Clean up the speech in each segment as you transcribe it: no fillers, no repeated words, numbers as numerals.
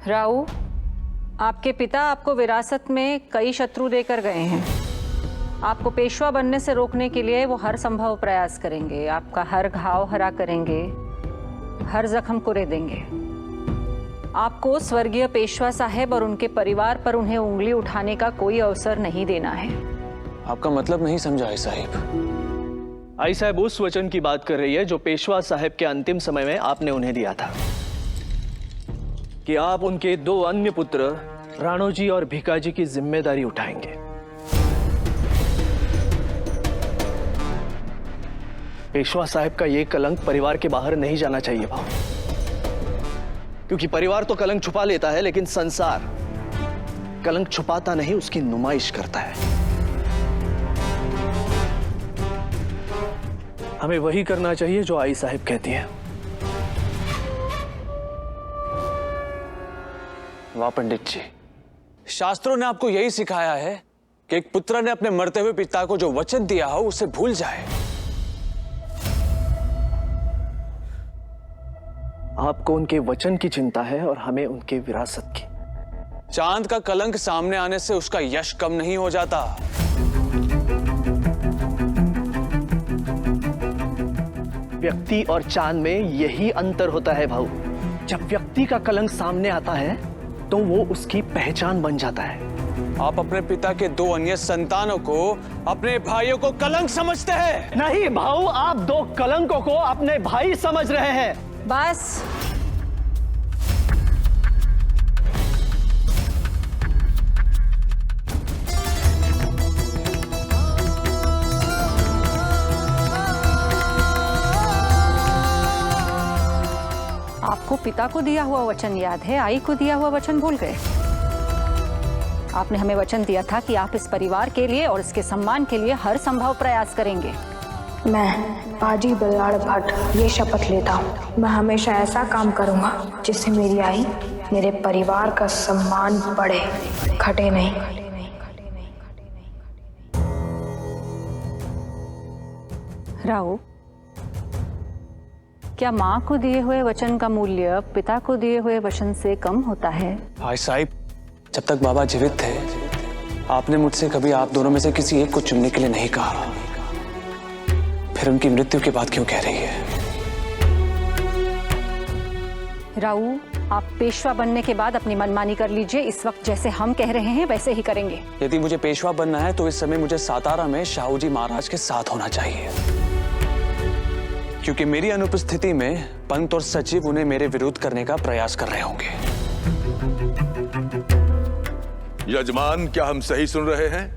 राऊ, आपके पिता आपको विरासत में कई शत्रु देकर गए हैं। आपको पेशवा बनने से रोकने के लिए वो हर संभव प्रयास करेंगे। आपका हर घाव हरा करेंगे, हर जख्म कुरे देंगे। आपको स्वर्गीय पेशवा साहेब और उनके परिवार पर उन्हें उंगली उठाने का कोई अवसर नहीं देना है। आपका मतलब नहीं समझा आई साहिब। आई साहब उस वचन की बात कर रही है जो पेशवा साहब के अंतिम समय में आपने उन्हें दिया था कि आप उनके 2 अन्य पुत्र राणोजी और भिकाजी की जिम्मेदारी उठाएंगे। पेशवा साहब का यह कलंक परिवार के बाहर नहीं जाना चाहिए भाव, क्योंकि परिवार तो कलंक छुपा लेता है, लेकिन संसार कलंक छुपाता नहीं, उसकी नुमाइश करता है। हमें वही करना चाहिए जो आई साहब कहती है। वाह पंडित जी, शास्त्रों ने आपको यही सिखाया है कि एक पुत्र ने अपने मरते हुए पिता को जो वचन दिया हो उसे भूल जाए। आपको उनके वचन की चिंता है और हमें उनके विरासत की। चांद का कलंक सामने आने से उसका यश कम नहीं हो जाता। व्यक्ति और चांद में यही अंतर होता है भाऊ। जब व्यक्ति का कलंक सामने आता है तो वो उसकी पहचान बन जाता है। आप अपने पिता के 2 अन्य संतानों को, अपने भाइयों को कलंक समझते हैं। नहीं भाऊ, आप 2 कलंकों को अपने भाई समझ रहे हैं। बस। आपको पिता को दिया हुआ वचन याद है, आई को दिया हुआ वचन भूल गए। आपने हमें वचन दिया था कि आप इस परिवार के लिए और इसके सम्मान के लिए हर संभव प्रयास करेंगे। मैं पाजी बल्लाड़ भट्ट ये शपथ लेता हूँ, मैं हमेशा ऐसा काम करूँगा जिससे मेरी आई, मेरे परिवार का सम्मान बढ़े, घटे नहीं। राव, क्या माँ को दिए हुए वचन का मूल्य पिता को दिए हुए वचन से कम होता है? भाई साहिब, जब तक बाबा जीवित थे आपने मुझसे कभी आप दोनों में से किसी एक को चुनने के लिए नहीं कहा, फिर उनकी मृत्यु के बाद क्यों कह रही है? राऊ, आप पेशवा बनने के बाद अपनी मनमानी कर लीजिए। इस वक्त जैसे हम कह रहे हैं वैसे ही करेंगे। यदि मुझे पेशवा बनना है तो इस समय मुझे सातारा में शाहू जी महाराज के साथ होना चाहिए, क्योंकि मेरी अनुपस्थिति में पंत और सचिव उन्हें मेरे विरुद्ध करने का प्रयास कर रहे होंगे। यजमान, क्या हम सही सुन रहे हैं?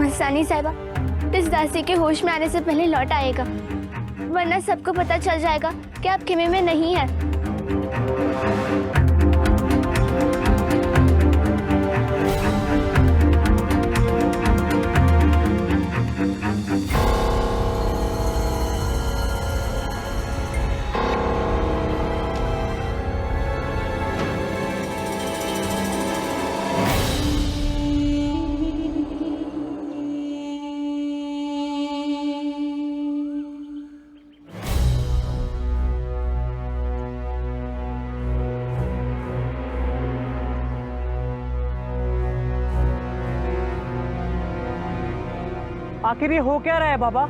मस्तानी साहिबा, इस दासी के होश में आने से पहले लौट आएगा, वरना सबको पता चल जाएगा कि आप खेमे में नहीं है। आखिर ये हो क्या रहा है बाबा?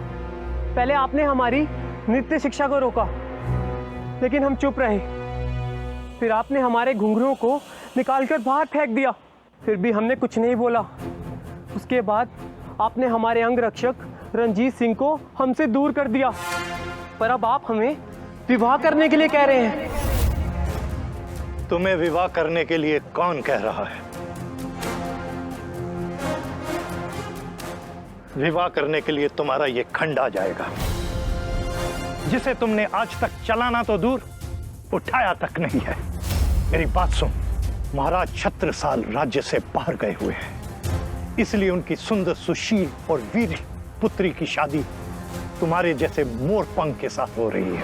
पहले आपने हमारी नृत्य शिक्षा को रोका, लेकिन हम चुप रहे। फिर आपने हमारे घुंघरुओं को निकालकर बाहर फेंक दिया, फिर भी हमने कुछ नहीं बोला। उसके बाद आपने हमारे अंग रक्षक रंजीत सिंह को हमसे दूर कर दिया, पर अब आप हमें विवाह करने के लिए कह रहे हैं। तुम्हें विवाह करने के लिए कौन कह रहा है? विवाह करने के लिए तुम्हारा ये खंड आ जाएगा, जिसे तुमने आज तक चलाना तो दूर, उठाया तक नहीं है। मेरी बात सुन, महाराज छत्रसाल राज्य से बाहर गए हुए हैं, इसलिए उनकी सुंदर सुशील और वीर पुत्री की शादी तुम्हारे जैसे मोरपंख के साथ हो रही है।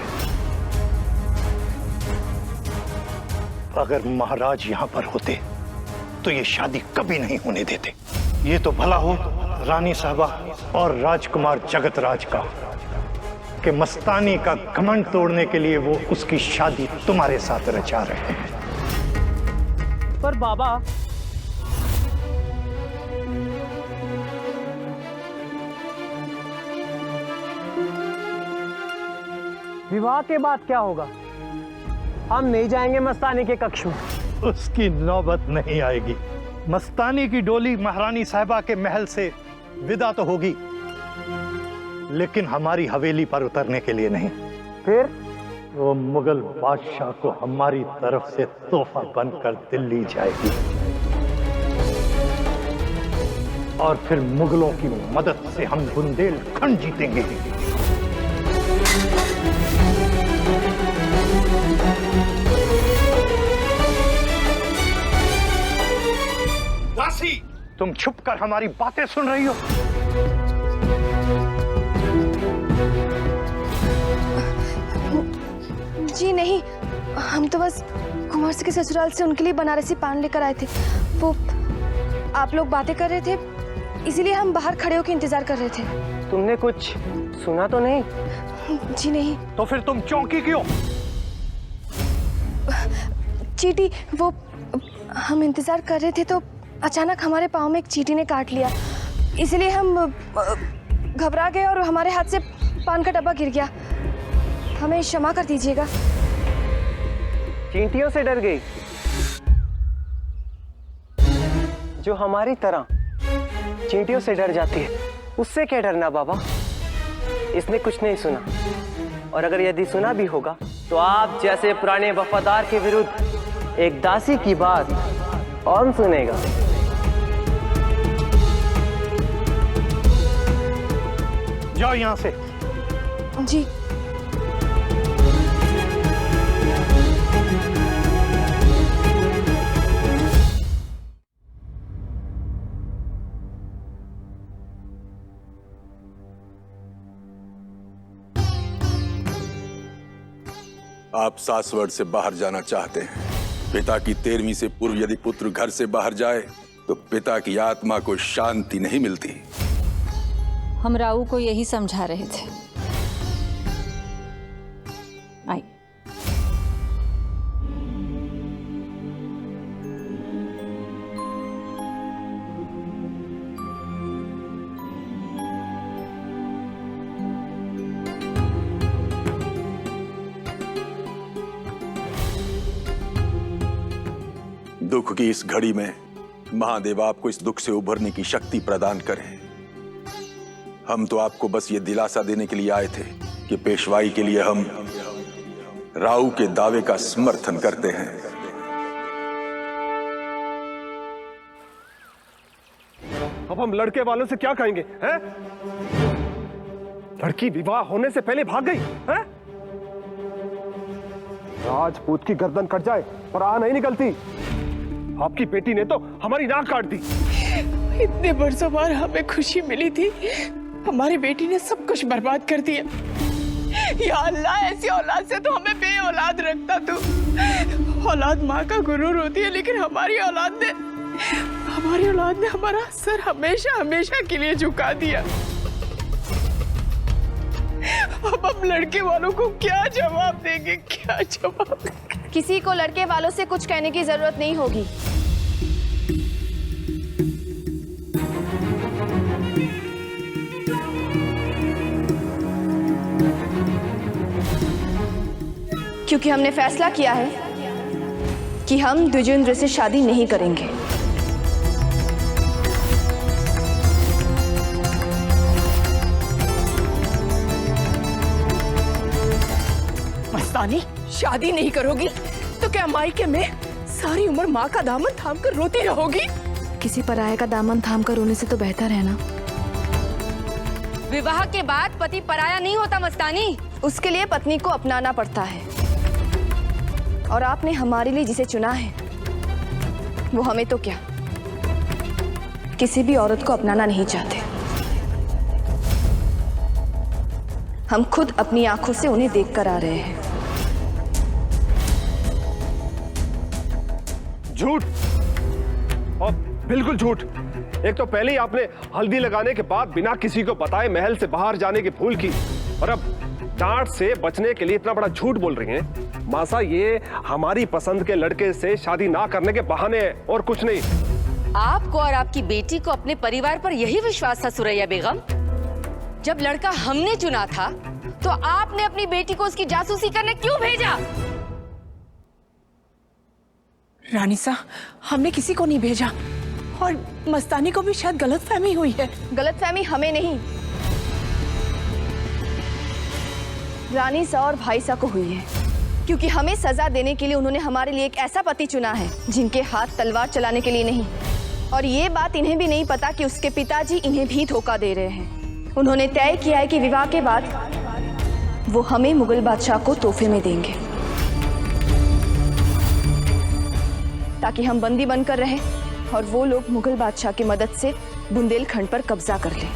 अगर महाराज यहाँ पर होते तो ये शादी कभी नहीं होने देते। ये तो भला हो रानी साहबा और राजकुमार जगत राज का कि मस्तानी का घमंड तोड़ने के लिए वो उसकी शादी तुम्हारे साथ रचा रहे हैं। पर बाबा, विवाह के बाद क्या होगा? हम नहीं जाएंगे मस्तानी के कक्ष में। उसकी नौबत नहीं आएगी। मस्तानी की डोली महारानी साहिबा के महल से विदा तो होगी, लेकिन हमारी हवेली पर उतरने के लिए नहीं। फिर वो मुगल बादशाह को हमारी तरफ से तोहफा बनकर दिल्ली जाएगी और फिर मुगलों की मदद से हम बुंदेलखंड जीतेंगे। दासी, तुम छुप कर हमारी बातें सुन रही हो? जी नहीं, हम तो बस कुंवर के ससुराल से उनके लिए बनारसी पान लेकर आए थे। वो आप लोग बातें कर रहे थे, इसीलिए हम बाहर खड़े होकर इंतजार कर रहे थे। तुमने कुछ सुना तो नहीं? जी नहीं। तो फिर तुम चौंकी क्यों? चींटी, वो हम इंतजार कर रहे थे तो अचानक हमारे पाँव में एक चींटी ने काट लिया, इसलिए हम घबरा गए और हमारे हाथ से पान का डब्बा गिर गया। हमें क्षमा कर दीजिएगा। चींटियों से डर गई? जो हमारी तरह चींटियों से डर जाती है, उससे क्या डरना बाबा? इसने कुछ नहीं सुना, और अगर यदि सुना भी होगा तो आप जैसे पुराने वफादार के विरुद्ध एक दासी की बात कौन सुनेगा? जाओ यहां से। जी। आप सासवड़ से बाहर जाना चाहते हैं। पिता की 13वीं से पूर्व यदि पुत्र घर से बाहर जाए तो पिता की आत्मा को शांति नहीं मिलती। हम राऊ को यही समझा रहे थे। आई। दुख की इस घड़ी में महादेव आपको इस दुख से उभरने की शक्ति प्रदान करें। हम तो आपको बस ये दिलासा देने के लिए आए थे कि पेशवाई के लिए हम राऊ के दावे का समर्थन करते हैं। अब हम लड़के वालों से क्या कहेंगे, हैं? लड़की विवाह होने से पहले भाग गई, हैं? राजपूत की गर्दन कट जाए और आ नहीं निकलती। आपकी बेटी ने तो हमारी नाक काट दी। इतने बरसों बाद हमें खुशी मिली थी, हमारी बेटी ने सब कुछ बर्बाद कर दिया। या अल्लाह, ऐसी औलाद से तो हमें बे औलाद रखता तू। औलाद माँ का गुरूर होती है, लेकिन हमारी औलाद ने हमारा सर हमेशा हमेशा के लिए झुका दिया। अब हम लड़के वालों को क्या जवाब देंगे, क्या जवाब देंगे? किसी को लड़के वालों से कुछ कहने की जरूरत नहीं होगी। क्योंकि हमने फैसला किया है कि हम द्विजेंद्र से शादी नहीं करेंगे। मस्तानी, शादी नहीं करोगी तो क्या मायके में सारी उम्र माँ का दामन थाम कर रोती रहोगी? किसी पराये का दामन थाम कर रोने से तो बेहतर है ना। विवाह के बाद पति पराया नहीं होता मस्तानी। उसके लिए पत्नी को अपनाना पड़ता है, और आपने हमारे लिए जिसे चुना है वो हमें तो क्या, किसी भी औरत को अपनाना नहीं चाहते। हम खुद अपनी आंखों से उन्हें देखकर आ रहे हैं। झूठ, और बिल्कुल झूठ। एक तो पहले ही आपने हल्दी लगाने के बाद बिना किसी को बताए महल से बाहर जाने की भूल की, और अब डांट से बचने के लिए इतना बड़ा झूठ बोल रही हैं। मासा, ये हमारी पसंद के लड़के से शादी ना करने के बहाने हैं और कुछ नहीं। आपको और आपकी बेटी को अपने परिवार पर यही विश्वास था सुरैया बेगम? जब लड़का हमने चुना था तो आपने अपनी बेटी को उसकी जासूसी करने क्यों भेजा? रानीसा, हमने किसी को नहीं भेजा, और मस्तानी को भी शायद गलतफहमी हुई है। गलतफहमी हमें नहीं, रानीसा और भाईसा को हुई है, क्योंकि हमें सजा देने के लिए उन्होंने हमारे लिए एक ऐसा पति चुना है जिनके हाथ तलवार चलाने के लिए नहीं। और ये बात इन्हें भी नहीं पता कि उसके पिताजी इन्हें भी धोखा दे रहे हैं। उन्होंने तय किया है कि विवाह के बाद वो हमें मुगल बादशाह को तोहफे में देंगे, ताकि हम बंदी बनकर रहें और वो लोग मुगल बादशाह की मदद से बुंदेलखंड पर कब्जा कर लें।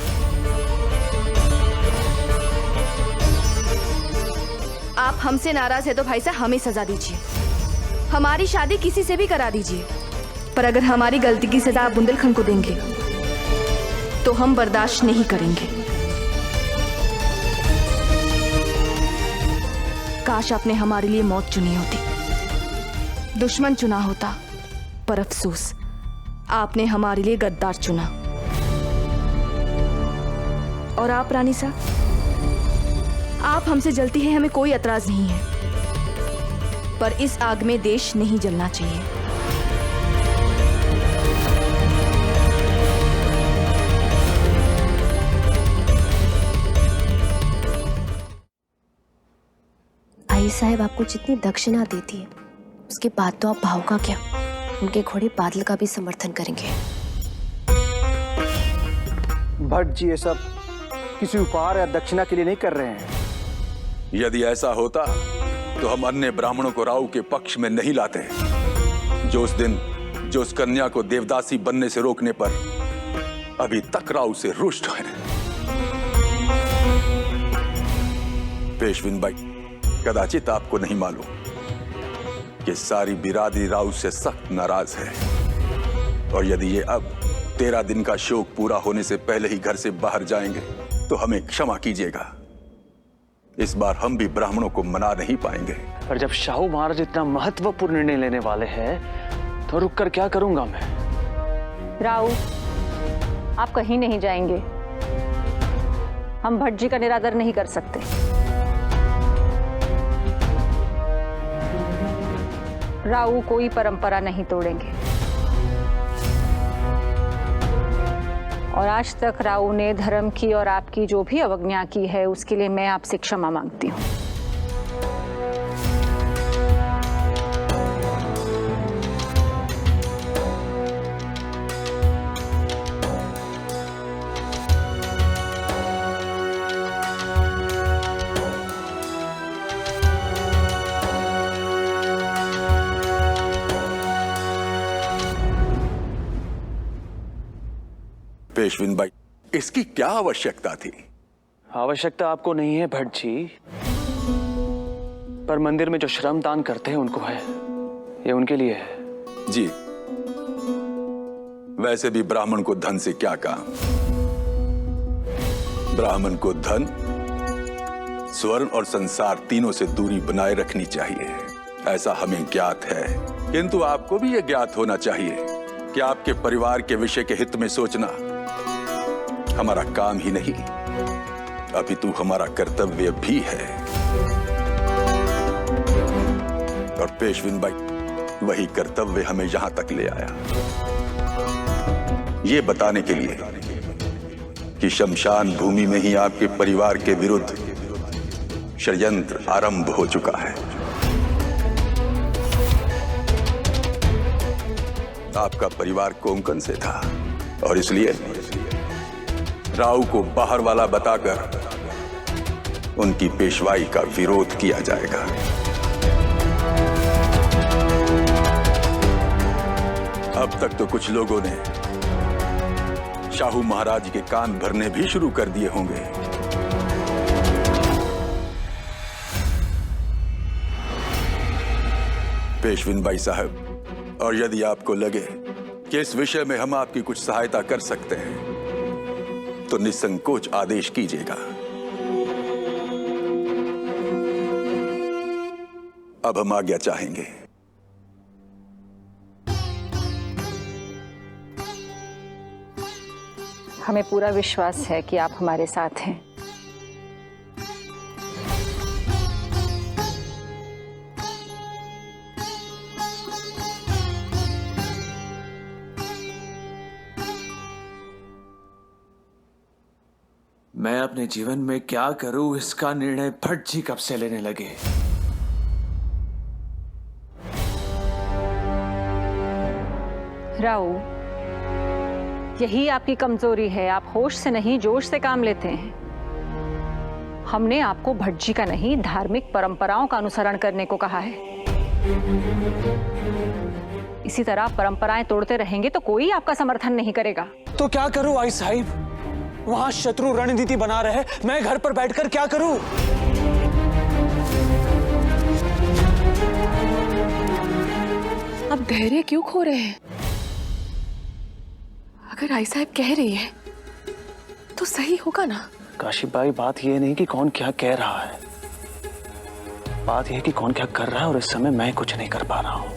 आप हमसे नाराज है तो भाई साहब हमें सजा दीजिए, हमारी शादी किसी से भी करा दीजिए, पर अगर हमारी गलती की सजा आप बुंदेलखंड को देंगे तो हम बर्दाश्त नहीं करेंगे। काश आपने हमारे लिए मौत चुनी होती, दुश्मन चुना होता, पर अफसोस आपने हमारे लिए गद्दार चुना। और आप रानी साहब, आप हमसे जलती हैं, हमें कोई एतराज नहीं है, पर इस आग में देश नहीं जलना चाहिए। आई साहब आपको जितनी दक्षिणा देती है उसके बाद तो आप भाव का क्या, उनके घोड़े बादल का भी समर्थन करेंगे। भट्ट जी ये सब किसी उपहार या दक्षिणा के लिए नहीं कर रहे हैं। यदि ऐसा होता तो हम अन्य ब्राह्मणों को राव के पक्ष में नहीं लाते, जो उस कन्या को देवदासी बनने से रोकने पर अभी तक राव से रुष्ट हैं। पेशविन बाई, कदाचित आपको नहीं मालूम कि सारी बिरादरी राव से सख्त नाराज है, और यदि ये अब 13 दिन का शोक पूरा होने से पहले ही घर से बाहर जाएंगे तो हमें क्षमा कीजिएगा। इस बार हम भी ब्राह्मणों को मना नहीं पाएंगे। पर जब शाहू महाराज इतना महत्वपूर्ण निर्णय लेने वाले हैं तो रुक कर क्या करूंगा मैं? राव, आप कहीं नहीं जाएंगे। हम भट्ट जी का निरादर नहीं कर सकते। राव कोई परंपरा नहीं तोड़ेंगे, और आज तक राव ने धर्म की और आपकी जो भी अवज्ञा की है उसके लिए मैं आपसे क्षमा मांगती हूँ। पेशविन बाई, इसकी क्या आवश्यकता थी? आवश्यकता आपको नहीं है भट्ट जी, पर मंदिर में जो श्रम दान करते हैं उनको है। ये उनके लिए है। जी, वैसे भी ब्राह्मण को धन से क्या काम? ब्राह्मण को धन, स्वर्ण और संसार तीनों से दूरी बनाए रखनी चाहिए, ऐसा हमें ज्ञात है। किंतु आपको भी यह ज्ञात होना चाहिए कि आपके परिवार के विषय के हित में सोचना हमारा काम ही नहीं, अपितु हमारा कर्तव्य भी है। और पेशविन बाई, वही कर्तव्य हमें यहां तक ले आया, ये बताने के लिए कि शमशान भूमि में ही आपके परिवार के विरुद्ध षड्यंत्र आरंभ हो चुका है। आपका परिवार कोंकण से था, और इसलिए राव को बाहर वाला बताकर उनकी पेशवाई का विरोध किया जाएगा। अब तक तो कुछ लोगों ने शाहू महाराज के कान भरने भी शुरू कर दिए होंगे। पेशविन बाई साहब, और यदि आपको लगे कि इस विषय में हम आपकी कुछ सहायता कर सकते हैं तो निसंकोच आदेश कीजिएगा। अब हम आज्ञा चाहेंगे। हमें पूरा विश्वास है कि आप हमारे साथ हैं। मैं अपने जीवन में क्या करूं इसका निर्णय भट्ट जी कब से लेने लगे। राव, यही आपकी कमजोरी है। आप होश से नहीं जोश से काम लेते हैं। हमने आपको भट्ट जी का नहीं, धार्मिक परंपराओं का अनुसरण करने को कहा है। इसी तरह परंपराएं तोड़ते रहेंगे तो कोई आपका समर्थन नहीं करेगा। तो क्या करूं आई साहिब? वहां शत्रु रणनीति बना रहे, मैं घर पर बैठकर क्या करूं? अब धैर्य क्यों खो रहे हैं? अगर आई साहब कह रही है तो सही होगा ना? काशिफ भाई, बात यह नहीं कि कौन क्या कह रहा है, बात यह कि कौन क्या कर रहा है, और इस समय मैं कुछ नहीं कर पा रहा हूं।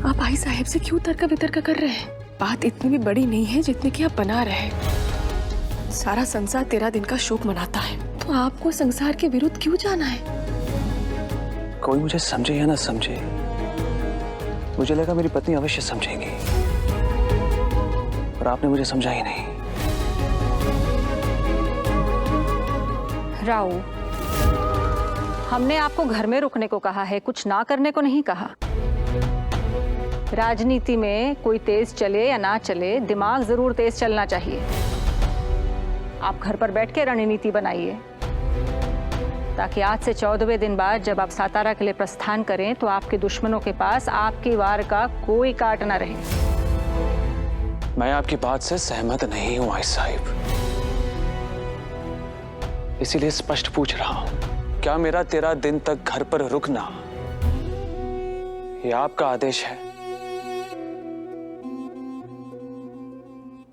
आप आई साहब से क्यों तर्क वितर्क कर रहे हैं? बात इतनी भी बड़ी नहीं है जितने कि आप बना रहे हैं। सारा संसार 13 दिन का शोक मनाता है, तो आपको संसार के विरुद्ध क्यों जाना है? कोई मुझे समझे या ना समझे, मुझे लगा मेरी पत्नी अवश्य समझेंगी, पर आपने मुझे समझा ही नहीं। राव, हमने आपको घर में रुकने को कहा है, कुछ ना करने को नहीं कहा। राजनीति में कोई तेज चले या ना चले, दिमाग जरूर तेज चलना चाहिए। आप घर पर बैठ के रणनीति बनाइए, ताकि आज से 14वें दिन बाद जब आप सातारा के लिए प्रस्थान करें तो आपके दुश्मनों के पास आपकी वार का कोई काट ना रहे। मैं आपकी बात से सहमत नहीं हूं आई साहिब, इसीलिए स्पष्ट पूछ रहा हूं, क्या मेरा 13 दिन तक घर पर रुकना यह आपका आदेश है?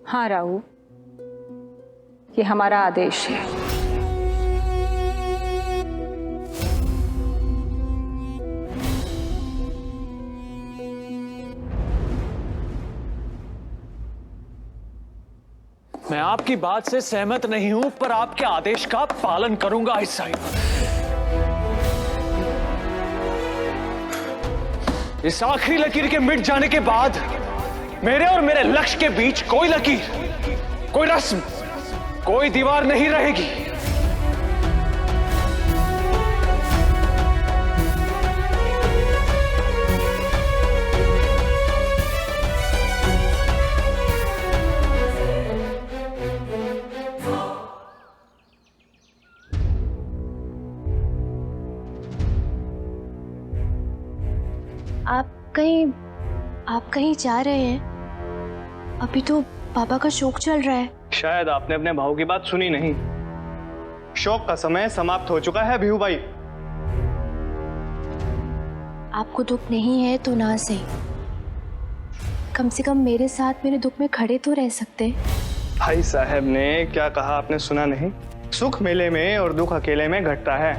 हाँ राऊ, ये हमारा आदेश है। मैं आपकी बात से सहमत नहीं हूं, पर आपके आदेश का पालन करूंगा आई साहिब। इस आखिरी लकीर के मिट जाने के बाद मेरे और मेरे लक्ष्य के बीच कोई लकीर, कोई रस्म, कोई दीवार नहीं रहेगी। आप कहीं जा रहे हैं? अभी तो पापा का शोक चल रहा है। शायद आपने अपने भाव की बात सुनी नहीं। शोक का समय समाप्त हो चुका है बिहू भाई। आपको दुख नहीं है तो ना सही, कम से कम मेरे साथ मेरे दुख में खड़े तो रह सकते। भाई साहब ने क्या कहा आपने सुना नहीं? सुख मेले में और दुख अकेले में घटता है।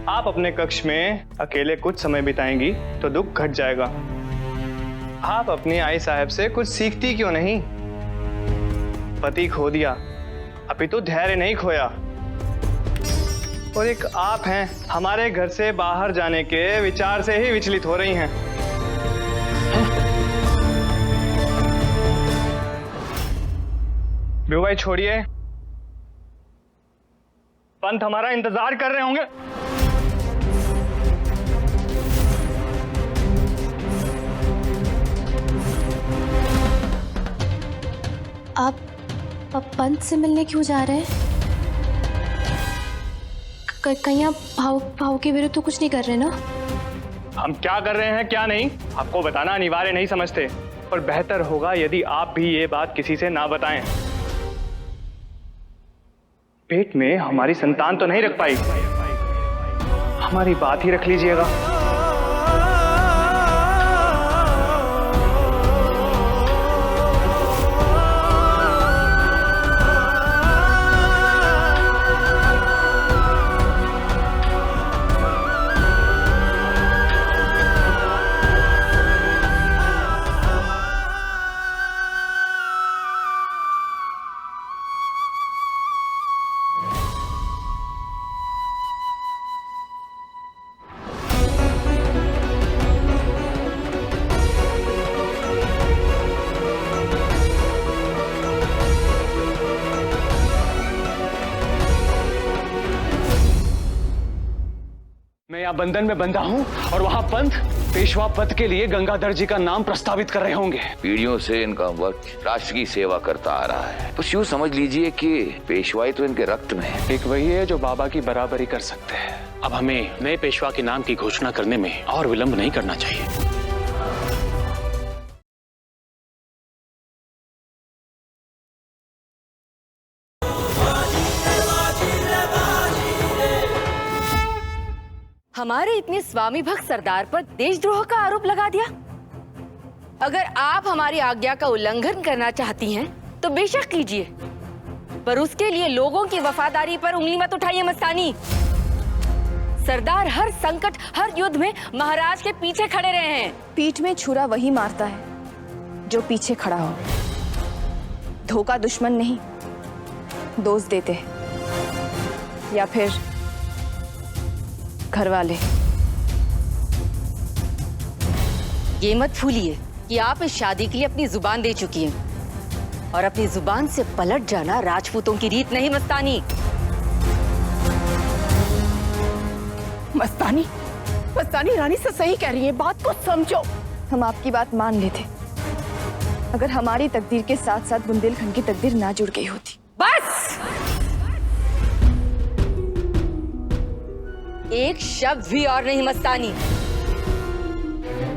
आप अपने कक्ष में अकेले कुछ समय बिताएंगी तो दुख घट जाएगा। आप अपनी आई साहब से कुछ सीखती क्यों नहीं? पति खो दिया, अभी तो धैर्य नहीं खोया। और एक आप हैं, हमारे घर से बाहर जाने के विचार से ही विचलित हो रही हैं। बिहू भाई छोड़िए, पंत हमारा इंतजार कर रहे होंगे। आप पंत से मिलने क्यों जा रहे हैं? कहीं आप भाव के विरुद्ध तो कुछ नहीं कर रहे ना? हम क्या कर रहे हैं क्या नहीं आपको बताना अनिवार्य नहीं समझते, पर बेहतर होगा यदि आप भी ये बात किसी से ना बताएं। पेट में हमारी संतान तो नहीं रख पाई, हमारी बात ही रख लीजिएगा। यहाँ बंधन में बंधा हूँ और वहाँ पंत पेशवा पद के लिए गंगाधर जी का नाम प्रस्तावित कर रहे होंगे। पीढ़ियों से इनका वक्त राष्ट्र की सेवा करता आ रहा है, बस यूँ समझ लीजिए कि पेशवाई तो इनके रक्त में है। एक वही है जो बाबा की बराबरी कर सकते हैं। अब हमें नए पेशवा के नाम की घोषणा करने में और विलंब नहीं करना चाहिए। हमारे इतने स्वामी भक्त सरदार पर देशद्रोह का आरोप लगा दिया। अगर आप हमारी आज्ञा का उल्लंघन करना चाहती हैं, तो बेशक कीजिए, पर उसके लिए लोगों की वफादारी पर उंगली मत उठाइए मस्तानी। सरदार हर संकट, हर युद्ध में महाराज के पीछे खड़े रहे हैं। पीठ में छुरा वही मारता है जो पीछे खड़ा हो। धोखा दुश्मन नहीं, दोस्त देते हैं, या फिर घर वाले। ये मत भूलिए कि आप इस शादी के लिए अपनी जुबान दे चुकी हैं, और अपनी जुबान से पलट जाना राजपूतों की रीत नहीं मस्तानी। मस्तानी, मस्तानी रानी से सही कह रही है, बात को समझो। हम आपकी बात मान लेते अगर हमारी तकदीर के साथ साथ बुंदेलखंड की तकदीर ना जुड़ गई होती। बस एक शब्द भी और नहीं मस्तानी।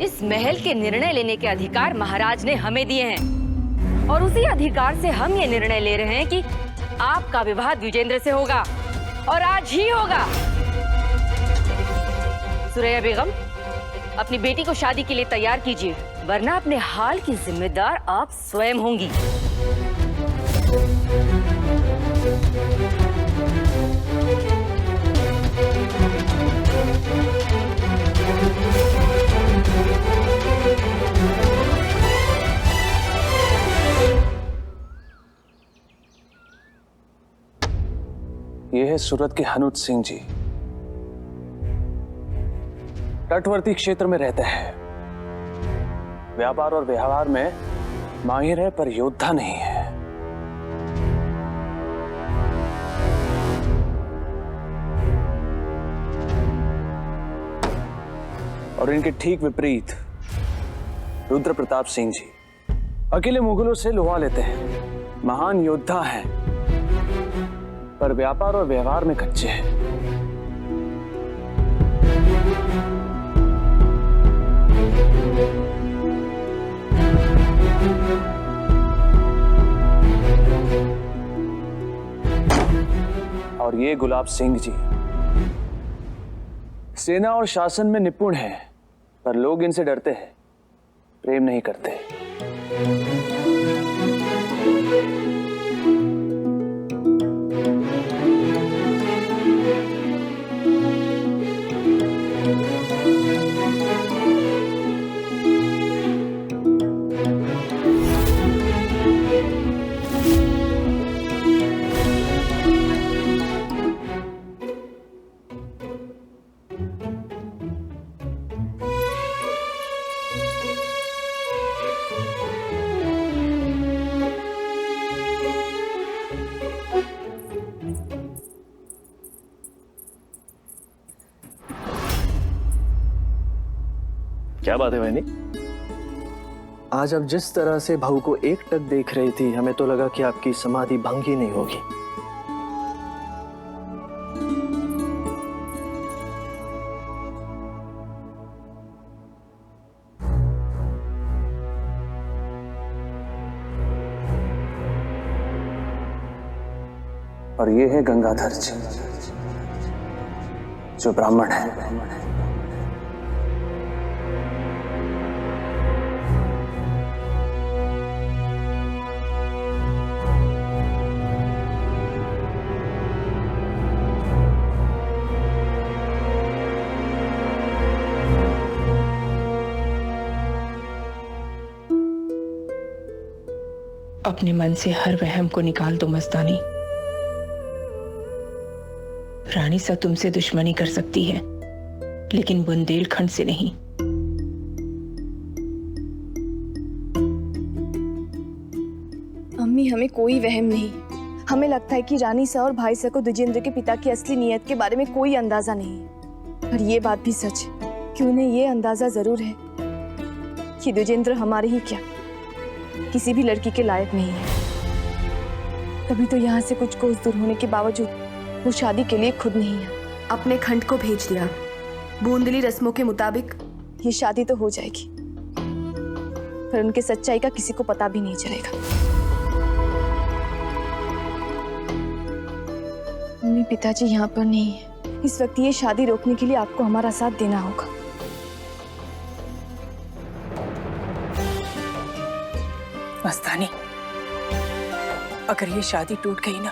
इस महल के निर्णय लेने के अधिकार महाराज ने हमें दिए हैं, और उसी अधिकार से हम ये निर्णय ले रहे हैं कि आपका विवाह द्विजेंद्र से होगा, और आज ही होगा। सुरैया बेगम, अपनी बेटी को शादी के लिए तैयार कीजिए, वरना अपने हाल की जिम्मेदार आप स्वयं होंगी। ये है सूरत के हनुत सिंह जी। तटवर्ती क्षेत्र में रहते हैं, व्यापार और व्यवहार में माहिर है, पर योद्धा नहीं है। और इनके ठीक विपरीत रुद्र प्रताप सिंह जी अकेले मुगलों से लोहा लेते हैं, महान योद्धा हैं, पर व्यापार और व्यवहार में कच्चे हैं। और ये गुलाब सिंह जी सेना और शासन में निपुण हैं, पर लोग इनसे डरते हैं, प्रेम नहीं करते। क्या बात है बहनी? आज आप जिस तरह से भाऊ को एक टक देख रही थी, हमें तो लगा कि आपकी समाधि भंग ही नहीं होगी। और ये है गंगाधर जी, जो ब्राह्मण है। अपने मन से हर वहम को निकाल दो मस्तानी। रानी सा तुमसे दुश्मनी कर सकती है, लेकिन बुंदेलखंड से नहीं। अम्मी, हमें कोई वहम नहीं। हमें लगता है कि रानी सा और भाई सा को द्विजेंद्र के पिता की असली नीयत के बारे में कोई अंदाजा नहीं। पर ये बात भी सच है कि उन्हें ये अंदाजा जरूर है कि द्विजेंद्र हमारे ही क्या किसी भी लड़की के लायक नहीं है। तभी तो यहाँ से कुछ कोस दूर होने के बावजूद वो शादी के लिए खुद नहीं है। अपने खंड को भेज दिया। बूंदली रस्मों के मुताबिक ये शादी तो हो जाएगी, पर उनके सच्चाई का किसी को पता भी नहीं चलेगा। मम्मी पिताजी यहाँ पर नहीं है। इस वक्त ये शादी रोकने के लिए आपको हमारा साथ देना होगा। मस्तानी, अगर ये शादी टूट गई ना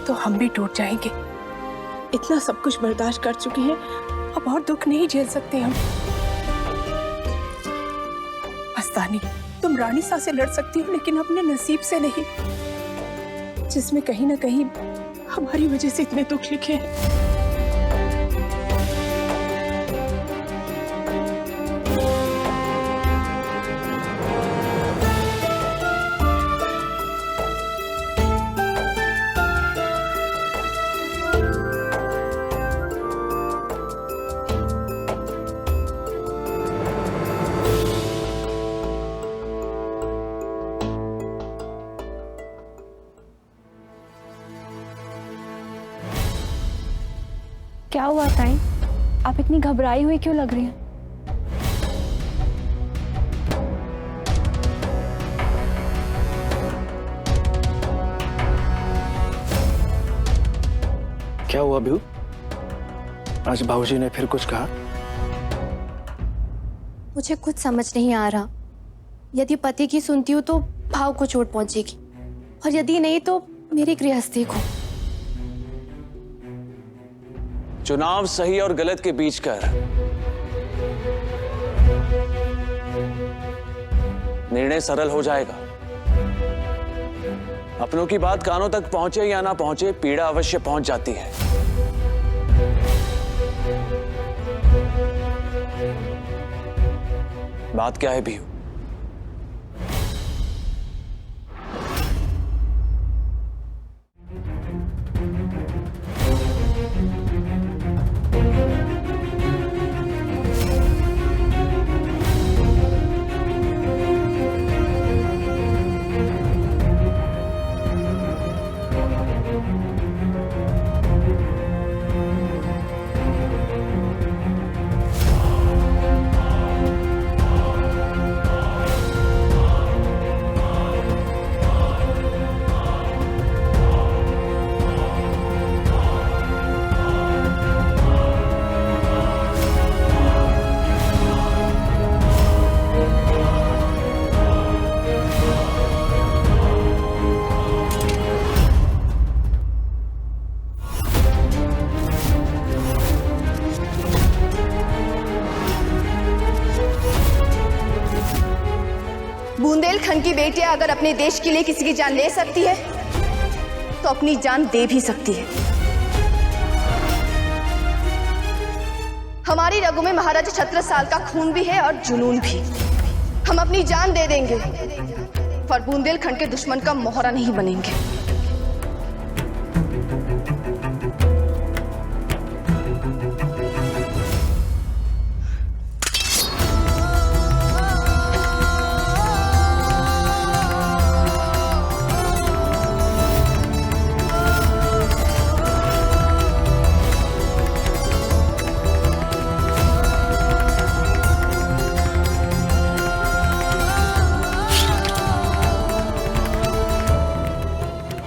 तो हम भी टूट जाएंगे। इतना सब कुछ बर्दाश्त कर चुके हैं, अब और दुख नहीं झेल सकते हम। मस्तानी, तुम रानी सा से लड़ सकती हो लेकिन अपने नसीब से नहीं, जिसमें कहीं ना कहीं हमारी वजह से इतने दुख लिखे हैं। क्या हुआ ताई? आप इतनी घबराई हुई क्यों लग रही हैं? क्या हुआ भीऊ? आज बाबूजी ने फिर कुछ कहा? मुझे कुछ समझ नहीं आ रहा। यदि पति की सुनती हूँ तो भाव को चोट पहुंचेगी, और यदि नहीं तो मेरी गृहस्थी को। चुनाव सही और गलत के बीच कर निर्णय सरल हो जाएगा। अपनों की बात कानों तक पहुंचे या ना पहुंचे, पीड़ा अवश्य पहुंच जाती है। बात क्या है भीऊ? बुंदेलखंड की बेटियां अगर अपने देश के लिए किसी की जान ले सकती है तो अपनी जान दे भी सकती है। हमारी रगों में महाराजा छत्रसाल का खून भी है और जुनून भी। हम अपनी जान दे देंगे पर बुंदेलखंड के दुश्मन का मोहरा नहीं बनेंगे।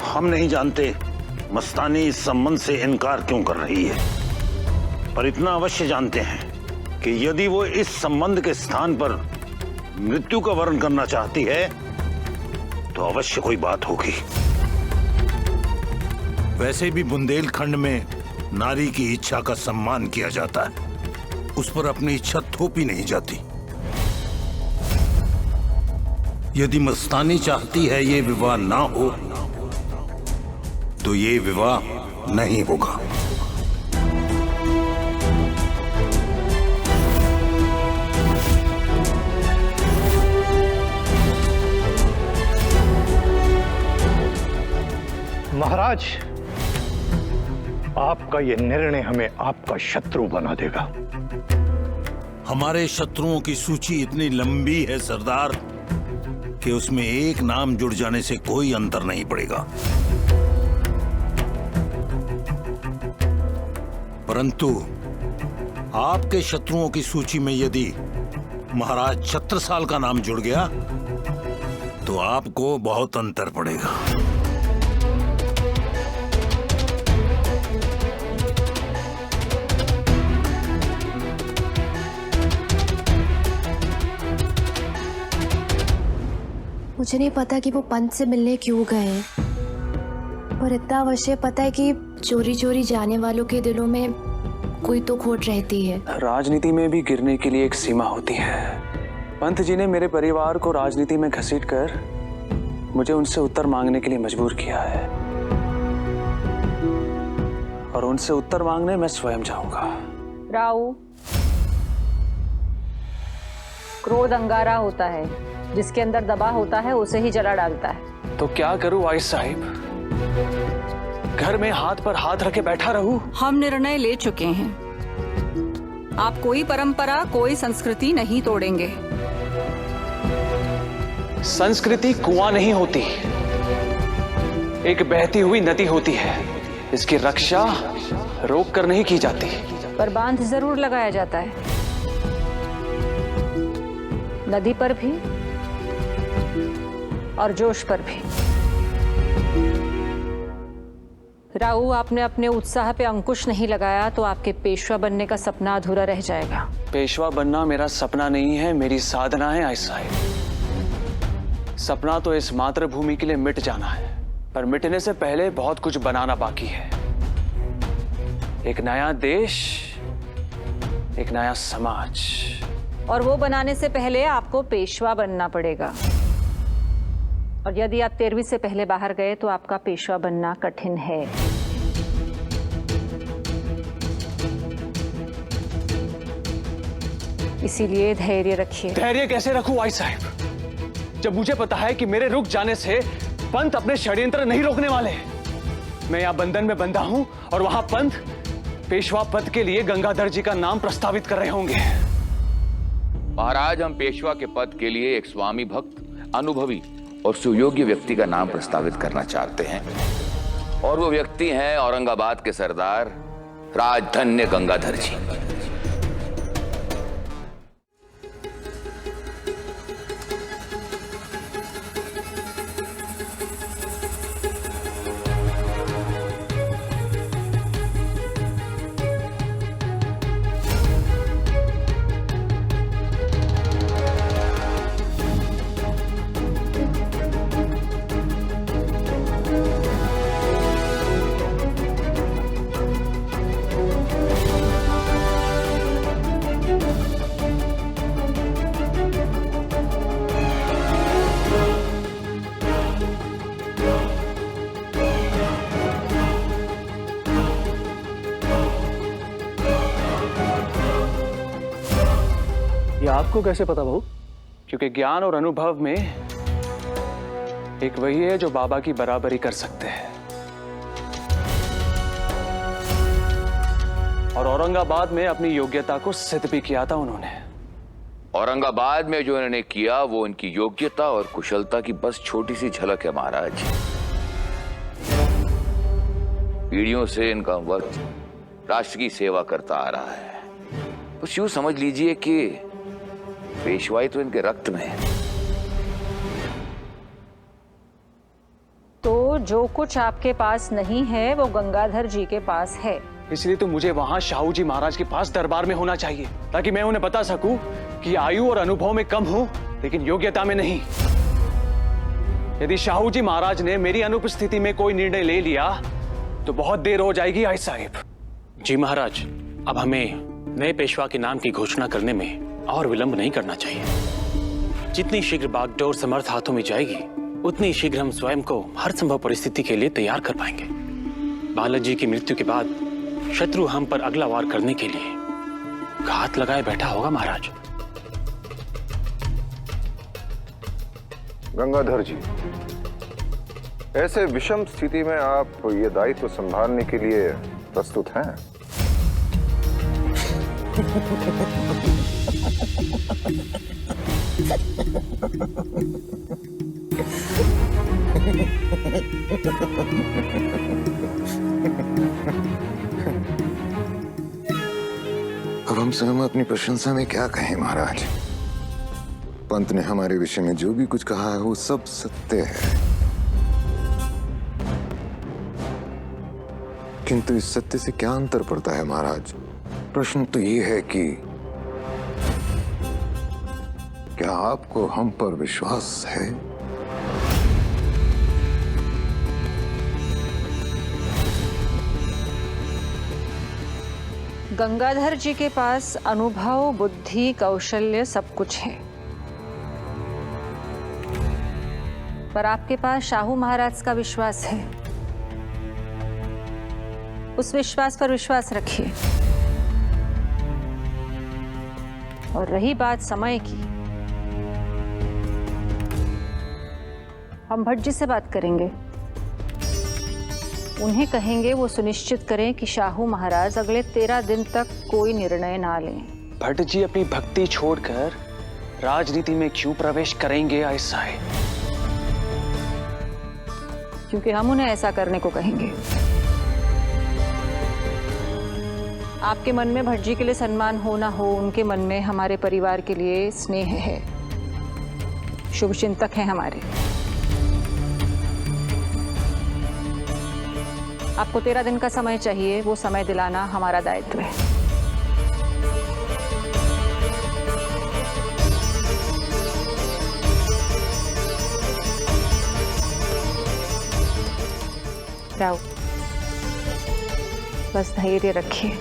हम नहीं जानते मस्तानी इस संबंध से इनकार क्यों कर रही है, पर इतना अवश्य जानते हैं कि यदि वो इस संबंध के स्थान पर मृत्यु का वर्ण करना चाहती है तो अवश्य कोई बात होगी। वैसे भी बुंदेलखंड में नारी की इच्छा का सम्मान किया जाता है, उस पर अपनी इच्छा थोपी नहीं जाती। यदि मस्तानी चाहती है ये विवाह ना हो तो ये विवाह नहीं होगा। महाराज, आपका ये निर्णय हमें आपका शत्रु बना देगा। हमारे शत्रुओं की सूची इतनी लंबी है सरदार कि उसमें एक नाम जुड़ जाने से कोई अंतर नहीं पड़ेगा। परंतु आपके शत्रुओं की सूची में यदि महाराज छत्रसाल का नाम जुड़ गया तो आपको बहुत अंतर पड़ेगा। मुझे नहीं पता कि वो पंत से मिलने क्यों गए, पर इतना अवश्य पता है कि चोरी चोरी जाने वालों के दिलों में कोई तो खोट रहती है। राजनीति में भी गिरने के लिए एक सीमा होती है। पंत जी ने मेरे परिवार को राजनीति में घसीटकर मुझे उनसे उत्तर मांगने के लिए मजबूर किया है, और उनसे उत्तर मांगने मैं स्वयं जाऊंगा। राव, क्रोध अंगारा होता है, जिसके अंदर दबा होता है उसे ही जला डालता है। तो क्या करूं वाइस साहिब? घर में हाथ पर हाथ रखे बैठा रहूं? हम निर्णय ले चुके हैं। आप कोई परंपरा, कोई संस्कृति नहीं तोड़ेंगे। संस्कृति कुआं नहीं होती, एक बहती हुई नदी होती है। इसकी रक्षा रोक कर नहीं की जाती, पर बांध जरूर लगाया जाता है, नदी पर भी और जोश पर भी। राऊ, आपने अपने उत्साह पे अंकुश नहीं लगाया तो आपके पेशवा बनने का सपना अधूरा रह जाएगा। पेशवा बनना मेरा सपना नहीं है, मेरी साधना है आइस साहिब। सपना तो इस मातृभूमि के लिए मिट जाना है, पर मिटने से पहले बहुत कुछ बनाना बाकी है। एक नया देश, एक नया समाज, और वो बनाने से पहले आपको पेशवा बनना पड़ेगा। और यदि आप 13वीं से पहले बाहर गए तो आपका पेशवा बनना कठिन है। इसीलिए धैर्य रखिए। धैर्य कैसे रखूं आइस साहिब, जब मुझे पता है कि मेरे रुक जाने से पंत अपने षड्यंत्र नहीं रोकने वाले। मैं यहाँ बंधन में बंधा हूं और वहां पंत पेशवा पद के लिए गंगाधर जी का नाम प्रस्तावित कर रहे होंगे। महाराज, हम पेशवा के पद के लिए एक स्वामी भक्त, अनुभवी और सुयोग्य व्यक्ति का नाम प्रस्तावित करना चाहते हैं, और वो व्यक्ति हैं औरंगाबाद के सरदार राजधन्य गंगाधर जी। ये आपको कैसे पता बहू? क्योंकि ज्ञान और अनुभव में एक वही है जो बाबा की बराबरी कर सकते हैं। और औरंगाबाद में अपनी योग्यता को सिद्ध भी किया था उन्होंने। औरंगाबाद में जो इन्होंने किया वो इनकी योग्यता और कुशलता की बस छोटी सी झलक है महाराज। पीढ़ियों से इनका वक्त राष्ट्र की सेवा करता आ रहा है। बस यूं समझ लीजिए कि पेशवाई तो इनके रक्त में है। तो जो कुछ आपके पास नहीं है वो गंगाधर जी के पास है। इसलिए तो मुझे वहां शाहू जी महाराज के पास दरबार में होना चाहिए, ताकि मैं उन्हें बता सकूं कि आयु और अनुभव में कम हूं लेकिन योग्यता में नहीं। यदि शाहू जी महाराज ने मेरी अनुपस्थिति में कोई निर्णय ले लिया तो बहुत देर हो जाएगी आइस साहिब। जी महाराज, अब हमें नए पेशवा के नाम की घोषणा करने में और विलंब नहीं करना चाहिए। जितनी शीघ्र बागडोर समर्थ हाथों में जाएगी उतनी शीघ्र हम स्वयं को हर संभव परिस्थिति के लिए तैयार कर पाएंगे। बालक जी की मृत्यु के बाद शत्रु हम पर अगला वार करने के लिए घात लगाए बैठा होगा महाराज। गंगाधर जी, ऐसे विषम स्थिति में आप ये दायित्व संभालने के लिए प्रस्तुत हैं? अब हम स्वयं अपनी प्रशंसा में क्या कहें महाराज। पंत ने हमारे विषय में जो भी कुछ कहा है वो सब सत्य है, किंतु इस सत्य से क्या अंतर पड़ता है महाराज? प्रश्न तो ये है कि क्या आपको हम पर विश्वास है? गंगाधर जी के पास अनुभव, बुद्धि, कौशल्य सब कुछ है, पर आपके पास शाहू महाराज का विश्वास है। उस विश्वास पर विश्वास रखिए। और रही बात समय की, हम भट्ट जी से बात करेंगे। उन्हें कहेंगे वो सुनिश्चित करें कि शाहू महाराज अगले 13 दिन तक कोई निर्णय ना लें। भट्ट जी अपनी भक्ति छोड़कर राजनीति में क्यों प्रवेश करेंगे ऐसा है? क्योंकि हम उन्हें ऐसा करने को कहेंगे। आपके मन में भट्ट जी के लिए सम्मान हो ना हो, उनके मन में हमारे परिवार के लिए स्नेह है, शुभ चिंतक हैं हमारे। आपको 13 दिन का समय चाहिए, वो समय दिलाना हमारा दायित्व है। राव, बस धैर्य रखिए।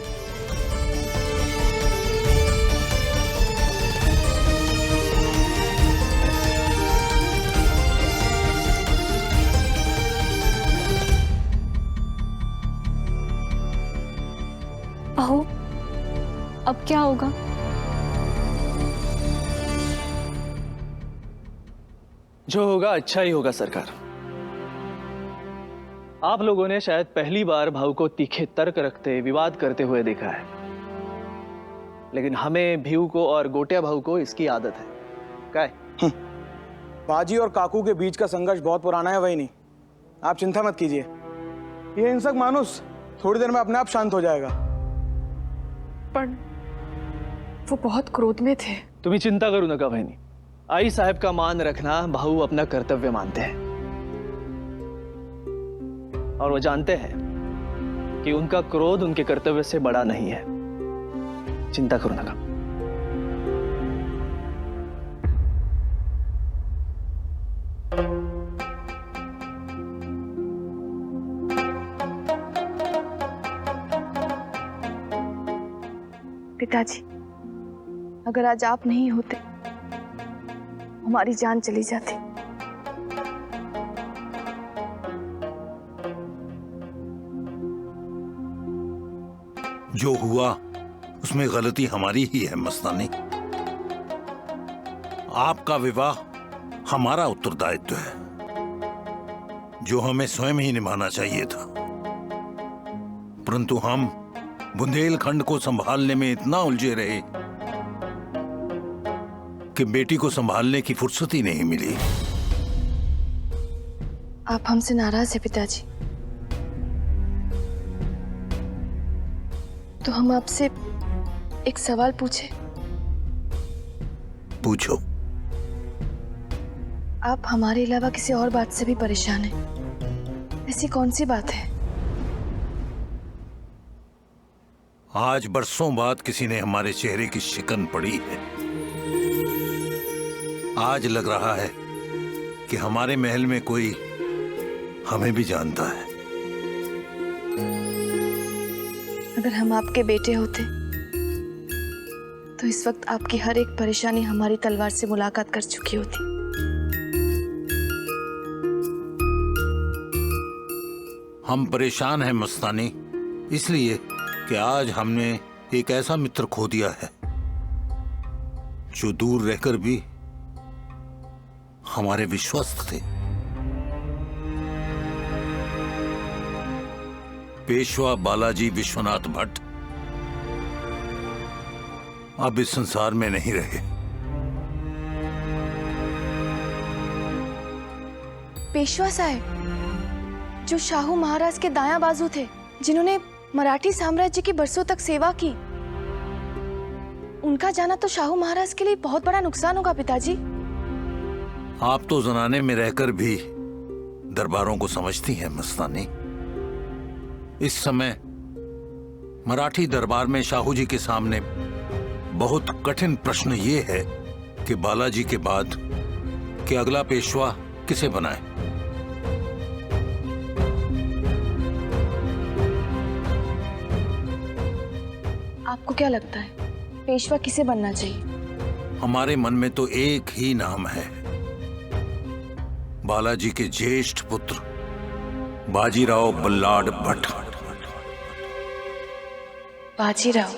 बहू, अब क्या होगा? जो होगा अच्छा ही होगा सरकार। आप लोगों ने शायद पहली बार भाऊ को तीखे तर्क रखते, विवाद करते हुए देखा है, लेकिन हमें भीऊ को और गोटिया भाऊ को इसकी आदत है। क्या? बाजी और काकू के बीच का संघर्ष बहुत पुराना है, वही नहीं। आप चिंता मत कीजिए, ये हिंसक मानुस थोड़ी देर में अपने आप शांत हो जाएगा। पर वो बहुत क्रोध में थे। तुम्हें चिंता करो नका बहनी। आई साहब का मान रखना भाऊ अपना कर्तव्य मानते हैं, और वो जानते हैं कि उनका क्रोध उनके कर्तव्य से बड़ा नहीं है। चिंता करो नका। पिताजी, अगर आज आप नहीं होते, हमारी जान चली जाती। जो हुआ उसमें गलती हमारी ही है मस्तानी। आपका विवाह हमारा उत्तरदायित्व है, जो हमें स्वयं ही निभाना चाहिए था, परंतु हम बुंदेलखंड को संभालने में इतना उलझे रहे कि बेटी को संभालने की फुर्सत ही नहीं मिली। आप हमसे नाराज हैं पिताजी, तो हम आपसे एक सवाल पूछे? पूछो। आप हमारे अलावा किसी और बात से भी परेशान हैं? ऐसी कौन सी बात है? आज बरसों बाद किसी ने हमारे चेहरे की शिकन पड़ी है। आज लग रहा है कि हमारे महल में कोई हमें भी जानता है। अगर हम आपके बेटे होते तो इस वक्त आपकी हर एक परेशानी हमारी तलवार से मुलाकात कर चुकी होती। हम परेशान हैं मस्तानी, इसलिए कि आज हमने एक ऐसा मित्र खो दिया है जो दूर रहकर भी हमारे विश्वस्त थे। पेशवा बालाजी विश्वनाथ भट्ट अब इस संसार में नहीं रहे। पेशवा साहब, जो शाहू महाराज के दायां बाजू थे, जिन्होंने मराठी साम्राज्य की बरसों तक सेवा की, उनका जाना तो शाहू महाराज के लिए बहुत बड़ा नुकसान होगा पिताजी। आप तो जनाने में रहकर भी दरबारों को समझती हैं मस्तानी। इस समय मराठी दरबार में शाहू जी के सामने बहुत कठिन प्रश्न ये है कि बालाजी के बाद कि अगला पेशवा किसे बनाए। आपको क्या लगता है पेशवा किसे बनना चाहिए? हमारे मन में तो एक ही नाम है, बालाजी के ज्येष्ठ पुत्र बाजीराव बल्लाड़ भट्ट। बाजीराव।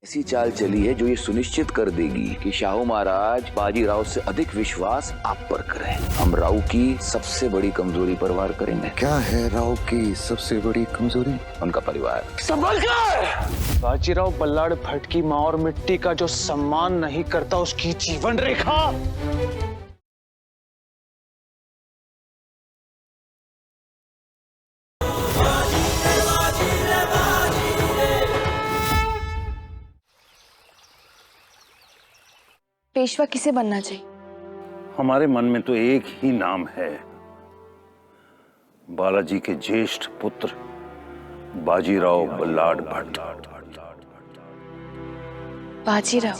ऐसी चाल चली है जो ये सुनिश्चित कर देगी कि शाहू महाराज बाजीराव से अधिक विश्वास आप पर करें। हम राव की सबसे बड़ी कमजोरी पर वार करेंगे। क्या है राव की सबसे बड़ी कमजोरी? उनका परिवार। संभलकर! बाजीराव बल्लाड़ भट्ट की मां और मिट्टी का जो सम्मान नहीं करता उसकी जीवन रेखा। पेशवा किसे बनना चाहिए? हमारे मन में तो एक ही नाम है, बालाजी के ज्येष्ठ पुत्र बाजीराव बल्लाड़ भट्ट। बाजीराव।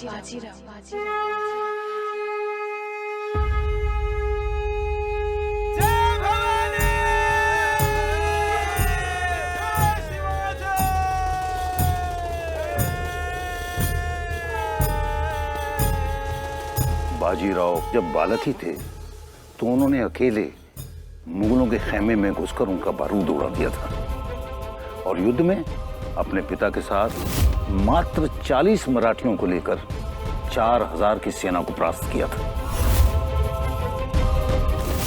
बाजीराव जब बालक ही थे तो उन्होंने अकेले मुगलों के खेमे में घुसकर उनका बारूद उड़ा दिया था और युद्ध में अपने पिता के साथ मात्र 40 मराठियों को लेकर 4000 की सेना को परास्त किया था।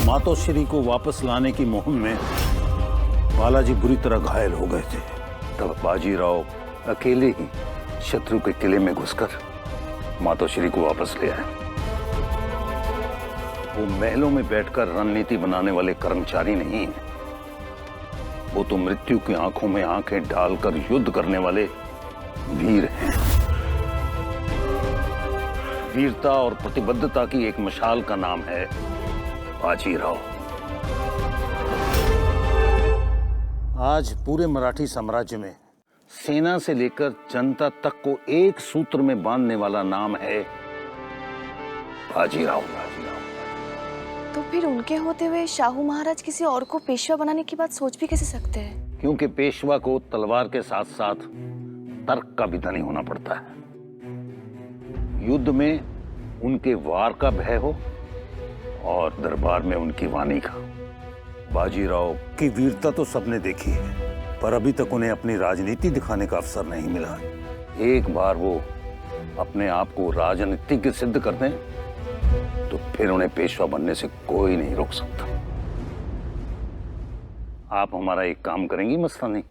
मातोश्री को वापस लाने की मुहिम में बालाजी बुरी तरह घायल हो गए थे। तब बाजीराव अकेले ही शत्रु के किले में घुसकर मातोश्री को वापस ले आए। वो महलों में बैठकर रणनीति बनाने वाले कर्मचारी नहीं हैं, वो तो मृत्यु की आंखों में आंखें डालकर युद्ध करने वाले वीर हैं। वीरता और प्रतिबद्धता की एक मशाल का नाम है बाजीराव। आज पूरे मराठी साम्राज्य में सेना से लेकर जनता तक को एक सूत्र में बांधने वाला नाम है बाजीराव। तो फिर उनके होते हुए शाहू महाराज किसी और को पेशवा बनाने की बात सोच भी कैसे सकते हैं? क्योंकि पेशवा को तलवार के साथ साथ तर्क का भी धनी होना पड़ता है। युद्ध में उनके वार का भय हो और दरबार में उनकी वाणी का। बाजीराव की वीरता तो सबने देखी है, पर अभी तक उन्हें अपनी राजनीति दिखाने का अवसर नहीं मिला। एक बार वो अपने आप को राजनीतिज्ञ सिद्ध कर दें तो फिर उन्हें पेशवा बनने से कोई नहीं रोक सकता। आप हमारा एक काम करेंगी मस्तानी?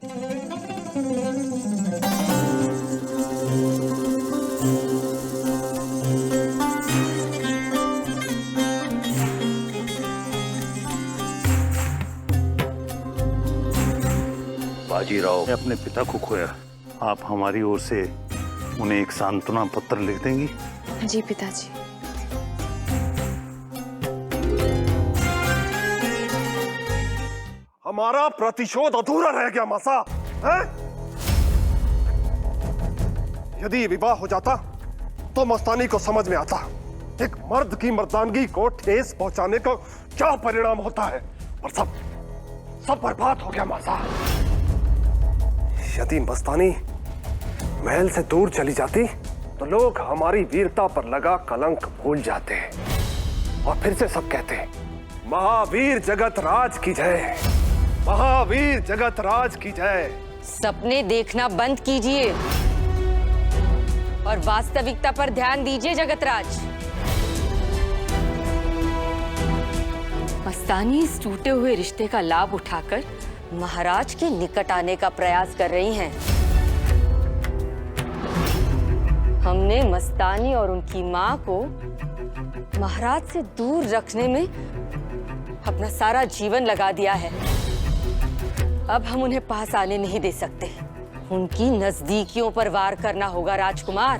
बाजीराव ने अपने पिता को खोया, आप हमारी ओर से उन्हें एक सांत्वना पत्र लिख देंगी? जी पिताजी। हमारा प्रतिशोध अधूरा रह गया मासा है? यदि ये विवाह हो जाता तो मस्तानी को समझ में आता एक मर्द की मर्दानगी को ठेस पहुंचाने का क्या परिणाम होता है, और सब बर्बाद हो गया मासा। यदि मस्तानी महल से दूर चली जाती तो लोग हमारी वीरता पर लगा कलंक भूल जाते हैं और फिर से सब कहते हैं महावीर जगत राज की जय, महावीर जगत राज की जय। सपने देखना बंद कीजिए और वास्तविकता पर ध्यान दीजिए जगतराज। मस्तानी इस टूटे हुए रिश्ते का लाभ उठाकर महाराज के निकट आने का प्रयास कर रही हैं। हमने मस्तानी और उनकी मां को महाराज से दूर रखने में अपना सारा जीवन लगा दिया है। अब हम उन्हें पास आने नहीं दे सकते। उनकी नजदीकियों पर वार करना होगा राजकुमार।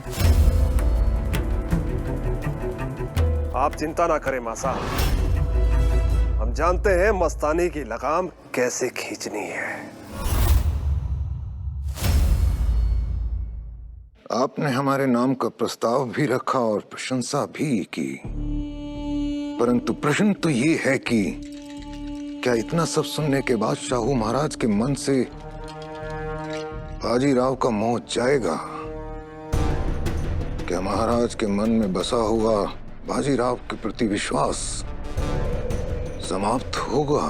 आप चिंता ना करें मासा, हम जानते हैं मस्तानी की लगाम कैसे खींचनी है। आपने हमारे नाम का प्रस्ताव भी रखा और प्रशंसा भी की, परंतु प्रश्न तो ये है कि क्या इतना सब सुनने के बाद शाहू महाराज के मन से बाजीराव का मोह जाएगा? क्या महाराज के मन में बसा हुआ बाजीराव के प्रति विश्वास समाप्त होगा?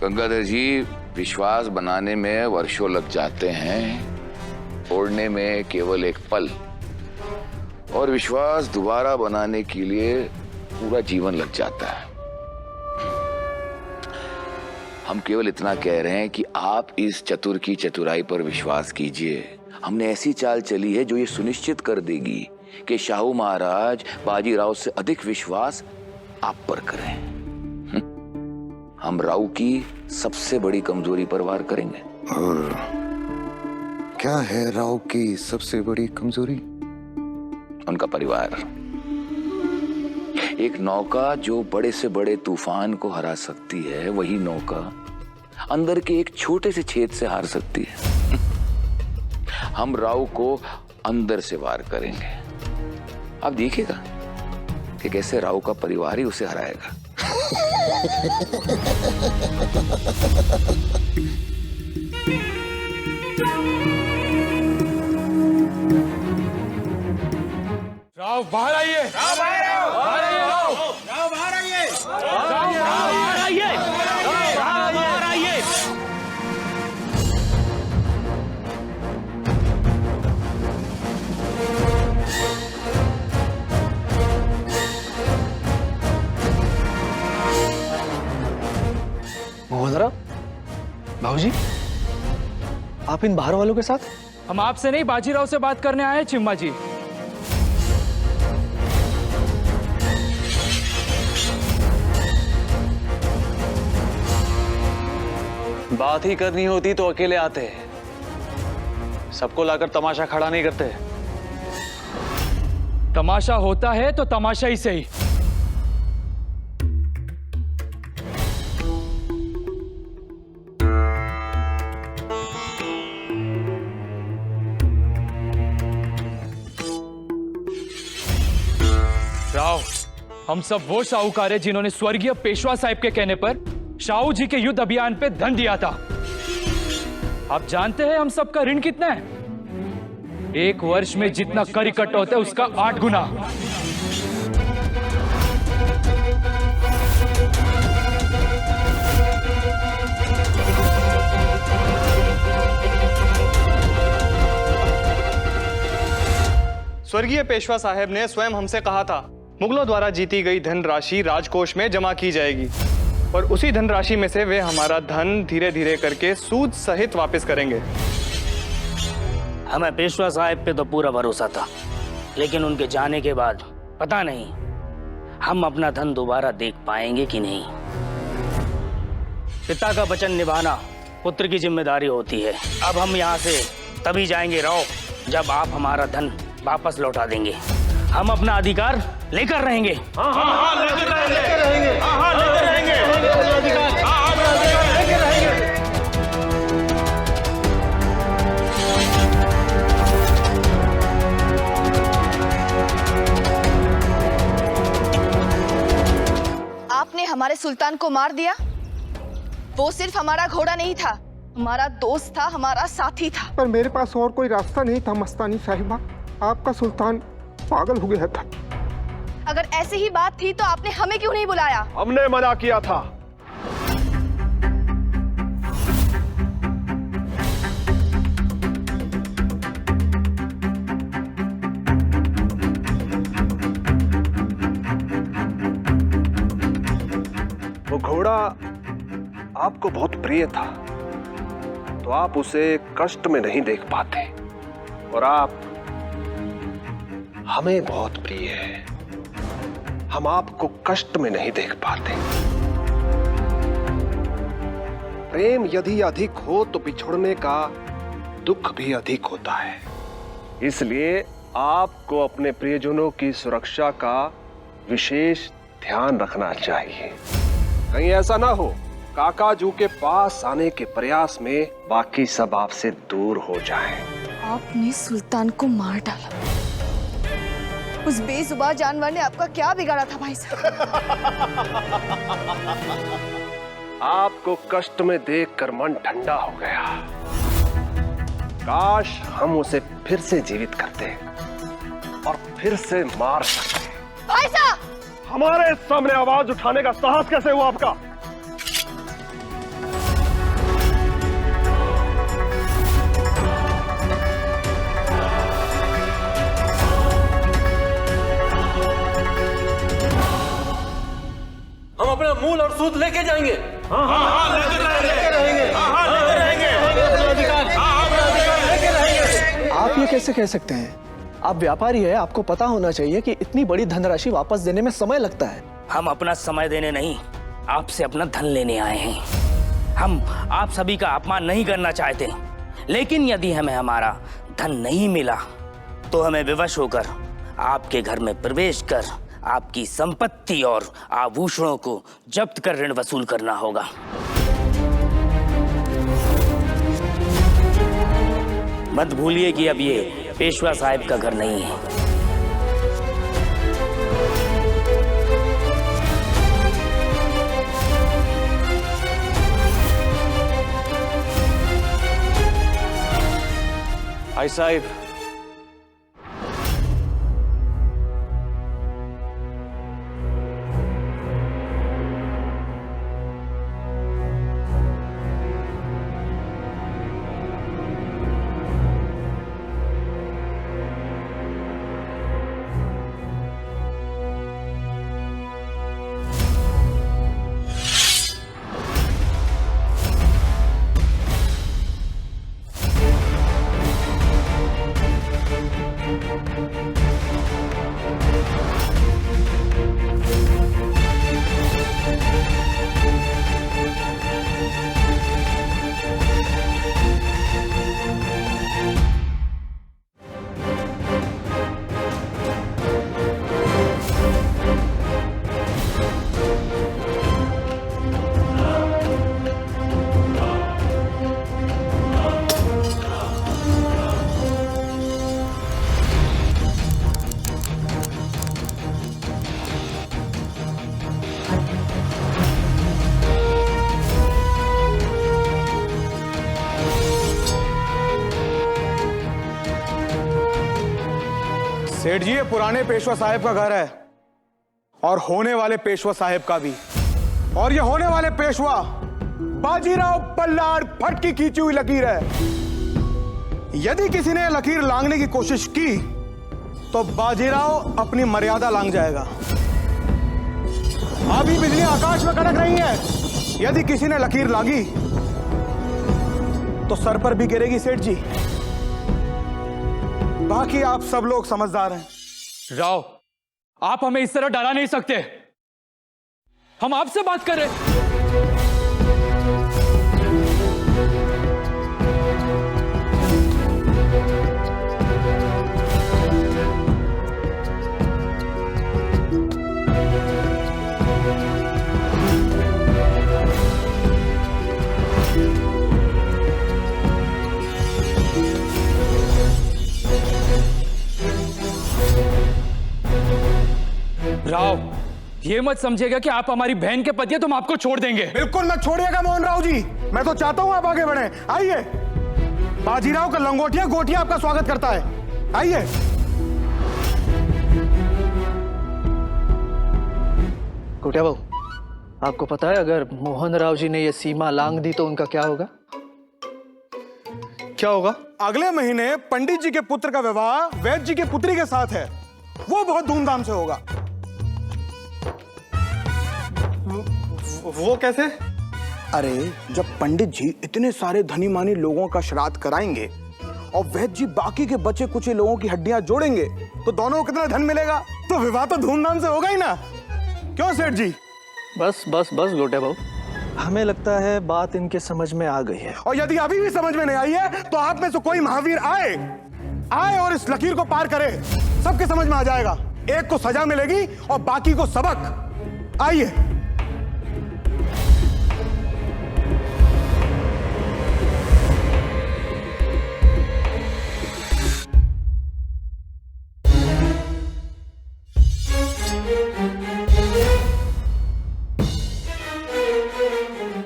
गंगाधर जी, विश्वास बनाने में वर्षों लग जाते हैं, तोड़ने में केवल एक पल, और विश्वास दोबारा बनाने के लिए पूरा जीवन लग जाता है। हम केवल इतना कह रहे हैं कि आप इस चतुर की चतुराई पर विश्वास कीजिए। हमने ऐसी चाल चली है जो ये सुनिश्चित कर देगी कि शाहू महाराज बाजीराव से अधिक विश्वास आप पर करें। हम राव की सबसे बड़ी कमजोरी पर वार करेंगे। और क्या है राव की सबसे बड़ी कमजोरी? उनका परिवार। एक नौका जो बड़े से बड़े तूफान को हरा सकती है, वही नौका अंदर के एक छोटे से छेद से हार सकती है। हम राव को अंदर से वार करेंगे। आप देखिएगा कि कैसे राव का परिवार ही उसे हराएगा। राव बाहर आइए, राव बाहर आइए, राव बाहर आइए, राव बाहर आइए, राव बाहर आइए। मोहनराव, बाबूजी, आप इन बाहर वालों के साथ? हम आपसे नहीं, बाजीराव से बात करने आए हैं चिम्मा जी। बात ही करनी होती तो अकेले आते हैं, सबको लाकर तमाशा खड़ा नहीं करते। तमाशा होता है तो तमाशा ही सही। राव, हम सब वो साहूकार हैं जिन्होंने स्वर्गीय पेशवा साहब के कहने पर शाहू जी के युद्ध अभियान पे धन दिया था। आप जानते हैं हम सबका ऋण कितना है? एक वर्ष में जितना कर इकट्ठा होता है उसका 8 गुना। स्वर्गीय पेशवा साहब ने स्वयं हमसे कहा था मुगलों द्वारा जीती गई धनराशि राजकोष में जमा की जाएगी और उसी धनराशि में से वे हमारा धन धीरे धीरे करके सूद सहित वापस करेंगे। हमें पेशवा साहब पे तो पूरा भरोसा था, लेकिन उनके जाने के बाद पता नहीं हम अपना धन दोबारा देख पाएंगे कि नहीं। पिता का वचन निभाना पुत्र की जिम्मेदारी होती है। अब हम यहाँ से तभी जाएंगे राव जब आप हमारा धन वापस लौटा देंगे। हम अपना अधिकार लेकर रहेंगे। लेकर रहेंगे। आपने हमारे सुल्तान को मार दिया। वो सिर्फ हमारा घोड़ा नहीं था, हमारा दोस्त था, हमारा साथी था। पर मेरे पास और कोई रास्ता नहीं था मस्तानी साहिबा। आपका सुल्तान पागल हो गया था। अगर ऐसी ही बात थी तो आपने हमें क्यों नहीं बुलाया? हमने मना किया था। वो घोड़ा आपको बहुत प्रिय था, तो आप उसे कष्ट में नहीं देख पाते, और आप हमें बहुत प्रिय है, हम आपको कष्ट में नहीं देख पाते। प्रेम यदि अधिक हो तो बिछुड़ने का दुख भी अधिक होता है। इसलिए आपको अपने प्रियजनों की सुरक्षा का विशेष ध्यान रखना चाहिए। कहीं ऐसा ना हो काकाजू के पास आने के प्रयास में बाकी सब आपसे दूर हो जाएं। आपने सुल्तान को मार डाला। उस बेजुबान जानवर ने आपका क्या बिगाड़ा था भाई साहब? आपको कष्ट में देखकर मन ठंडा हो गया। काश हम उसे फिर से जीवित करते और फिर से मार सकते। भाई साहब! हमारे सामने आवाज उठाने का साहस कैसे हुआ आपका? हम अपना मूल और सूद लेके जाएंगे। आप ये कैसे कह सकते हैं? आप व्यापारी हैं, आपको पता होना चाहिए कि इतनी बड़ी धनराशि वापस देने में समय लगता है। हम अपना समय देने नहीं, आपसे अपना धन लेने आए हैं। हम आप सभी का अपमान नहीं करना चाहते, लेकिन यदि हमें हमारा धन नहीं मिला तो हमें विवश होकर आपके घर में प्रवेश कर आपकी संपत्ति और आभूषणों को जब्त कर ऋण वसूल करना होगा। मत भूलिए कि अब ये पेशवा साहब का घर नहीं है। भाई साहब, सेठ जी, ये पुराने पेशवा साहब का घर है और होने वाले पेशवा साहब का भी। और ये होने वाले पेशवा बाजीराव बल्लाड़ भट्ट की खींची हुई लकीर है। यदि किसी ने लकीर लांघने की कोशिश की तो बाजीराव अपनी मर्यादा लांघ जाएगा। अभी बिजली आकाश में कड़क रही है। यदि किसी ने लकीर लांघी तो सर पर भी गिरेगी सेठ जी। बाकी आप सब लोग समझदार हैं। राव, आप हमें इस तरह डरा नहीं सकते। हम आपसे बात कर रहे हैं। राव, ये मत समझिएगा कि आप हमारी बहन के पति हैं तो हम आपको छोड़ देंगे। बिल्कुल मत छोड़िएगा मोहन राव जी, मैं तो चाहता हूं आप आगे बढ़े। आइए, बाजीराव का लंगोटिया गोटिया आपका स्वागत करता है। आइए। गोटिया बाबू, आपको पता है अगर मोहन राव जी ने ये सीमा लांघ दी तो उनका क्या होगा? क्या होगा? अगले महीने पंडित जी के पुत्र का विवाह वैद्य जी के पुत्री के साथ है, वो बहुत धूमधाम से होगा। वो कैसे? अरे जब पंडित जी इतने सारे धनी मानी लोगों का श्राद्ध कराएंगे और वैद्य जी बाकी के बचे कुछ लोगों की हड्डियां जोड़ेंगे तो दोनों को कितना धन मिलेगा, तो विवाह तो धूमधाम से होगा ही ना। क्यों सेठ जी? बस बस बस गोटिया बाबू, हमें लगता है बात इनके समझ में आ गई है। और यदि अभी भी समझ में नहीं आई है तो आप में से कोई महावीर आए और इस लकीर को पार करे, सबके समझ में आ जाएगा। एक को सजा मिलेगी और बाकी को सबक। आइए।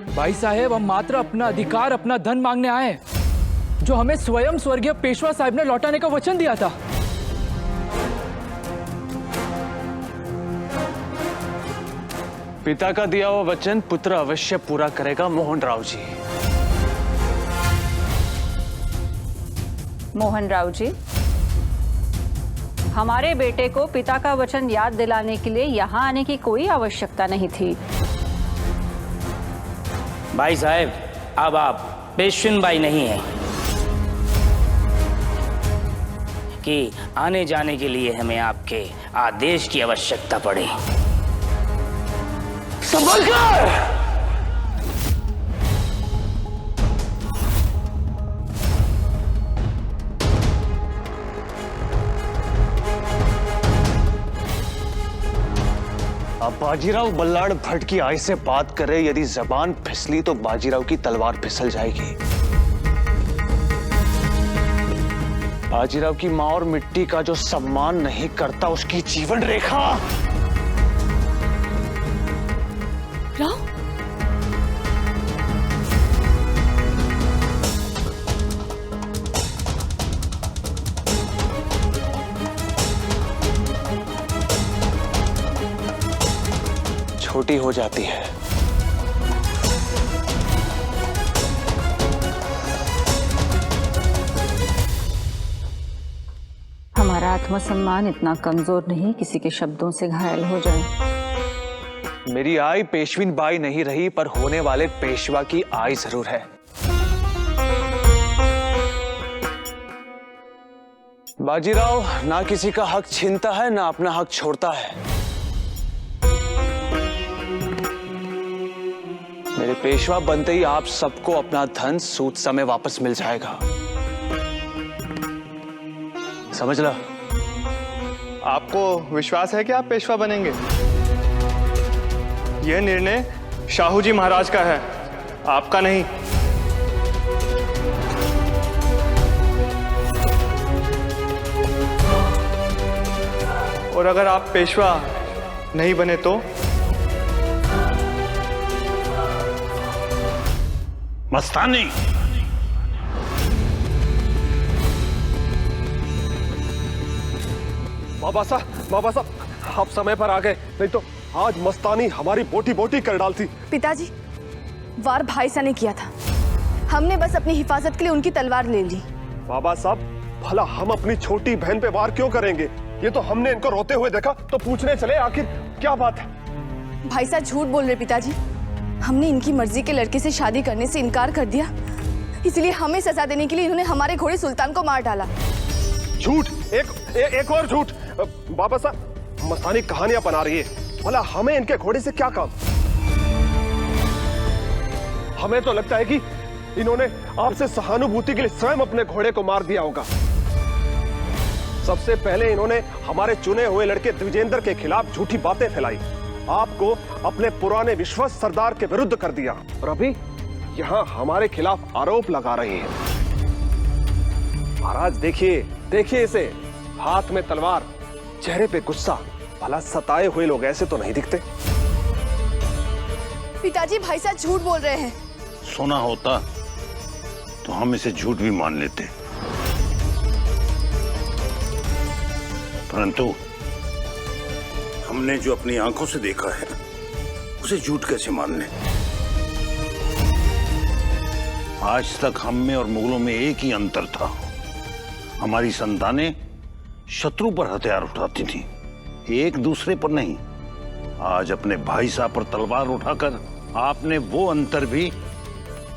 भाई साहब, हम मात्र अपना अधिकार, अपना धन मांगने आए हैं जो हमें स्वयं स्वर्गीय पेशवा साहब ने लौटाने का वचन दिया था। पिता का दिया हुआ वचन पुत्र अवश्य पूरा करेगा मोहन राव जी। मोहन राव जी, हमारे बेटे को पिता का वचन याद दिलाने के लिए यहाँ आने की कोई आवश्यकता नहीं थी। भाई साहब, अब आप पेशविन बाई नहीं हैं कि आने जाने के लिए हमें आपके आदेश की आवश्यकता पड़े। संभल कर! अब बाजीराव बल्लाड़ भट्ट की आय से बात करे, यदि जबान फिसली तो बाजीराव की तलवार फिसल जाएगी। बाजीराव की मां और मिट्टी का जो सम्मान नहीं करता उसकी जीवन रेखा। राव, छोटी हो जाती है। हमारा आत्मसम्मान इतना कमजोर नहीं किसी के शब्दों से घायल हो जाए। मेरी आय पेशविन बाई नहीं रही, पर होने वाले पेशवा की आय जरूर है। बाजीराव ना किसी का हक छीनता है ना अपना हक छोड़ता है। मेरे पेशवा बनते ही आप सबको अपना धन सूद समय वापस मिल जाएगा, समझ लो। आपको विश्वास है कि आप पेशवा बनेंगे? यह निर्णय शाहू जी महाराज का है, आपका नहीं। और अगर आप पेशवा नहीं बने तो? मस्तानी, बाबा साहब आप समय पर आ गए, नहीं तो आज मस्तानी हमारी बोटी बोटी कर डालती। पिताजी, वार भाई सा ने किया था, हमने बस अपनी हिफाजत के लिए उनकी तलवार ले ली। बाबा साहब, भला हम अपनी छोटी बहन पे वार क्यों करेंगे? ये तो हमने इनको रोते हुए देखा तो पूछने चले आखिर क्या बात है। भाई साहब झूठ बोल रहे पिताजी, हमने इनकी मर्जी के लड़के से शादी करने से इनकार कर दिया, इसलिए हमें सजा देने के लिए इन्होंने हमारे घोड़े सुल्तान को मार डाला। झूठ, एक और झूठ। बाबा साहब, मस्तानी कहानियां बना रही है, भला हमें इनके घोड़े से क्या काम? हमें तो लगता है कि इन्होंने आपसे सहानुभूति के लिए स्वयं अपने घोड़े को मार दिया होगा। सबसे पहले इन्होंने हमारे चुने हुए लड़के द्विजेंद्र के खिलाफ झूठी बातें फैलाई, आपको अपने पुराने विश्वस्त सरदार के विरुद्ध कर दिया, और अभी यहां हमारे खिलाफ आरोप लगा रहे हैं। महाराज देखिए इसे, हाथ में तलवार, चेहरे पे गुस्सा, भला सताए हुए लोग ऐसे तो नहीं दिखते। पिताजी भाई साहब झूठ बोल रहे हैं। सुना होता तो हम इसे झूठ भी मान लेते, परंतु हमने जो अपनी आंखों से देखा है उसे झूठ कैसे मान लें। आज तक हम में और मुगलों में एक ही अंतर था, हमारी संतानें शत्रु पर हथियार उठाती थी, एक दूसरे पर नहीं। आज अपने भाई साहब पर तलवार उठाकर आपने वो अंतर भी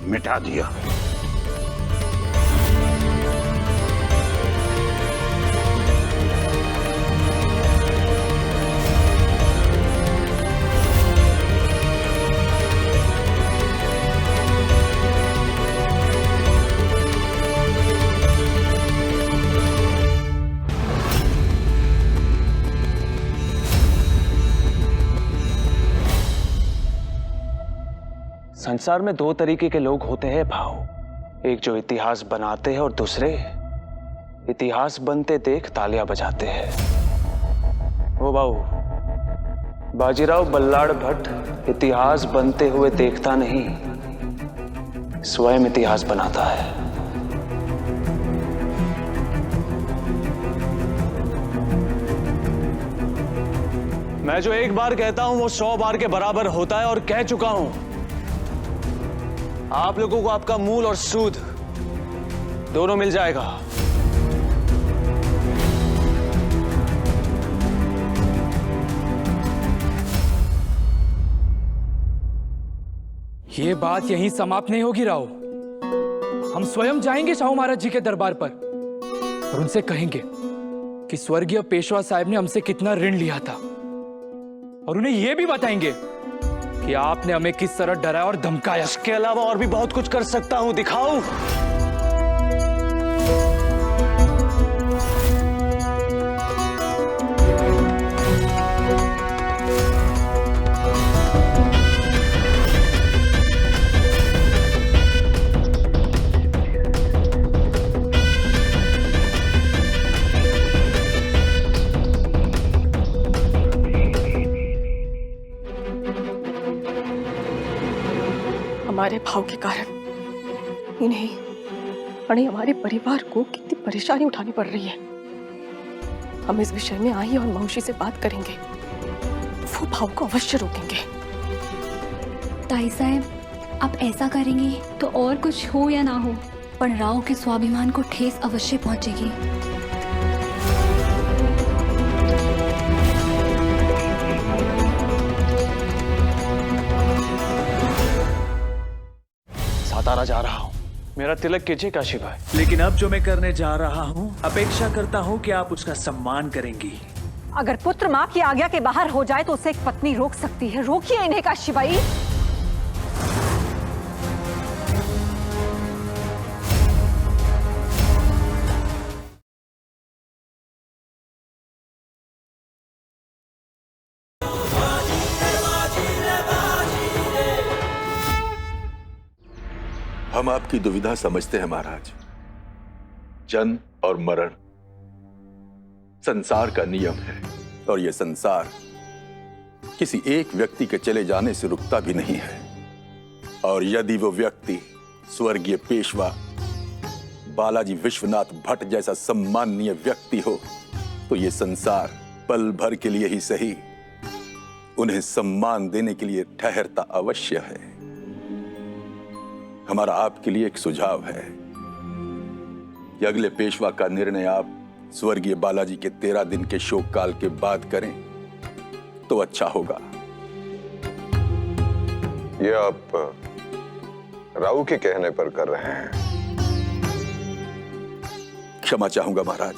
मिटा दिया। संसार में दो तरीके के लोग होते हैं भाव, एक जो इतिहास बनाते हैं और दूसरे इतिहास बनते देख तालियां बजाते हैं। ओ भाऊ, बाजीराव बल्लाड़ भट्ट इतिहास बनते हुए देखता नहीं, स्वयं इतिहास बनाता है। मैं जो एक बार कहता हूं वो 100 बार के बराबर होता है, और कह चुका हूं। आप लोगों को आपका मूल और सूद दोनों मिल जाएगा। ये बात यहीं समाप्त नहीं होगी राव। हम स्वयं जाएंगे शाहू महाराज जी के दरबार पर और उनसे कहेंगे कि स्वर्गीय पेशवा साहब ने हमसे कितना ऋण लिया था, और उन्हें यह भी बताएंगे कि आपने हमें किस तरह डराया और धमकाया। इसके अलावा और भी बहुत कुछ कर सकता हूं, दिखाऊं? हमारे भाव के कारण इन्हें हमारे परिवार को कितनी परेशानी उठानी पड़ रही है। हम इस विषय में आई और मौसी से बात करेंगे, वो भाव को अवश्य रोकेंगे। ताई साहब, आप ऐसा करेंगे तो और कुछ हो या ना हो, पर राव के स्वाभिमान को ठेस अवश्य पहुंचेगी। सातारा जा रहा हूं, मेरा तिलक कीजिए काशी भाई। लेकिन अब जो मैं करने जा रहा हूं, अपेक्षा करता हूं कि आप उसका सम्मान करेंगी। अगर पुत्र माँ की आज्ञा के बाहर हो जाए तो उसे एक पत्नी रोक सकती है। रोकिए इन्हें काशी भाई। हम आपकी दुविधा समझते हैं महाराज। जन्म और मरण संसार का नियम है, और यह संसार किसी एक व्यक्ति के चले जाने से रुकता भी नहीं है। और यदि वो व्यक्ति स्वर्गीय पेशवा बालाजी विश्वनाथ भट्ट जैसा सम्माननीय व्यक्ति हो, तो यह संसार पल भर के लिए ही सही उन्हें सम्मान देने के लिए ठहरता अवश्य है। हमारा आपके लिए एक सुझाव है कि अगले पेशवा का निर्णय आप स्वर्गीय बालाजी के 13 दिन के शोक काल के बाद करें तो अच्छा होगा। ये आप राव के कहने पर कर रहे हैं? क्षमा चाहूंगा महाराज,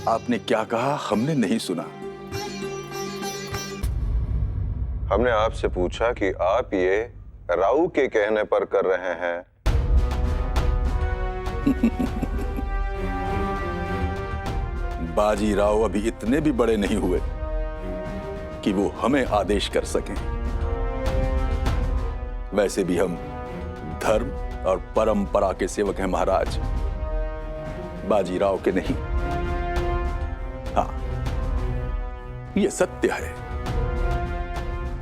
आपने क्या कहा हमने नहीं सुना। हमने आपसे पूछा कि आप ये राव के कहने पर कर रहे हैं। बाजी राव अभी इतने भी बड़े नहीं हुए कि वो हमें आदेश कर सकें। वैसे भी हम धर्म और परंपरा के सेवक हैं महाराज, बाजीराव के नहीं। हाँ, ये सत्य है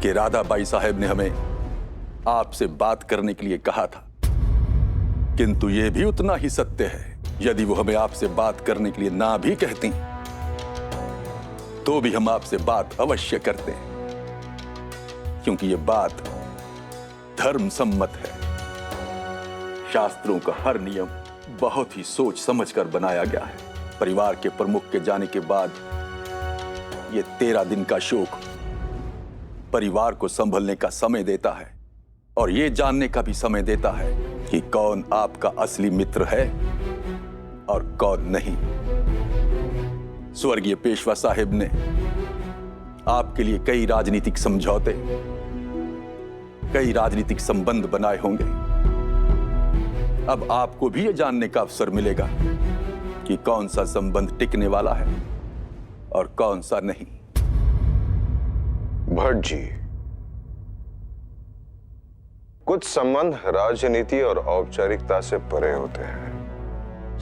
कि राधाबाई साहब ने हमें आपसे बात करने के लिए कहा था, किंतु यह भी उतना ही सत्य है यदि वो हमें आपसे बात करने के लिए ना भी कहती तो भी हम आपसे बात अवश्य करते हैं, क्योंकि यह बात धर्म सम्मत है। शास्त्रों का हर नियम बहुत ही सोच समझकर बनाया गया है। परिवार के प्रमुख के जाने के बाद यह 13 दिन का शोक परिवार को संभलने का समय देता है और यह जानने का भी समय देता है कि कौन आपका असली मित्र है और कौन नहीं। स्वर्गीय पेशवा साहिब ने आपके लिए कई राजनीतिक समझौते, कई राजनीतिक संबंध बनाए होंगे। अब आपको भी यह जानने का अवसर मिलेगा कि कौन सा संबंध टिकने वाला है और कौन सा नहीं। भट्ट जी, कुछ संबंध राजनीति और औपचारिकता से परे होते हैं।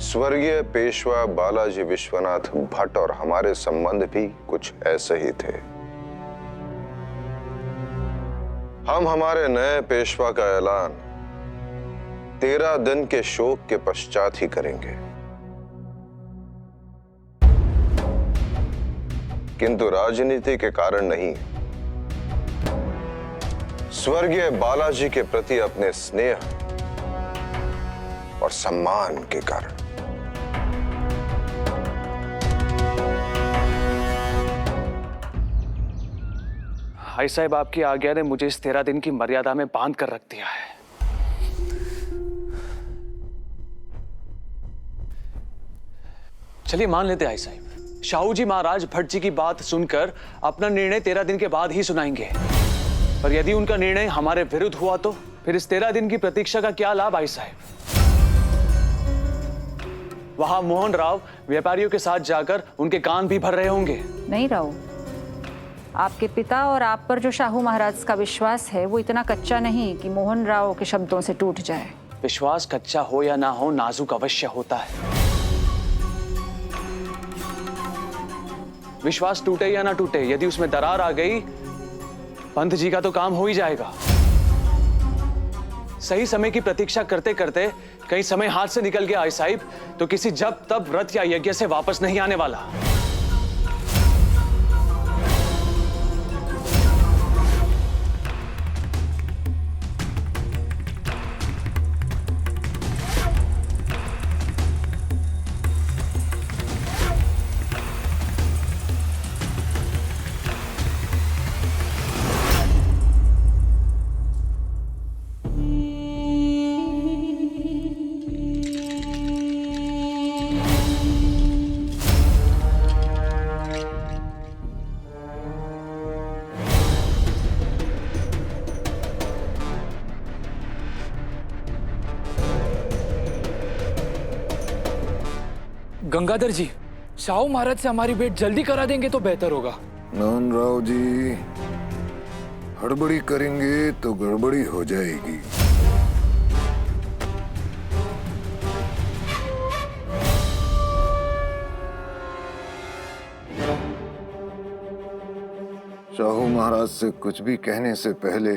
स्वर्गीय पेशवा बालाजी विश्वनाथ भट्ट और हमारे संबंध भी कुछ ऐसे ही थे। हम हमारे नए पेशवा का ऐलान 13 दिन के शोक के पश्चात ही करेंगे, किंतु राजनीति के कारण नहीं, स्वर्गीय बालाजी के प्रति अपने स्नेह और सम्मान के कारण। भाई साहब, आपकी आज्ञा ने मुझे इस 13 दिन की मर्यादा में बांध कर रख दिया है। चलिए मान लेते भाई साहब, शाहू जी महाराज भट्ट जी की बात सुनकर अपना निर्णय 13 दिन के बाद ही सुनाएंगे। पर यदि उनका निर्णय हमारे विरुद्ध हुआ तो फिर इस 13 दिन की प्रतीक्षा का क्या लाभ भाई साहब? वहां मोहन राव व्यापारियों के साथ जाकर उनके कान भी भर रहे होंगे। नहीं राव, आपके पिता और आप पर जो शाहू महाराज का विश्वास है वो इतना कच्चा नहीं कि मोहन राव के शब्दों से टूट जाए। विश्वास कच्चा हो या ना हो, नाजुक अवश्य होता है। विश्वास टूटे या ना टूटे, यदि उसमें दरार आ गई, पंत जी का तो काम हो ही जाएगा। सही समय की प्रतीक्षा करते करते कहीं समय हाथ से निकल गया आई साहिब तो किसी जब तब व्रत या यज्ञ से वापस नहीं आने वाला। गंगाधर जी, शाहू महाराज से हमारी भेंट जल्दी करा देंगे तो बेहतर होगा। नंद राव जी, हड़बड़ी करेंगे तो गड़बड़ी हो जाएगी। शाहू महाराज से कुछ भी कहने से पहले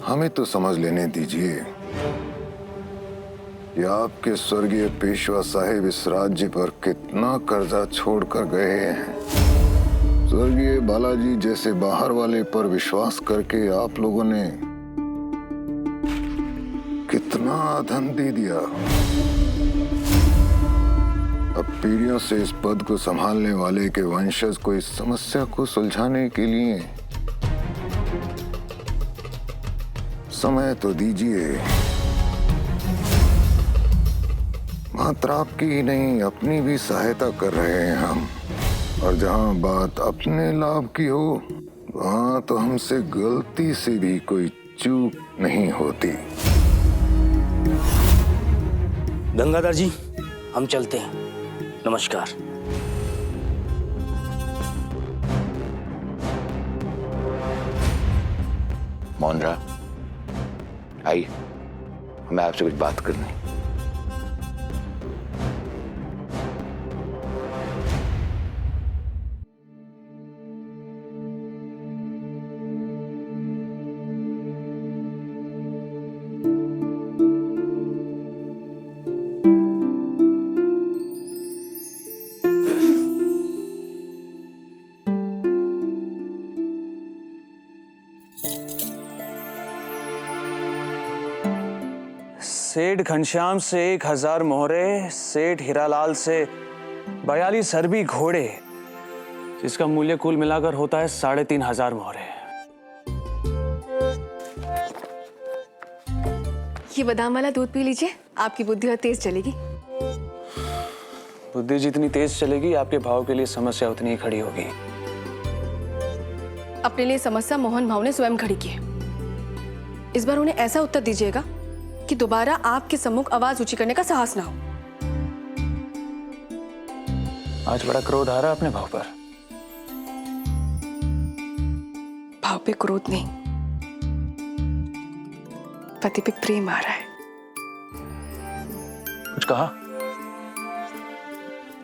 हमें तो समझ लेने दीजिए कि आपके स्वर्गीय पेशवा साहिब इस राज्य पर कितना कर्जा छोड़कर गए हैं। स्वर्गीय बालाजी जैसे बाहर वाले पर विश्वास करके आप लोगों ने कितना धन दे दिया। अब पीढ़ियों से इस पद को संभालने वाले के वंशज को इस समस्या को सुलझाने के लिए समय तो दीजिए। मात्र आपकी ही नहीं, अपनी भी सहायता कर रहे हैं हम, और जहां बात अपने लाभ की हो वहां तो हमसे गलती से भी कोई चूक नहीं होती। गंगाधर जी, हम चलते हैं। नमस्कार। मोहन राव, आइए, हमें आपसे कुछ बात करनी है। सेठ घनश्याम से 1000 मोहरे, सेठ हीरालाल से 42 अरबी घोड़े, जिसका मूल्य कुल मिलाकर होता है 3500 मोहरे। ये बादाम वाला दूध पी लीजिए, आपकी बुद्धि और तेज चलेगी। बुद्धि जितनी तेज चलेगी, आपके भाव के लिए समस्या उतनी ही खड़ी होगी। अपने लिए समस्या मोहन भाव ने स्वयं खड़ी की है। इस बार उन्हें ऐसा उत्तर दीजिएगा कि दोबारा आपके सम्मुख आवाज ऊंची करने का साहस ना हो। आज बड़ा क्रोध आ रहा है अपने भाव पर। भाव पे क्रोध नहीं, पति पे प्रेम आ रहा है। कुछ कहा?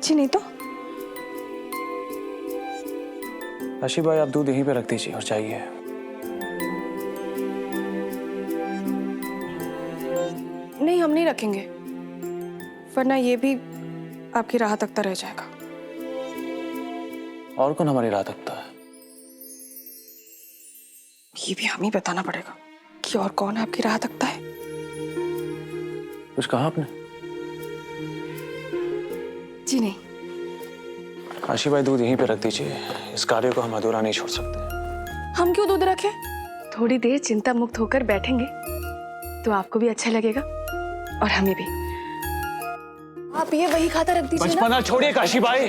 जी नहीं तो। काशी भाई, आप दूध यहीं पे रख दीजिए और चाहिए। नहीं, हम नहीं रखेंगे, वरना ये भी आपकी राह तकता रह जाएगा। और कौन हमारी राह तकता है? ये भी हम ही बताना पड़ेगा कि और कौन आपकी राह तकता है। कुछ कहा आपने? जी नहीं। काशी भाई, दूध यहीं पे रख दीजिए, इस कार्य को हम अधूरा नहीं छोड़ सकते। हम क्यों दूध रखें? थोड़ी देर चिंता मुक्त होकर बैठेंगे तो आपको भी अच्छा लगेगा और हमें भी। आप ये वही खाता रख दीजिए ना। बचपना छोड़िए काशी भाई।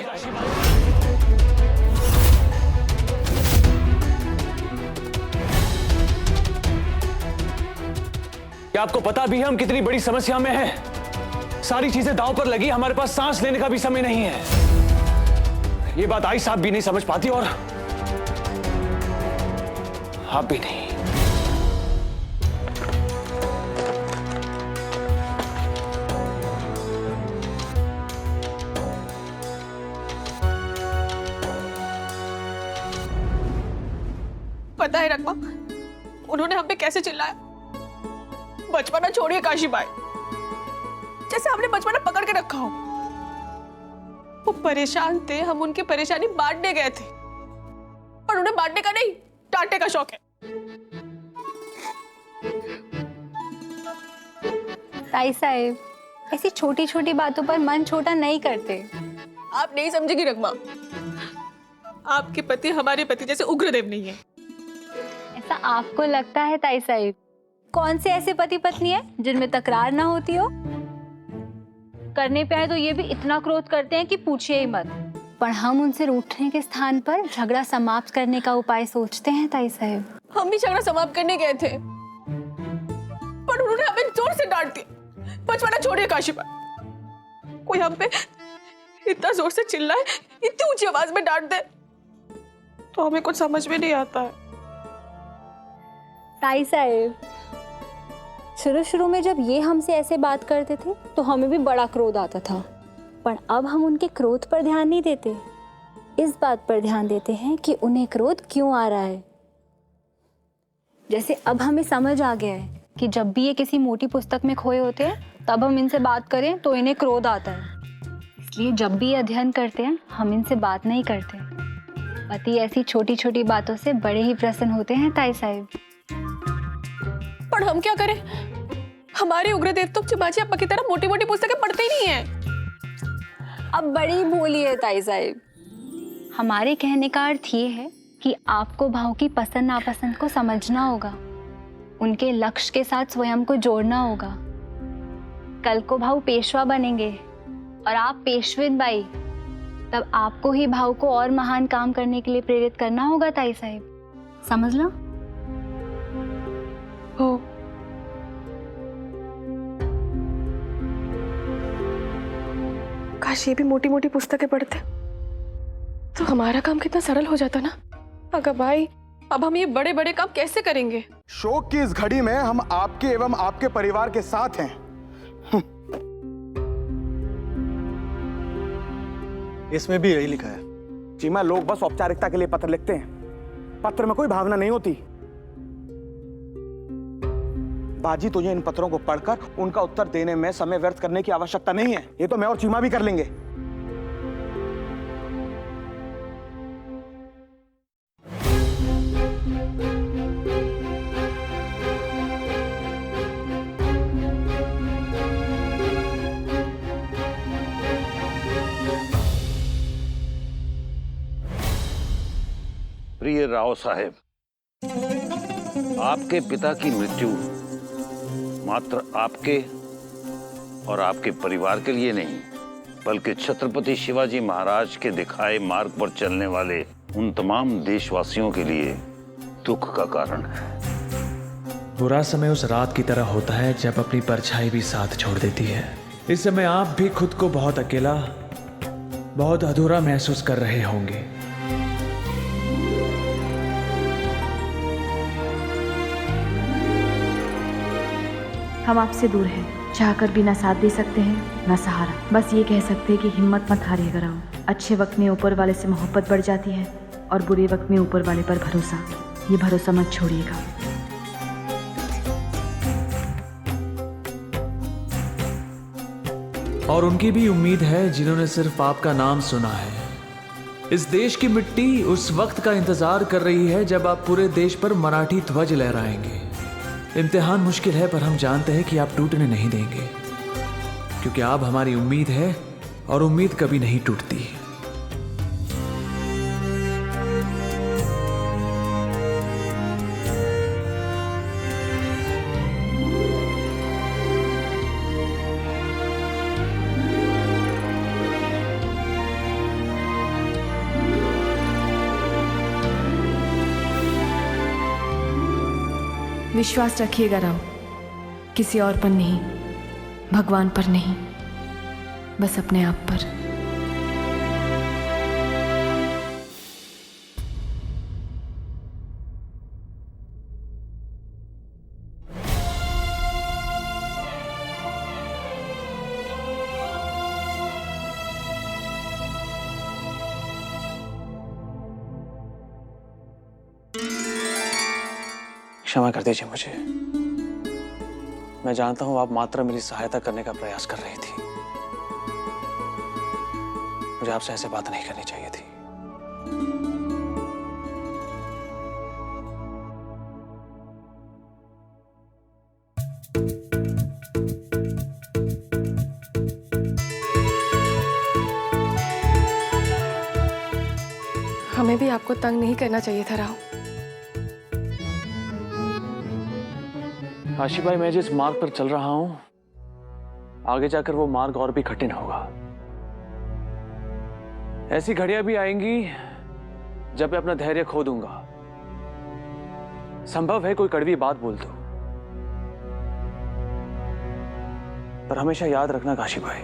क्या आपको पता भी है हम कितनी बड़ी समस्या में हैं? सारी चीजें दांव पर लगी, हमारे पास सांस लेने का भी समय नहीं है। ये बात आई साहब भी नहीं समझ पाती और आप भी नहीं। पता है रकमा, उन्होंने हम पे कैसे चिल्लाया। बचपना छोड़िए काशी भाई, जैसे हमने बचपना पकड़ के रखा हो। वो परेशान थे, हम उनकी परेशानी बांटने गए थे, पर उन्हें बांटने का नहीं, डांटने का शौक है। ताई साहब, ऐसी छोटी छोटी बातों पर मन छोटा नहीं करते। आप नहीं समझेगी रकमा, आपके पति हमारे पति जैसे उग्रदेव नहीं है। ऐसा आपको लगता है ताई साहब? कौन से ऐसे पति पत्नी है जिनमें तकरार ना होती हो? करने पे आए तो ये भी इतना क्रोध करते हैं कि पूछिए ही मत। पर हम उनसे रूठने के स्थान पर झगड़ा समाप्त करने का उपाय सोचते हैं ताई साहब। हम भी झगड़ा समाप्त करने गए थे, पर उन्होंने हमें जोर से डांट दिया। बचपना छोड़िए काशी पर, कोई हम पे इतना जोर से चिल्लाए, इतनी ऊंची आवाज में डांट दे, तो हमें कुछ समझ में नहीं आता है। ताई साहब, शुरू शुरू में जब ये हमसे ऐसे बात करते थे तो हमें भी बड़ा क्रोध आता था, पर अब हम उनके क्रोध पर ध्यान नहीं देते, इस बात पर ध्यान देते हैं कि उन्हें क्रोध क्यों आ रहा है। जैसे अब हमें समझ आ गया है कि जब भी ये किसी मोटी पुस्तक में खोए होते हैं तब हम इनसे बात करें तो इन्हें क्रोध आता है। इसलिए जब भी ये अध्ययन करते हैं हम इनसे बात नहीं करते। पति ऐसी छोटी छोटी बातों से बड़े ही प्रसन्न होते हैं ताई साहब। पर हम क्या करें? हमारे उग्रदेव तो चिमाची अप्पा की तरह मोटी मोटी पुस्तकें पढ़ते ही नहीं है। अब बड़ी भोली है ताई साहब। हमारे कहने का अर्थ ये है कि आपको भाव की पसंद नापसंद को समझना होगा, उनके लक्ष्य के साथ स्वयं को जोड़ना होगा। कल को भाव पेशवा बनेंगे और आप पेशविन बाई, तब आपको ही भाव को और महान काम करने के लिए प्रेरित करना होगा ताई साहब, समझ लो। हो काश ये भी मोटी मोटी पुस्तकें पढ़ते तो हमारा काम कितना सरल हो जाता ना। अगर भाई, अब हम ये बड़े बड़े काम कैसे करेंगे? शोक की इस घड़ी में हम आपके एवं आपके परिवार के साथ हैं। इसमें भी यही लिखा है। चीमा, लोग बस औपचारिकता के लिए पत्र लिखते हैं, पत्र में कोई भावना नहीं होती। बाजी, तुझे इन पत्रों को पढ़कर उनका उत्तर देने में समय व्यर्थ करने की आवश्यकता नहीं है। ये तो मैं और चीमा भी कर लेंगे। प्रिय राव साहेब, आपके पिता की मृत्यु मात्र आपके और आपके परिवार के लिए नहीं, बल्कि छत्रपति शिवाजी महाराज के दिखाए मार्ग पर चलने वाले उन तमाम देशवासियों के लिए दुख का कारण है। बुरा समय उस रात की तरह होता है जब अपनी परछाई भी साथ छोड़ देती है। इस समय आप भी खुद को बहुत अकेला, बहुत अधूरा महसूस कर रहे होंगे। हम आपसे दूर हैं, चाहकर भी ना साथ दे सकते हैं ना सहारा। बस ये कह सकते हैं कि हिम्मत मत हारिएगा राव। अच्छे वक्त में ऊपर वाले से मोहब्बत बढ़ जाती है और बुरे वक्त में ऊपर वाले पर भरोसा। ये भरोसा मत छोड़िएगा। और उनकी भी उम्मीद है जिन्होंने सिर्फ आपका नाम सुना है। इस देश की मिट्टी उस वक्त का इंतजार कर रही है जब आप पूरे देश पर मराठी ध्वज लहराएंगे। इम्तिहान मुश्किल है, पर हम जानते हैं कि आप टूटने नहीं देंगे, क्योंकि आप हमारी उम्मीद है और उम्मीद कभी नहीं टूटती। विश्वास रखिएगा राव, किसी और पर नहीं, भगवान पर नहीं, बस अपने आप पर। क्षमा कर दीजिए मुझे। मैं जानता हूं आप मात्र मेरी सहायता करने का प्रयास कर रही थी। मुझे आपसे ऐसे बात नहीं करनी चाहिए थी। हमें भी आपको तंग नहीं करना चाहिए था राव। काशी भाई, मैं जिस मार्ग पर चल रहा हूं, आगे जाकर वो मार्ग और भी कठिन होगा। ऐसी घड़ियां भी आएंगी जब मैं अपना धैर्य खो दूंगा। संभव है कोई कड़वी बात बोल दूं, पर हमेशा याद रखना काशी भाई,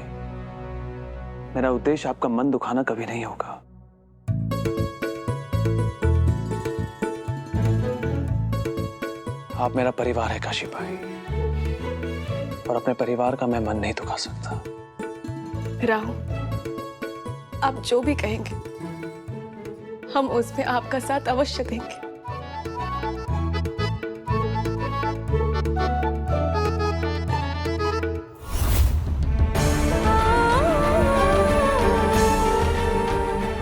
मेरा उद्देश्य आपका मन दुखाना कभी नहीं होगा। आप मेरा परिवार है काशी भाई, और अपने परिवार का मैं मन नहीं दुखा सकता। राहु, आप जो भी कहेंगे हम उसमें आपका साथ अवश्य देंगे।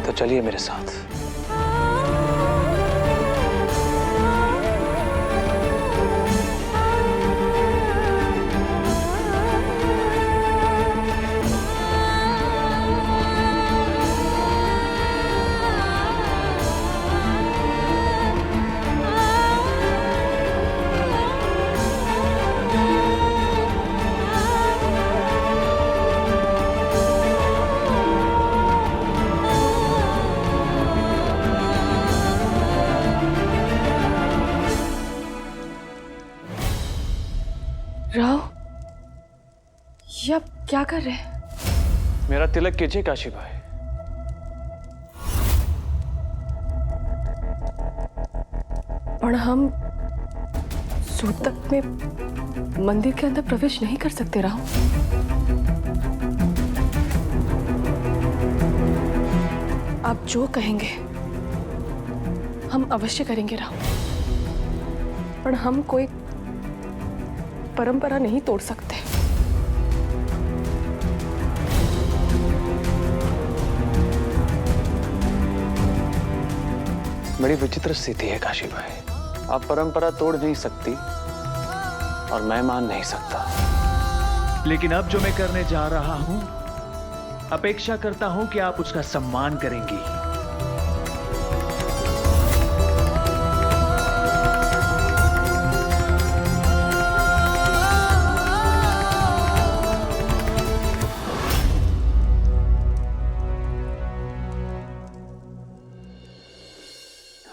तो चलिए मेरे साथ। राव, ये आप क्या कर रहे हैं? मेरा तिलक कीजिए काशी भाई। और हम सूतक में मंदिर के अंदर प्रवेश नहीं कर सकते राव। आप जो कहेंगे हम अवश्य करेंगे राव, पर हम कोई परंपरा नहीं तोड़ सकते। बड़ी विचित्र स्थिति है काशी भाई, आप परंपरा तोड़ नहीं सकती और मैं मान नहीं सकता। लेकिन अब जो मैं करने जा रहा हूं, अपेक्षा करता हूं कि आप उसका सम्मान करेंगी।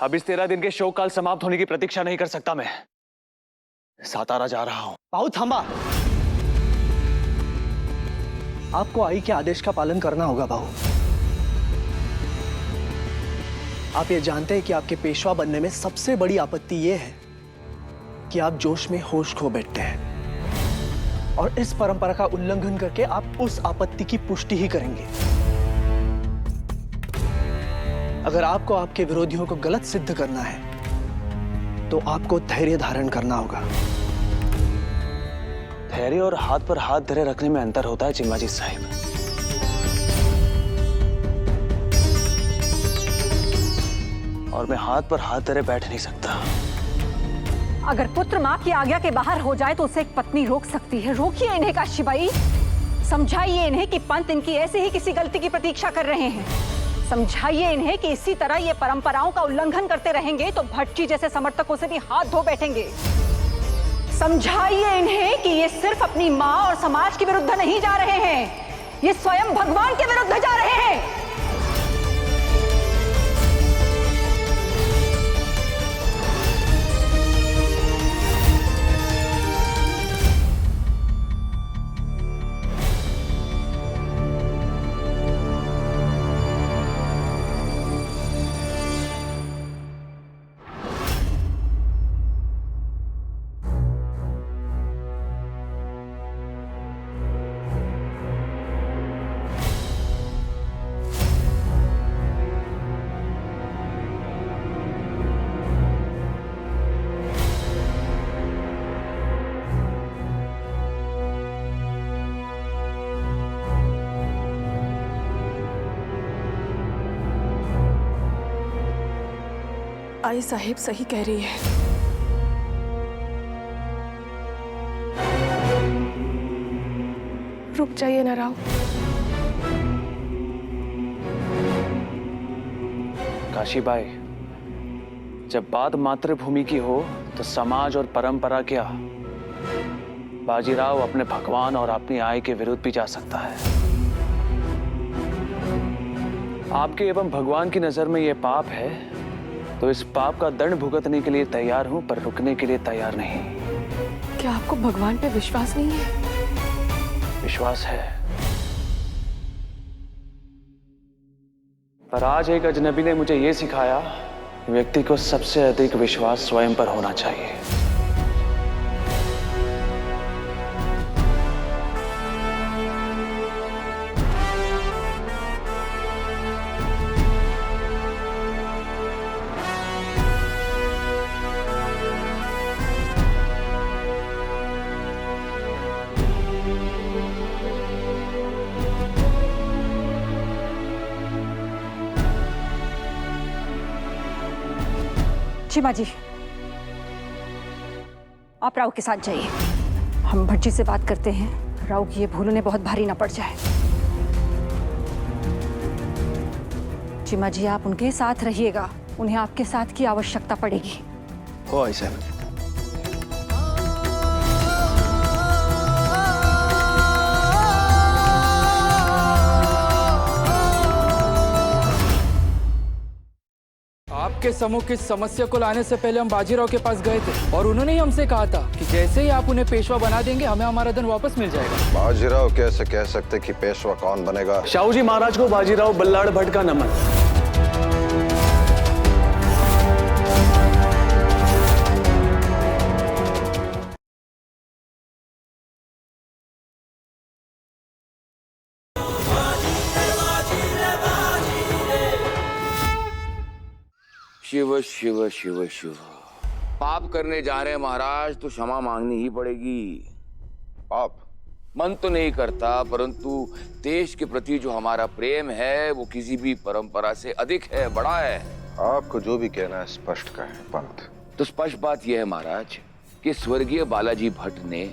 अब इस 13 दिन के शोक काल समाप्त होने की प्रतीक्षा नहीं कर सकता मैं। सातारा जा रहा हूं। बाहु थांबा। आपको आई के आदेश का पालन करना होगा बाहु। आप ये जानते हैं कि आपके पेशवा बनने में सबसे बड़ी आपत्ति यह है कि आप जोश में होश खो बैठते हैं, और इस परंपरा का उल्लंघन करके आप उस आपत्ति की पुष्टि ही करेंगे। अगर आपको आपके विरोधियों को गलत सिद्ध करना है तो आपको धैर्य धारण करना होगा। धैर्य और हाथ पर हाथ धरे रखने में अंतर होता है चिम्माजी साहिब। और मैं हाथ पर हाथ धरे बैठ नहीं सकता। अगर पुत्र मां की आज्ञा के बाहर हो जाए तो उसे एक पत्नी रोक सकती है। रोकिए इन्हें काशीबाई, समझाइए इन्हें कि पंत इनकी ऐसे ही किसी गलती की प्रतीक्षा कर रहे हैं। समझाइए इन्हें कि इसी तरह ये परंपराओं का उल्लंघन करते रहेंगे तो भट्ट जी जैसे समर्थकों से भी हाथ धो बैठेंगे। समझाइए इन्हें कि ये सिर्फ अपनी मां और समाज के विरुद्ध नहीं जा रहे हैं, ये स्वयं भगवान के विरुद्ध जा रहे हैं। आई साहिब सही कह रही है। रुक जाइए ना राव। काशीबाई, जब बात मातृभूमि की हो तो समाज और परंपरा क्या, बाजीराव अपने भगवान और अपनी आय के विरुद्ध भी जा सकता है। आपके एवं भगवान की नजर में यह पाप है तो इस पाप का दंड भुगतने के लिए तैयार हूं, पर रुकने के लिए तैयार नहीं। क्या आपको भगवान पे विश्वास नहीं है? विश्वास है, पर आज एक अजनबी ने मुझे यह सिखाया, व्यक्ति को सबसे अधिक विश्वास स्वयं पर होना चाहिए। चिमा जी, आप राव के साथ जाइए, हम भट्ट जी से बात करते हैं। राव की ये भूल उन्हें बहुत भारी ना पड़ जाए। चिमा जी, आप उनके साथ रहिएगा, उन्हें आपके साथ की आवश्यकता पड़ेगी। हो ऐसा। आपके समूह की समस्या को लाने से पहले हम बाजीराव के पास गए थे और उन्होंने ही हमसे कहा था कि जैसे ही आप उन्हें पेशवा बना देंगे हमें हमारा धन वापस मिल जाएगा। बाजीराव कैसे कह सकते कि पेशवा कौन बनेगा? शाहू जी महाराज को बाजीराव बल्लाड़ भट्ट का नमन। शिव शिव शिव शिव। पाप करने जा रहे हैं महाराज तो क्षमा मांगनी ही पड़ेगी। पाप मन तो नहीं करता, परंतु देश के प्रति जो हमारा प्रेम है वो किसी भी परंपरा से अधिक है, बड़ा है। आपको जो भी कहना है स्पष्ट कहें पंत। तो स्पष्ट बात यह है महाराज कि स्वर्गीय बालाजी भट्ट ने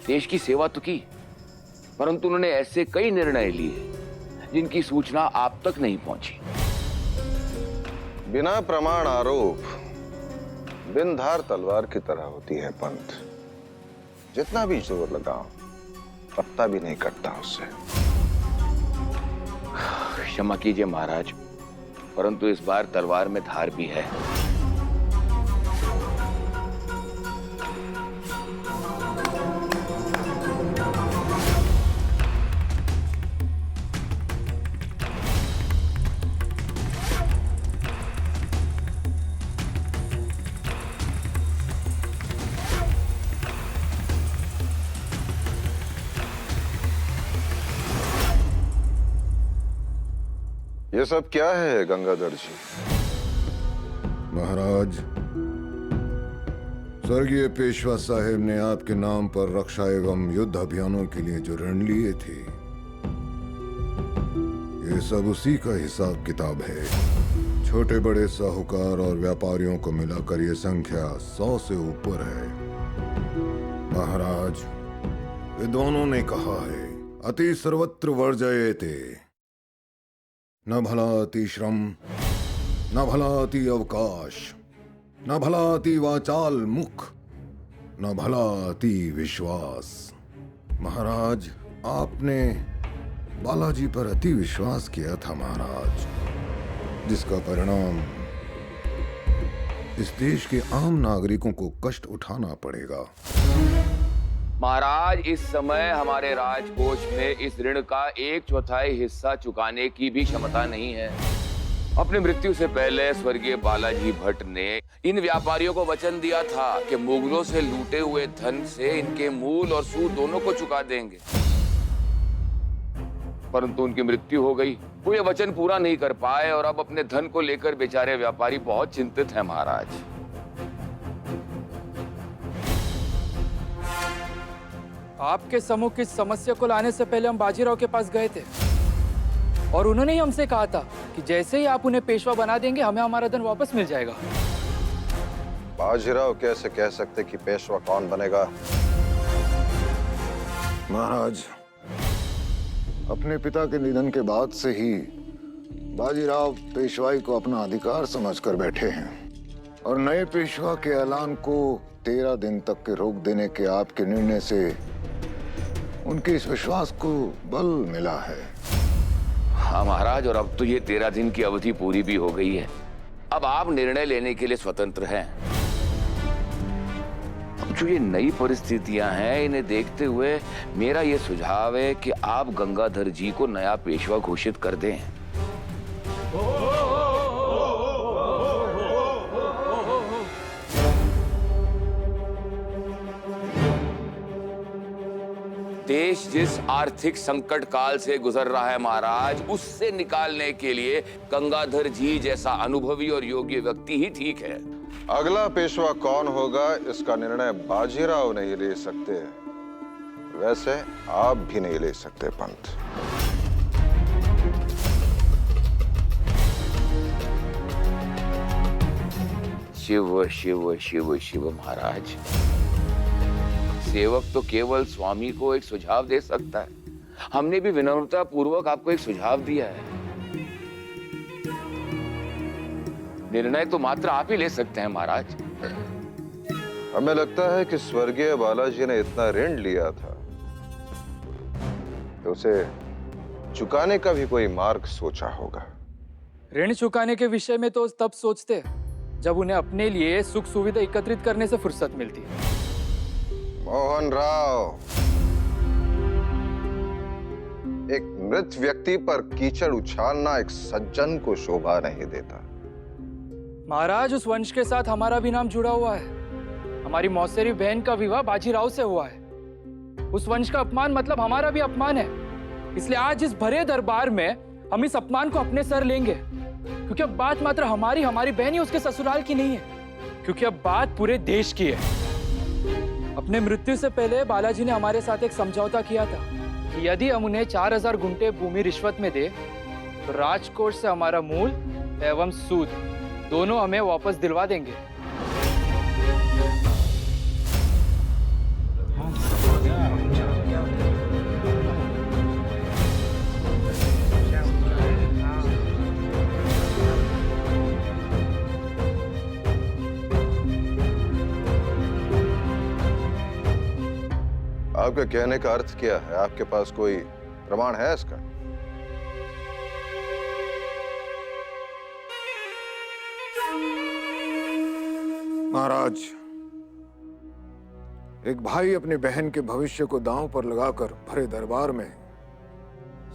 देश की सेवा तो की, परंतु उन्होंने ऐसे कई निर्णय लिए जिनकी सूचना आप तक नहीं पहुंची। बिना प्रमाण आरोप बिन धार तलवार की तरह होती है पंत। जितना भी जोर लगाओ पत्ता भी नहीं कटता उससे। क्षमा कीजिए महाराज, परंतु इस बार तलवार में धार भी है। ये सब क्या है गंगाधर जी? महाराज, स्वर्गीय पेशवा साहेब ने आपके नाम पर रक्षा एवं युद्ध अभियानों के लिए जो ऋण लिए थे, ये सब उसी का हिसाब किताब है। छोटे बड़े साहूकार और व्यापारियों को मिलाकर ये संख्या 100 से ऊपर है। महाराज, विद्वानों ने कहा है, अति सर्वत्र वर्जयेते, न भला अति श्रम, न भला अति अवकाश, न भला अति वाचाल मुख, न भला अति विश्वास। महाराज, आपने बालाजी पर अति विश्वास किया था महाराज, जिसका परिणाम इस देश के आम नागरिकों को कष्ट उठाना पड़ेगा। महाराज, इस समय हमारे राजकोष में इस ऋण का 1/4 हिस्सा चुकाने की भी क्षमता नहीं है। अपनी मृत्यु से पहले स्वर्गीय बालाजी भट्ट ने इन व्यापारियों को वचन दिया था कि मुगलों से लूटे हुए धन से इनके मूल और सूद दोनों को चुका देंगे, परंतु उनकी मृत्यु हो गई। वो ये वचन पूरा नहीं कर पाए और अब अपने धन को लेकर बेचारे व्यापारी बहुत चिंतित हैं महाराज। आपके सम्मुख इस समस्या को लाने से पहले हम बाजीराव के पास गए थे और उन्होंने ही हमसे कहा था कि जैसे ही आप उन्हें पेशवा बना देंगे हमें हमारा धन वापस मिल जाएगा। बाजीराव कैसे कह सकते कि पेशवा कौन बनेगा? महाराज, अपने पिता के निधन के बाद से ही बाजीराव पेशवाई को अपना अधिकार समझकर बैठे हैं और नए पेशवा के ऐलान को 13 दिन तक के रोक देने के आपके निर्णय से उनके इस विश्वास को बल मिला है। हाँ महाराज, और अब तो ये 13 दिन की अवधि पूरी भी हो गई है। अब आप निर्णय लेने के लिए स्वतंत्र हैं। अब जो ये नई परिस्थितियां हैं, इन्हें देखते हुए मेरा ये सुझाव है कि आप गंगाधर जी को नया पेशवा घोषित कर दें। देश जिस आर्थिक संकट काल से गुजर रहा है महाराज, उससे निकालने के लिए गंगाधर जी जैसा अनुभवी और योग्य व्यक्ति ही ठीक है। अगला पेशवा कौन होगा इसका निर्णय बाजीराव नहीं ले सकते, वैसे आप भी नहीं ले सकते पंत। शिव शिव शिव शिव महाराज, सेवक तो केवल स्वामी को एक सुझाव दे सकता है। हमने भी विनम्रता पूर्वक आपको एक सुझाव दिया है। निर्णय तो मात्र आप ही ले सकते हैं महाराज। हमें लगता है कि स्वर्गीय बालाजी ने इतना ऋण लिया था तो उसे चुकाने का भी कोई मार्ग सोचा होगा। ऋण चुकाने के विषय में तो तब सोचते जब उन्हें अपने लिए सुख सुविधा एकत्रित करने से फुर्सत मिलती है। मोहन राव, एक मृत व्यक्ति पर कीचड़ उछालना एक सज्जन को शोभा नहीं देता। महाराज, उस वंश के साथ हमारा भी नाम जुड़ा हुआ है। हमारी मौसेरी बहन का विवाह बाजीराव से हुआ है। उस वंश का अपमान मतलब हमारा भी अपमान है। इसलिए आज इस भरे दरबार में हम इस अपमान को अपने सर लेंगे, क्योंकि अब बात मात्र हमारी बहन ही उसके ससुराल की नहीं है, क्योंकि अब बात पूरे देश की है। अपने मृत्यु से पहले बालाजी ने हमारे साथ एक समझौता किया था कि यदि हम उन्हें 4000 गुंठे भूमि रिश्वत में दे तो राजकोष से हमारा मूल एवं सूद दोनों हमें वापस दिलवा देंगे। आपके कहने का अर्थ क्या है? आपके पास कोई प्रमाण है इसका? महाराज, एक भाई अपने बहन के भविष्य को दांव पर लगाकर भरे दरबार में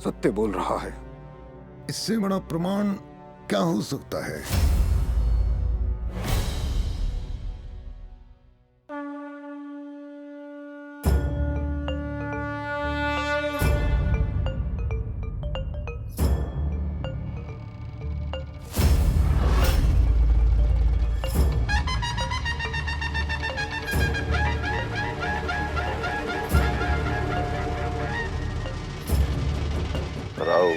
सत्य बोल रहा है। इससे बड़ा प्रमाण क्या हो सकता है? राव,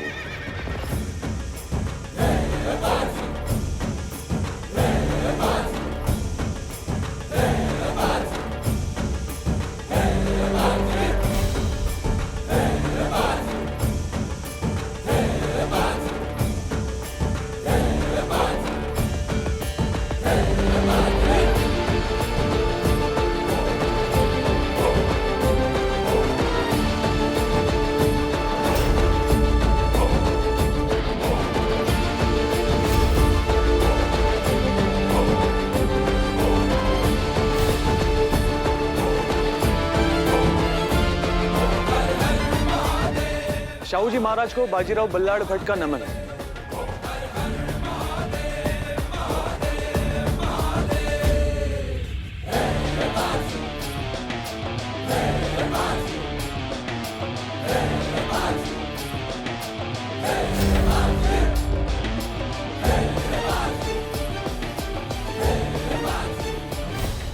शाहू जी महाराज को बाजीराव बल्लाड़ भट्ट का नमन है।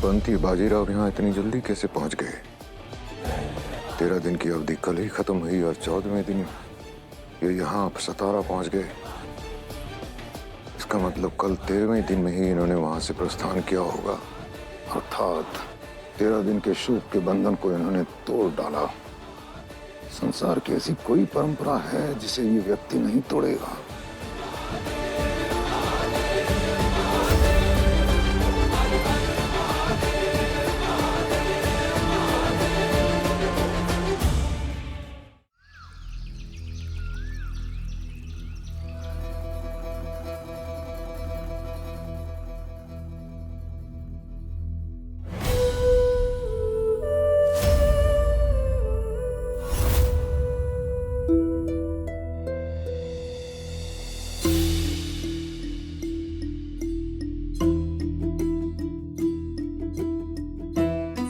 पंती बाजीराव यहाँ इतनी जल्दी कैसे पहुंच गए? 13 दिन की अवधि कल ही खत्म हुई और 14वें दिन ये यहाँ सतारा पहुंच गए। इसका मतलब कल 13वें दिन में ही इन्होंने वहां से प्रस्थान किया होगा, अर्थात 13 दिन के शूक के बंधन को इन्होंने तोड़ डाला। संसार की ऐसी कोई परंपरा है जिसे ये व्यक्ति नहीं तोड़ेगा।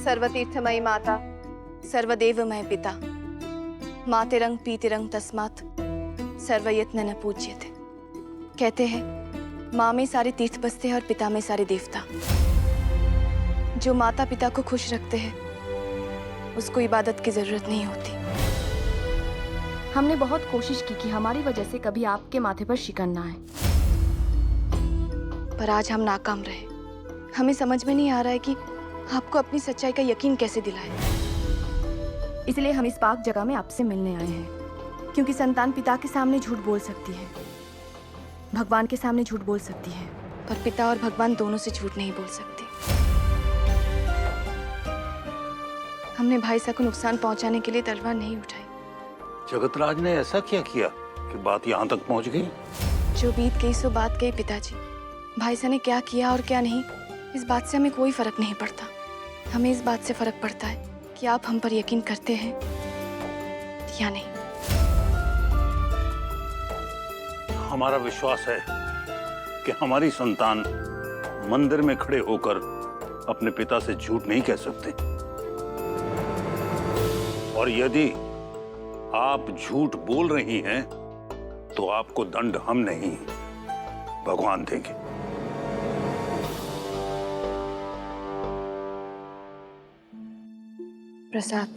सर्वतीर्थमयी माता, सर्वदेवमय पिता, मातेरंग पीतिरंग तस्मात् सर्वयत्न न पूज्यते। कहते हैं माँ में सारे तीर्थ बसते हैं और पिता में सारे देवता। जो माता पिता को खुश रखते हैं उसको इबादत की जरूरत नहीं होती। हमने बहुत कोशिश की कि हमारी वजह से कभी आपके माथे पर शिकन ना आए, पर आज हम नाकाम रहे। हमें समझ में नहीं आ रहा है कि आपको अपनी सच्चाई का यकीन कैसे दिलाए। इसलिए हम इस पाक जगह में आपसे मिलने आए हैं, क्योंकि संतान पिता के सामने झूठ बोल सकती है, भगवान के सामने झूठ बोल सकती है, पर पिता और भगवान दोनों से झूठ नहीं बोल सकती। हमने भाई साहब को नुकसान पहुंचाने के लिए तलवार नहीं उठाई। जगतराज ने ऐसा क्या किया कि बात यहाँ तक पहुँच गई? जो बीत गई सो बात गई पिताजी। भाई साहब ने क्या किया और क्या नहीं, इस बात से हमें कोई फर्क नहीं पड़ता। हमें इस बात से फर्क पड़ता है कि आप हम पर यकीन करते हैं या नहीं। हमारा विश्वास है कि हमारी संतान मंदिर में खड़े होकर अपने पिता से झूठ नहीं कह सकते, और यदि आप झूठ बोल रही हैं तो आपको दंड हम नहीं भगवान देंगे। प्रसाद,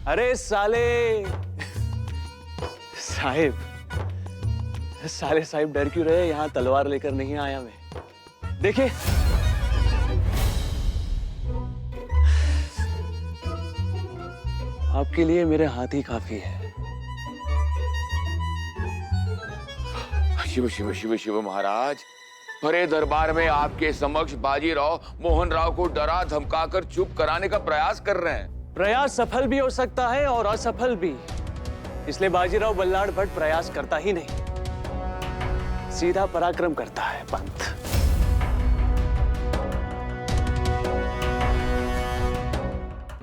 अरे साले साहिब, साले साहिब डर क्यों रहे? यहाँ तलवार लेकर नहीं आया मैं। देखिए, आपके लिए मेरे हाथ ही काफी है। शिव शिव शिव शिव महाराज, भरे दरबार में आपके समक्ष बाजीराव मोहन राव को डरा धमकाकर चुप कराने का प्रयास कर रहे हैं। प्रयास सफल भी हो सकता है और असफल भी, इसलिए बाजीराव बल्लाड़ भट्ट प्रयास करता ही नहीं, सीधा पराक्रम करता है। पंत,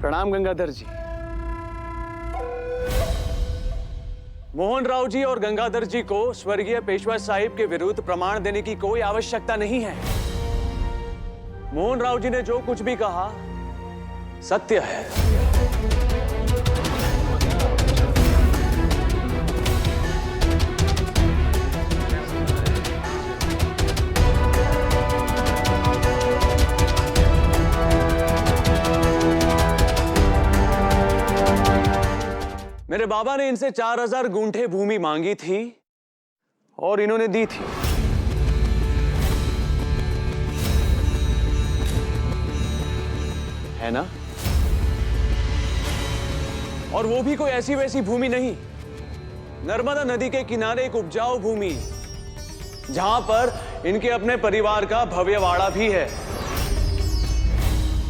प्रणाम गंगाधर जी। मोहन राव जी और गंगाधर जी को स्वर्गीय पेशवा साहिब के विरुद्ध प्रमाण देने की कोई आवश्यकता नहीं है। मोहन राव जी ने जो कुछ भी कहा सत्य है। मेरे बाबा ने इनसे 4000 गुंठे भूमि मांगी थी और इन्होंने दी थी। है ना? और वो भी कोई ऐसी वैसी भूमि नहीं, नर्मदा नदी के किनारे एक उपजाऊ भूमि, जहां पर इनके अपने परिवार का भव्यवाड़ा भी है।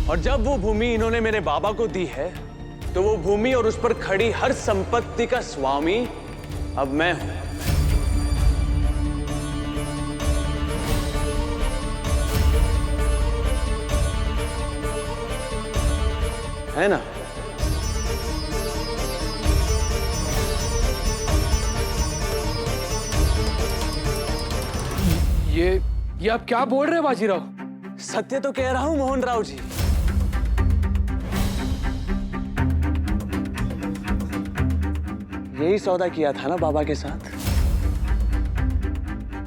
और जब वो भूमि इन्होंने मेरे बाबा को दी है, तो वो भूमि और उस पर खड़ी हर संपत्ति का स्वामी अब मैं हूं। है ना? ये आप क्या बोल रहे हैं बाजीराव? सत्य तो कह रहा हूं मोहन राव जी। यही सौदा किया था ना बाबा के साथ,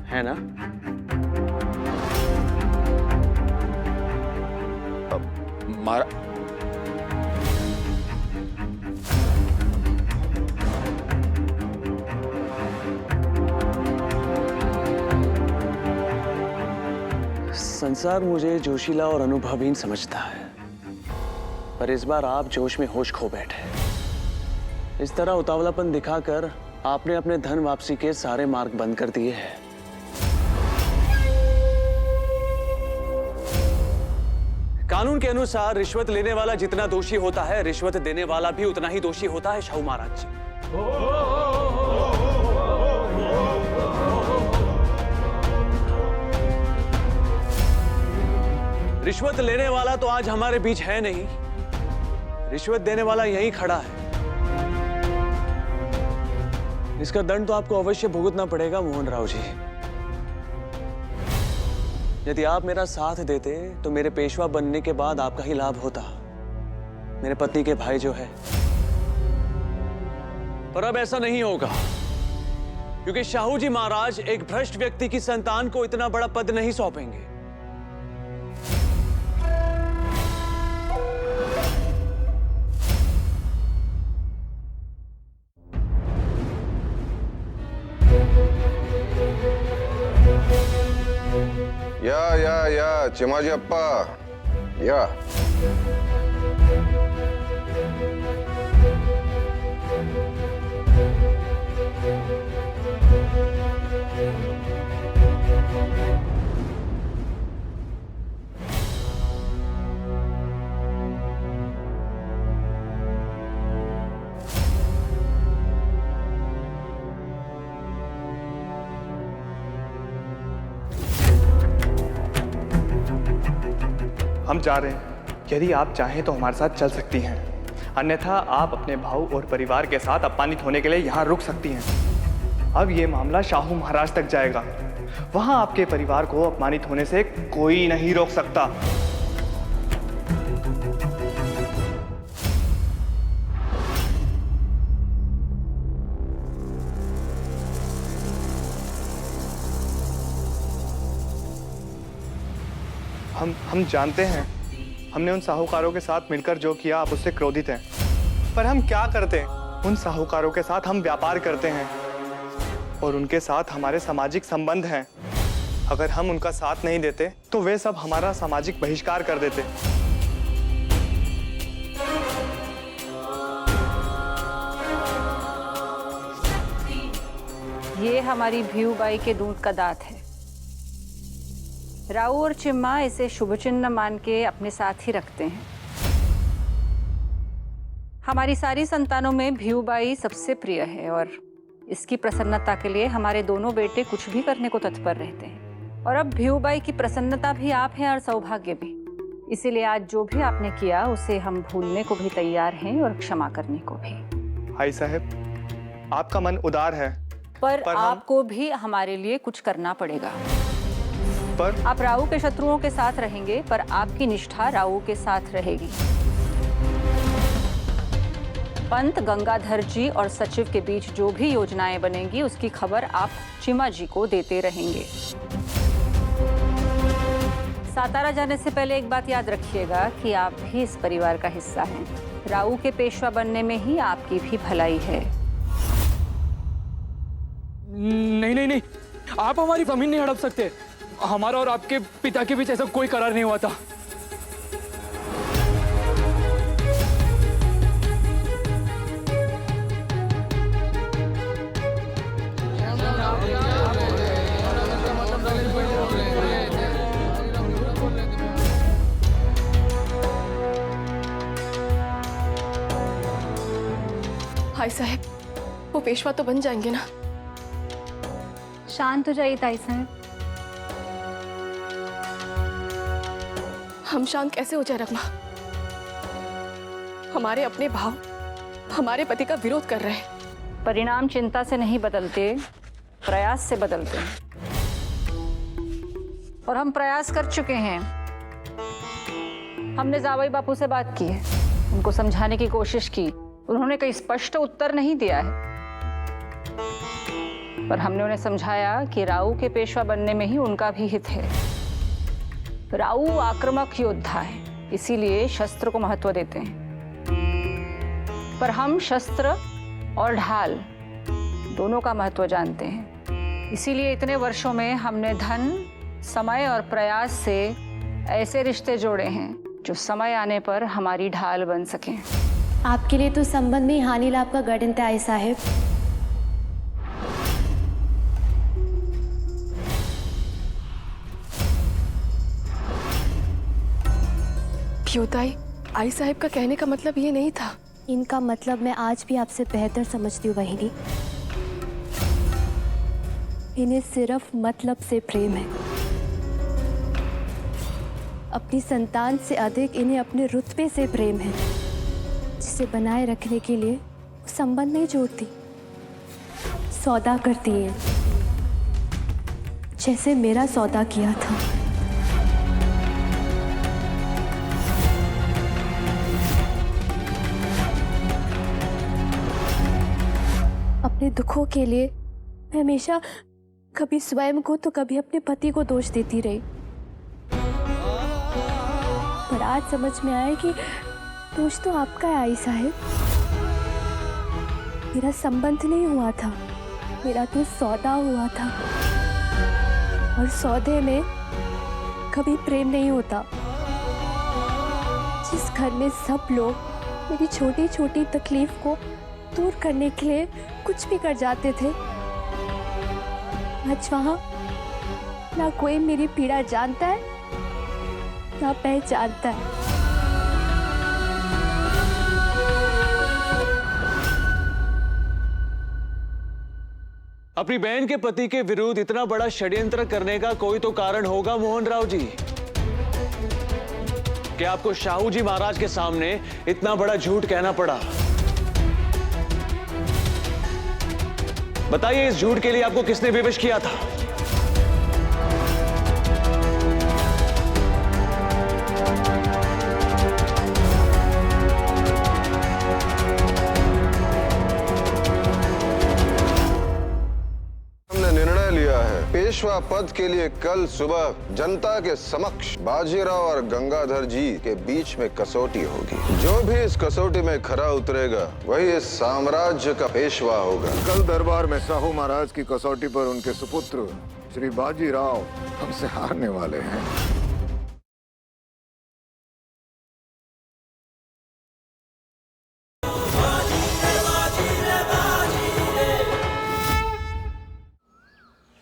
है ना? मारा संसार मुझे जोशीला और अनुभवहीन समझता है, पर इस बार आप जोश में होश खो बैठे। इस तरह उतावलापन दिखाकर आपने अपने धन वापसी के सारे मार्ग बंद कर दिए हैं। कानून के अनुसार रिश्वत लेने वाला जितना दोषी होता है, रिश्वत देने वाला भी उतना ही दोषी होता है शाहू महाराज जी। रिश्वत लेने वाला तो आज हमारे बीच है नहीं, रिश्वत देने वाला यहीं खड़ा है। इसका दंड तो आपको अवश्य भुगतना पड़ेगा मोहन राव जी। यदि आप मेरा साथ देते तो मेरे पेशवा बनने के बाद आपका ही लाभ होता, मेरे पति के भाई जो है। पर अब ऐसा नहीं होगा, क्योंकि शाहू जी महाराज एक भ्रष्ट व्यक्ति की संतान को इतना बड़ा पद नहीं सौंपेंगे। या चिमाजी अप्पा, या हम जा रहे हैं। यदि आप चाहें तो हमारे साथ चल सकती हैं, अन्यथा आप अपने भाऊ और परिवार के साथ अपमानित होने के लिए यहाँ रुक सकती हैं। अब ये मामला शाहू महाराज तक जाएगा, वहां आपके परिवार को अपमानित होने से कोई नहीं रोक सकता। हम जानते हैं, हमने उन साहूकारों के साथ मिलकर जो किया, आप उससे क्रोधित हैं। पर हम क्या करते? उन साहूकारों के साथ हम व्यापार करते हैं और उनके साथ हमारे सामाजिक संबंध हैं। अगर हम उनका साथ नहीं देते तो वे सब हमारा सामाजिक बहिष्कार कर देते। ये हमारी भीऊबाई के दूध का दांत है। राऊ और चिम्मा इसे शुभ चिन्ह मान के अपने साथ ही रखते हैं। हमारी सारी संतानों में भीऊबाई सबसे प्रिय है और इसकी प्रसन्नता के लिए हमारे दोनों बेटे कुछ भी करने को तत्पर रहते हैं। और अब भीऊबाई की प्रसन्नता भी आप हैं और सौभाग्य भी। इसीलिए आज जो भी आपने किया उसे हम भूलने को भी तैयार हैं और क्षमा करने को भी। आई साहब, आपका मन उदार है, पर आपको भी हमारे लिए कुछ करना पड़ेगा। पर आप राऊ के शत्रुओं के साथ रहेंगे, पर आपकी निष्ठा राऊ के साथ रहेगी। पंत, गंगाधर जी और सचिव के बीच जो भी योजनाएं बनेंगी उसकी खबर आप चिम्मा जी को देते रहेंगे। सातारा जाने से पहले एक बात याद रखिएगा कि आप भी इस परिवार का हिस्सा हैं। राऊ के पेशवा बनने में ही आपकी भी भलाई है। नहीं नहीं नहीं, आप हमारी जमीन नहीं हड़प सकते। हमारा और आपके पिता के बीच ऐसा कोई करार नहीं हुआ था। भाई साहब, वो पेशवा तो बन जाएंगे ना? शांत हो जाइए ताई साहब। हम शांत कैसे हो जाए रगमा? हमारे अपने भाव हमारे पति का विरोध कर रहे हैं। परिणाम चिंता से नहीं बदलते, प्रयास से बदलते हैं। और हम प्रयास कर चुके हैं। हमने जावई बापू से बात की है, उनको समझाने की कोशिश की। उन्होंने कोई स्पष्ट उत्तर नहीं दिया है, पर हमने उन्हें समझाया कि राऊ के पेशवा बनने में ही उनका भी हित है। राऊ आक्रामक योद्धा है, इसीलिए शस्त्र को महत्व देते हैं, पर हम शस्त्र और ढाल दोनों का महत्व जानते हैं। इसीलिए इतने वर्षों में हमने धन, समय और प्रयास से ऐसे रिश्ते जोड़े हैं जो समय आने पर हमारी ढाल बन सकें। आपके लिए तो संबंध में हानि लाभ का गठन है साहिब। भ्यूताई, आई साहिब का कहने का मतलब ये नहीं था। इनका मतलब मैं आज भी आपसे बेहतर समझती हूँ बहिनी। इन्हें सिर्फ मतलब से प्रेम है। अपनी संतान से अधिक इन्हें अपने रुतबे से प्रेम है, जिसे बनाए रखने के लिए संबंध नहीं जोड़ती, सौदा करती है, जैसे मेरा सौदा किया था। अपने दुखों के लिए मैं हमेशा कभी स्वयं को तो कभी अपने पति को दोष देती रही, पर आज समझ में आया कि दोष तो आपका है आई साहिब। मेरा संबंध नहीं हुआ था, मेरा तो सौदा हुआ था, और सौदे में कभी प्रेम नहीं होता। जिस घर में सब लोग मेरी छोटी छोटी तकलीफ को दूर करने के लिए कुछ भी कर जाते थे, आज वहां ना कोई मेरी पीड़ा जानता है ना पहचानता है। अपनी बहन के पति के विरुद्ध इतना बड़ा षड्यंत्र करने का कोई तो कारण होगा मोहन राव जी, कि आपको शाहू जी महाराज के सामने इतना बड़ा झूठ कहना पड़ा। बताइए, इस झूठ के लिए आपको किसने विवश किया था? पेशवा पद के लिए कल सुबह जनता के समक्ष बाजीराव और गंगाधर जी के बीच में कसौटी होगी। जो भी इस कसौटी में खरा उतरेगा वही इस साम्राज्य का पेशवा होगा। कल दरबार में शाहू महाराज की कसौटी पर उनके सुपुत्र श्री बाजीराव हमसे हारने वाले हैं।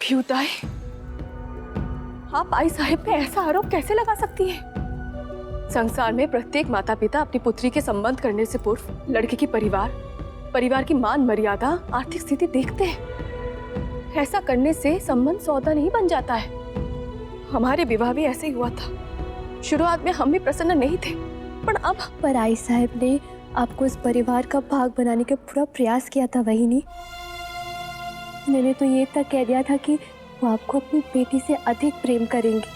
भ्यूताई, आप आई साहिब पे ऐसा आरोप कैसे लगा सकती हैं? संसार में प्रत्येक माता पिता अपनी पुत्री के संबंध करने से पूर्व लड़के की परिवार की मान मर्यादा, आर्थिक स्थिति देखते हैं। ऐसा करने से संबंध सौदा नहीं बन जाता है। हमारे विवाह भी ऐसे ही हुआ था। शुरुआत में हम भी प्रसन्न नहीं थे, पर आई साहिब ने आपको इस परिवार का भाग बनाने का पूरा प्रयास किया था, वही नहीं? मैंने तो ये तक कह दिया था कि वो आपको अपनी बेटी से अधिक प्रेम करेंगी।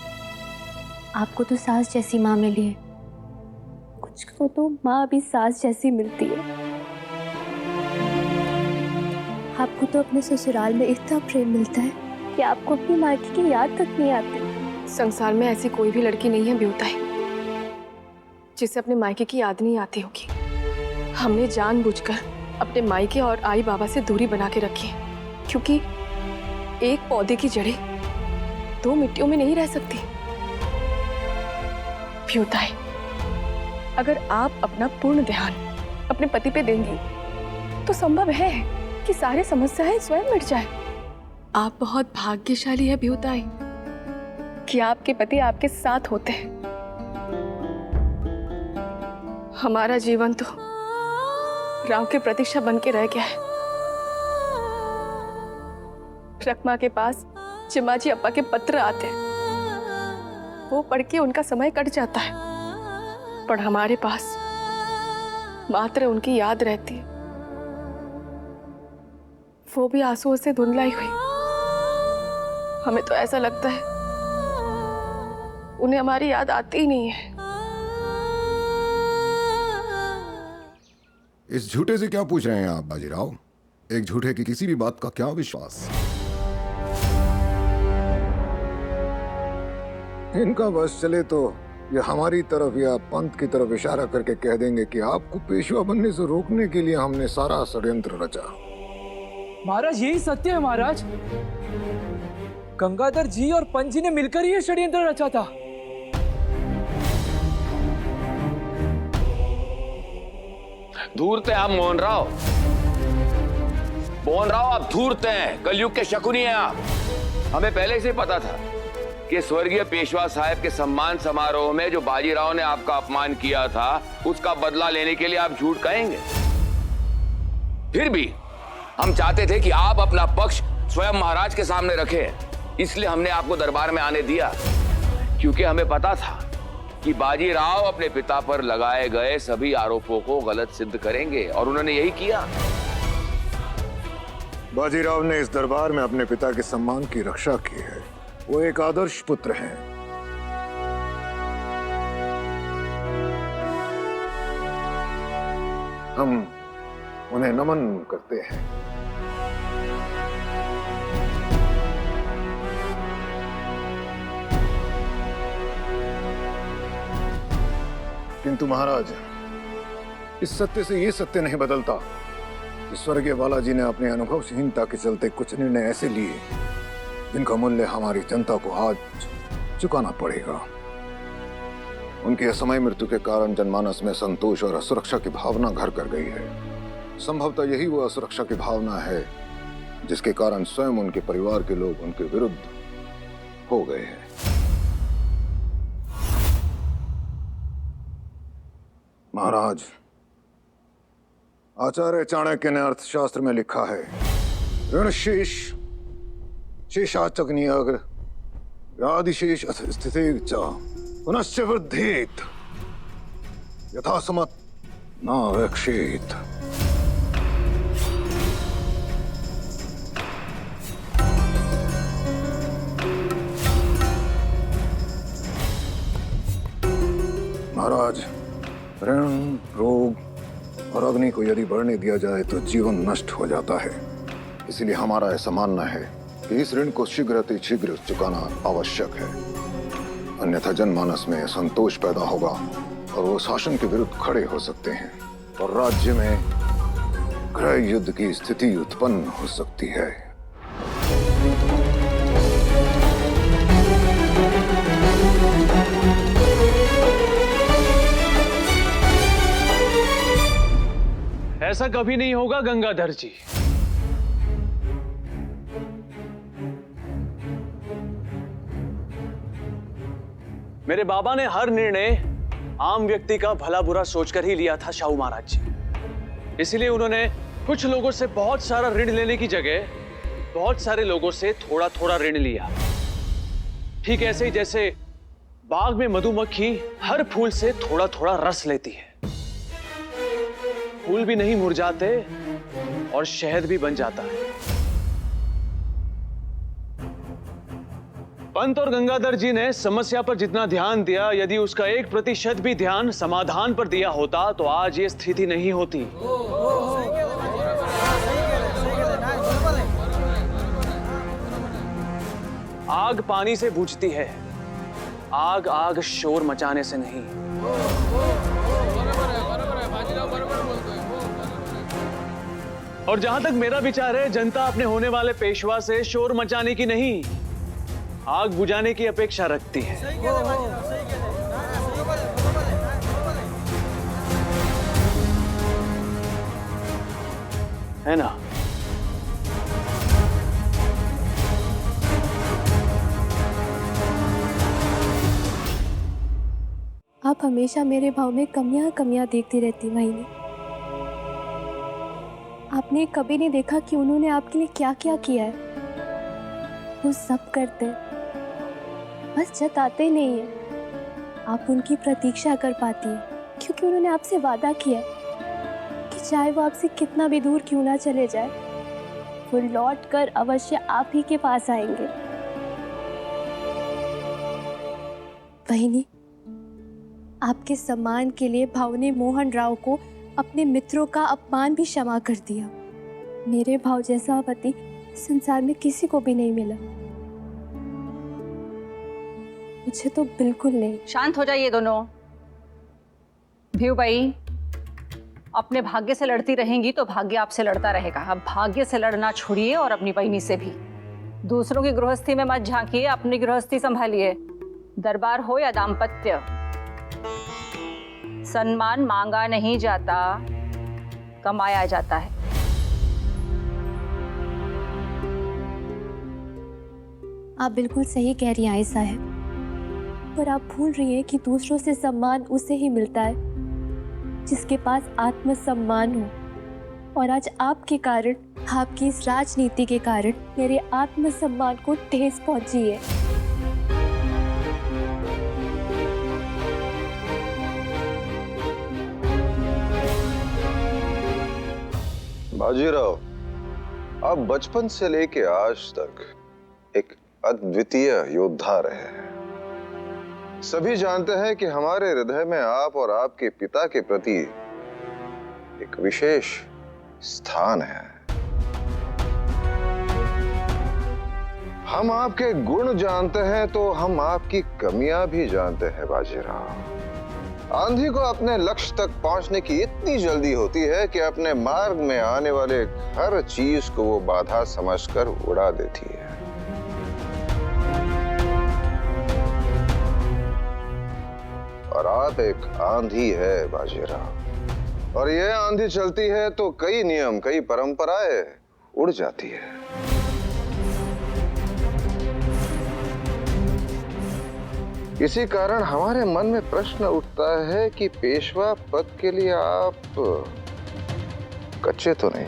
आपको तो सास जैसी माँ मिली है, कुछ को तो माँ भी सास जैसी मिलती है। आपको तो अपने ससुराल में इतना प्रेम मिलता है कि आपको अपनी मायके की याद तक नहीं आती। संसार में ऐसी कोई भी लड़की नहीं है भ्यूताई जिसे अपने मायके की याद नहीं आती होगी। हमने जानबूझकर अपने मायके और आई बाबा से दूरी बना के रखी है, क्योंकि एक पौधे की जड़ें दो मिट्टियों में नहीं रह सकती। भ्यूताई, अगर आप अपना पूर्ण ध्यान अपने पति पे देंगी तो संभव है कि सारी समस्याएं स्वयं मिट जाए। आप बहुत भाग्यशाली है भ्यूताई कि आपके पति आपके साथ होते हैं। हमारा जीवन तो राव की प्रतीक्षा बन के रह गया है। रकमा के पास चिमाजी अप्पा के पत्र आते हैं, वो पढ़ के उनका समय कट जाता है, पर हमारे पास मात्र उनकी याद रहती है, वो भी आंसुओं से धुंधलाई हुई। हमें तो ऐसा लगता है उन्हें हमारी याद आती ही नहीं है। इस झूठे से क्या पूछ रहे हैं आप बाजीराव? एक झूठे की किसी भी बात का क्या विश्वास? इनका बस चले तो ये हमारी तरफ या पंत की तरफ इशारा करके कह देंगे कि आपको पेशवा बनने से रोकने के लिए हमने सारा षड्यंत्र रचा। महाराज, यही सत्य है महाराज। गंगाधर जी और पंत जी ने मिलकर ही ये षड्यंत्र रचा था। धूर्त हैं आप मोहन राव। आप धूर्त हैं, कलयुग के शकुनी हैं आप। हमें पहले से पता था कि स्वर्गीय पेशवा साहब के सम्मान समारोह में जो बाजीराव ने आपका अपमान किया था उसका बदला लेने के लिए आप झूठ कहेंगे। फिर भी हम चाहते थे कि आप अपना पक्ष स्वयं महाराज के सामने रखें, इसलिए हमने आपको दरबार में आने दिया, क्योंकि हमें पता था कि बाजीराव अपने पिता पर लगाए गए सभी आरोपों को गलत सिद्ध करेंगे, और उन्होंने यही किया। बाजीराव ने इस दरबार में अपने पिता के सम्मान की रक्षा की है। वो एक आदर्श पुत्र हैं। हम उन्हें नमन करते हैं। किंतु महाराज, इस सत्य से ये सत्य नहीं बदलता कि स्वर्गीय बालाजी ने अपनी अनुभवहीनता के चलते कुछ निर्णय ऐसे लिए जिनका मूल्य हमारी जनता को आज चुकाना पड़ेगा। उनकी असमय मृत्यु के कारण जनमानस में संतोष और असुरक्षा की भावना घर कर गई है। संभवतः यही वो असुरक्षा की भावना है जिसके कारण स्वयं उनके परिवार के लोग उनके विरुद्ध हो गए हैं। महाराज, आचार्य चाणक्य ने अर्थशास्त्र में लिखा है, ऋण शेष शेषाचग्नि आदिशेष स्थिति पुनश्च वृद्धेत यथा समत नावेक्षेत। महाराज, ऋण, रोग और अग्नि को यदि बढ़ने दिया जाए तो जीवन नष्ट हो जाता है। इसलिए हमारा ऐसा मानना है कि इस ऋण को शीघ्र चुकाना आवश्यक है, अन्यथा जनमानस में असंतोष पैदा होगा और वो शासन के विरुद्ध खड़े हो सकते हैं और राज्य में गृह युद्ध की स्थिति उत्पन्न हो सकती है। ऐसा कभी नहीं होगा गंगाधर जी। मेरे बाबा ने हर निर्णय आम व्यक्ति का भला बुरा सोचकर ही लिया था शाहू महाराज जी। इसलिए उन्होंने कुछ लोगों से बहुत सारा ऋण लेने की जगह बहुत सारे लोगों से थोड़ा थोड़ा ऋण लिया। ठीक ऐसे ही जैसे बाग में मधुमक्खी हर फूल से थोड़ा थोड़ा रस लेती है, फूल भी नहीं मुरझाते और शहद भी बन जाता है। पंत और गंगाधर जी ने समस्या पर जितना ध्यान दिया, यदि उसका 1% भी ध्यान समाधान पर दिया होता तो आज ये स्थिति नहीं होती। आग पानी से बुझती है, आग आग शोर मचाने से नहीं। और जहां तक मेरा विचार है, जनता अपने होने वाले पेशवा से शोर मचाने की नहीं, आग बुझाने की अपेक्षा रखती है। है ना? आप हमेशा मेरे भाव में कमियां देखती रहती वाहिनी। आपने कभी नहीं देखा कि उन्होंने आपके लिए क्या क्या किया है। वो सब करते हैं, बस जताते नहीं है। आप उनकी प्रतीक्षा कर पाती है क्योंकि उन्होंने आपसे वादा किया है कि चाहे वो आपसे कितना भी दूर क्यों ना चले जाए, वो लौट कर अवश्य आप ही के पास आएंगे। बहिनी, आपके सम्मान के लिए भाव ने मोहन राव को अपने मित्रों का अपमान भी क्षमा कर दिया। मेरे भाव जैसा पति संसार में किसी को भी नहीं मिला, मुझे तो बिल्कुल नहीं। शांत हो जाइए दोनों। भीऊ भाई, अपने भाग्य से लड़ती रहेंगी तो भाग्य आपसे लड़ता रहेगा। अब भाग्य से लड़ना छोड़िए और अपनी बहनी से भी। दूसरों की गृहस्थी में मत झांकिए, अपनी गृहस्थी संभालिए। दरबार हो या दाम्पत्य, सम्मान मांगा नहीं जाता, कमाया जाता है। आप बिल्कुल सही कह रही हैं आयशा है, पर आप भूल रही हैं कि दूसरों से सम्मान उसे ही मिलता है जिसके पास आत्मसम्मान हो। और आज आपके कारण, आपकी इस राजनीति के कारण मेरे आत्मसम्मान को ठेस पहुंची है। बाजीराव, आप बचपन से लेके आज तक एक अद्वितीय योद्धा रहे हैं। सभी जानते हैं कि हमारे हृदय में आप और आपके पिता के प्रति एक विशेष स्थान है। हम आपके गुण जानते हैं तो हम आपकी कमियां भी जानते हैं बाजीराव। आंधी को अपने लक्ष्य तक पहुंचने की इतनी जल्दी होती है कि अपने मार्ग में आने वाले हर चीज को वो बाधा समझकर उड़ा देती है। और आप एक आंधी है बाजीराव, और ये आंधी चलती है तो कई नियम, कई परंपराएं उड़ जाती है। इसी कारण हमारे मन में प्रश्न उठता है कि पेशवा पद के लिए आप कच्चे तो नहीं।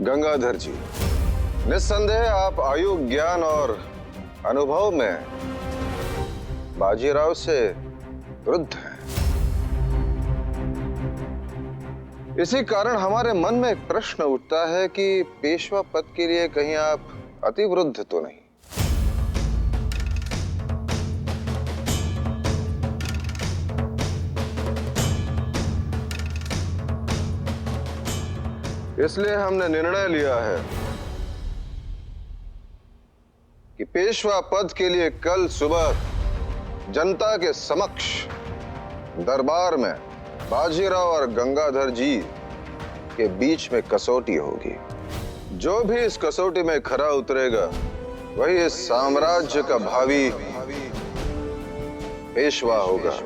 गंगाधर जी, निस्संदेह आप आयु, ज्ञान और अनुभव में बाजीराव से वृद्ध हैं। इसी कारण हमारे मन में एक प्रश्न उठता है कि पेशवा पद के लिए कहीं आप अतिवृद्ध तो नहीं। इसलिए हमने निर्णय लिया है कि पेशवा पद के लिए कल सुबह जनता के समक्ष दरबार में बाजीराव और गंगाधर जी के बीच में कसौटी होगी। जो भी इस कसौटी में खरा उतरेगा वही इस साम्राज्य का भावी पेशवा होगा।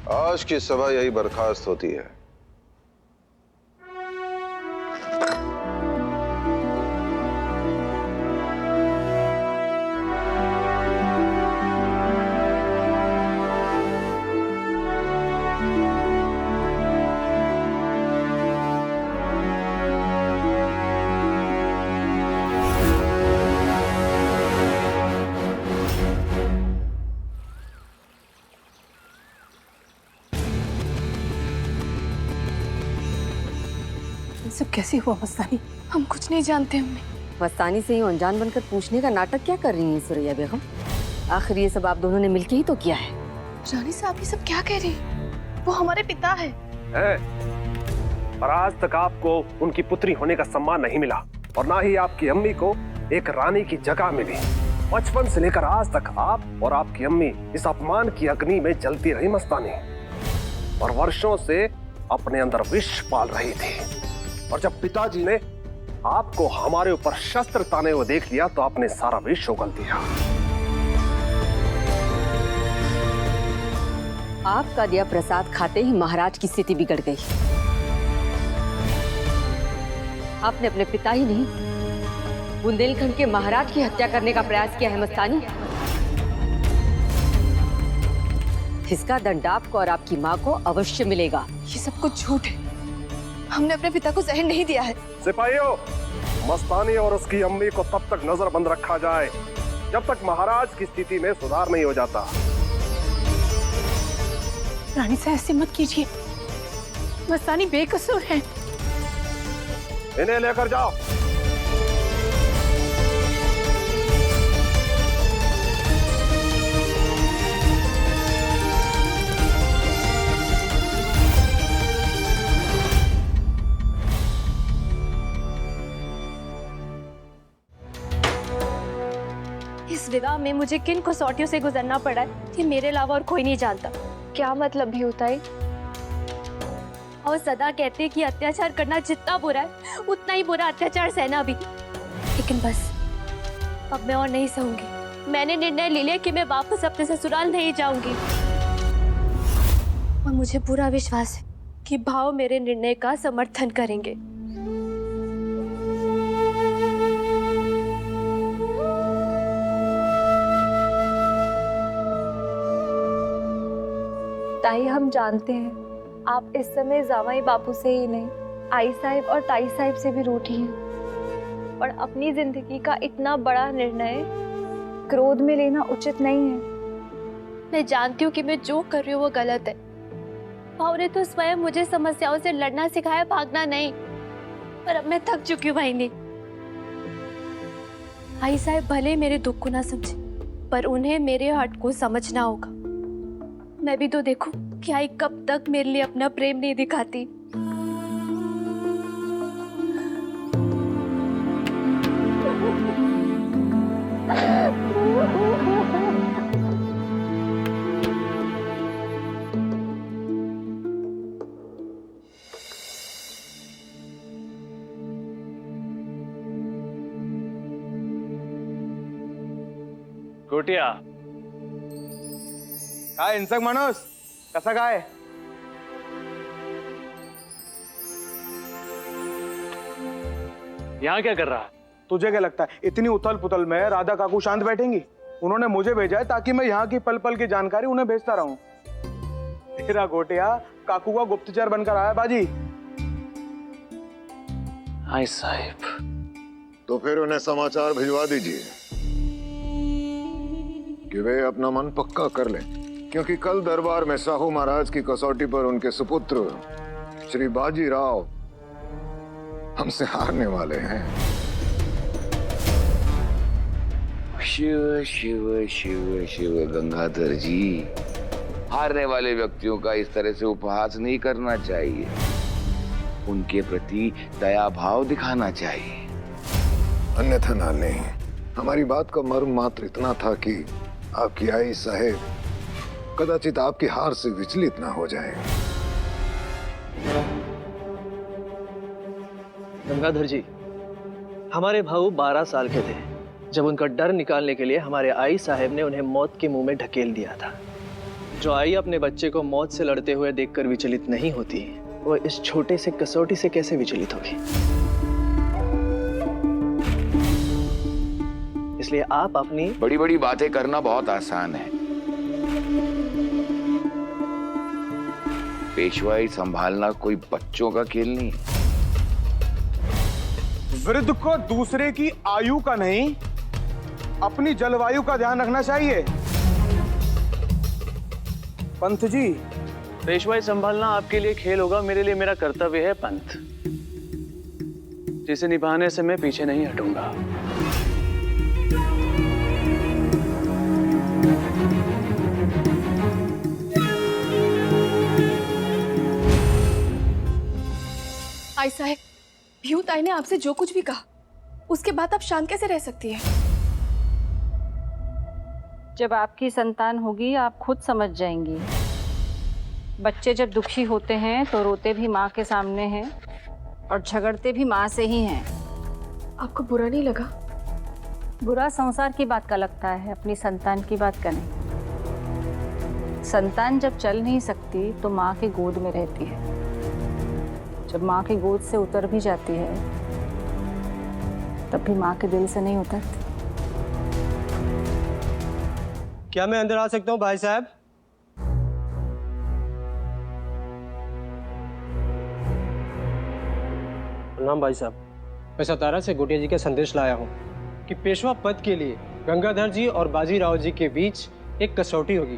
आज की सभा यही बर्खास्त होती है। सब कैसे हुआ मस्तानी? हम कुछ नहीं जानते अम्मी। मस्तानी से ही अनजान बनकर पूछने का नाटक क्या कर रही हैं सुरैया बेगम? आखिर ये सब आप दोनों ने मिलकर ही तो किया है। रानी साहब ये सब क्या कह रही? वो हमारे पिता है। पर आज तक आपको उनकी पुत्री होने का सम्मान नहीं मिला और ना ही आपकी अम्मी को एक रानी की जगह मिली। बचपन से लेकर आज तक आप और आपकी अम्मी इस अपमान की अग्नि में जलती रही मस्तानी, और वर्षों से अपने अंदर विष पाल रही थी। और जब पिताजी ने आपको हमारे ऊपर शस्त्र ताने हुए देख लिया तो आपने सारा विष उगल दिया। आपका दिया प्रसाद खाते ही महाराज की स्थिति बिगड़ गई। आपने अपने पिता ही नहीं बुंदेलखंड के महाराज की हत्या करने का प्रयास किया है मस्तानी। इसका दंड आपको और आपकी माँ को अवश्य मिलेगा। ये सब कुछ झूठ है। हमने अपने पिता को जहर नहीं दिया है। सिपाहियों, मस्तानी और उसकी अम्मी को तब तक नजरबंद रखा जाए जब तक महाराज की स्थिति में सुधार नहीं हो जाता। रानी साहब ऐसे मत कीजिए, मस्तानी बेकसूर है। इन्हें लेकर जाओ। इस विवाह में मुझे किन कसौटियों से गुजरना पड़ा है कि मेरे अलावा और कोई नहीं जानता। क्या मतलब भी होता है? और सदा कहते हैं कि अत्याचार करना जितना बुरा है उतना ही बुरा अत्याचार सहना भी। लेकिन बस अब मैं और नहीं सहूंगी। मैंने निर्णय ले लिया कि मैं वापस अपने ससुराल नहीं जाऊंगी, और मुझे पूरा विश्वास है कि भाव मेरे निर्णय का समर्थन करेंगे। ताई, हम जानते हैं आप इस समय जामाई बापू से ही नहीं आई साहिब और ताई साहिब से भी रूठी हैं, और अपनी जिंदगी का इतना बड़ा निर्णय क्रोध में लेना उचित नहीं है। मैं जानती हूँ कि मैं जो कर रही हूँ वो गलत है। भाव ने तो स्वयं मुझे समस्याओं से लड़ना सिखाया, भागना नहीं। पर अब मैं थक चुकी हूँ बहनी। आई साहिब भले मेरे दुख को ना समझे, पर उन्हें मेरे हट को समझना होगा। मैं भी तो देखूं कि आई कब तक मेरे लिए अपना प्रेम नहीं दिखाती। गोटिया काय हिंसक माणूस कसा काय? यहाँ क्या कर रहा है? तुझे क्या लगता है इतनी उथल पुथल में राधा काकू शांत बैठेंगी? उन्होंने मुझे भेजा है ताकि मैं यहाँ की पल पल की जानकारी उन्हें भेजता रहूं। तेरा गोटिया काकू का गुप्तचर बनकर आया बाजी। हाय साहिब। तो फिर उन्हें समाचार भिजवा दीजिए कि वे अपना मन पक्का कर लें, क्योंकि कल दरबार में साहू महाराज की कसौटी पर उनके सुपुत्र श्री बाजीराव हमसे हारने वाले हैं। शिव शिव शिव शिव गंगाधर जी, हारने वाले व्यक्तियों का इस तरह से उपहास नहीं करना चाहिए, उनके प्रति दया भाव दिखाना चाहिए। अन्यथा नाले, हमारी बात का मर्म मात्र इतना था कि आपकी आई साहेब कदाचित आपकी हार से विचलित ना हो जाए। गंगाधर जी, हमारे भाऊ 12 साल के थे जब उनका डर निकालने के लिए हमारे आई साहब ने उन्हें मौत के मुंह में ढकेल दिया था। जो आई अपने बच्चे को मौत से लड़ते हुए देखकर विचलित नहीं होती, वो इस छोटे से कसौटी से कैसे विचलित होगी? इसलिए आप अपनी बड़ी बड़ी बातें करना बहुत आसान है, पेशवाई संभालना कोई बच्चों का खेल नहीं। वृद्ध को दूसरे की आयु का नहीं, अपनी जलवायु का ध्यान रखना चाहिए। पंत जी, पेशवाई संभालना आपके लिए खेल होगा, मेरे लिए मेरा कर्तव्य है पंत, जिसे निभाने से मैं पीछे नहीं हटूंगा। आई साहब, भीऊ ताई ने आपसे जो कुछ भी कहा, उसके बाद आप शांत कैसे रह सकती है? जब आपकी संतान होगी आप खुद समझ जाएंगी। बच्चे जब दुखी होते हैं तो रोते भी माँ के सामने हैं और झगड़ते भी माँ से ही हैं। आपको बुरा नहीं लगा? बुरा संसार की बात का लगता है, अपनी संतान की बात का नहीं। संतान जब चल नहीं सकती तो माँ की गोद में रहती है, जब माँ की गोद से उतर भी जाती है तब भी माँ के दिल से नहीं उतरती। क्या मैं अंदर आ सकता हूँ भाई साहब? प्रणाम भाई साहब, मैं सतारा से गोटिया जी का संदेश लाया हूँ कि पेशवा पद के लिए गंगाधर जी और बाजीराव जी के बीच एक कसौटी होगी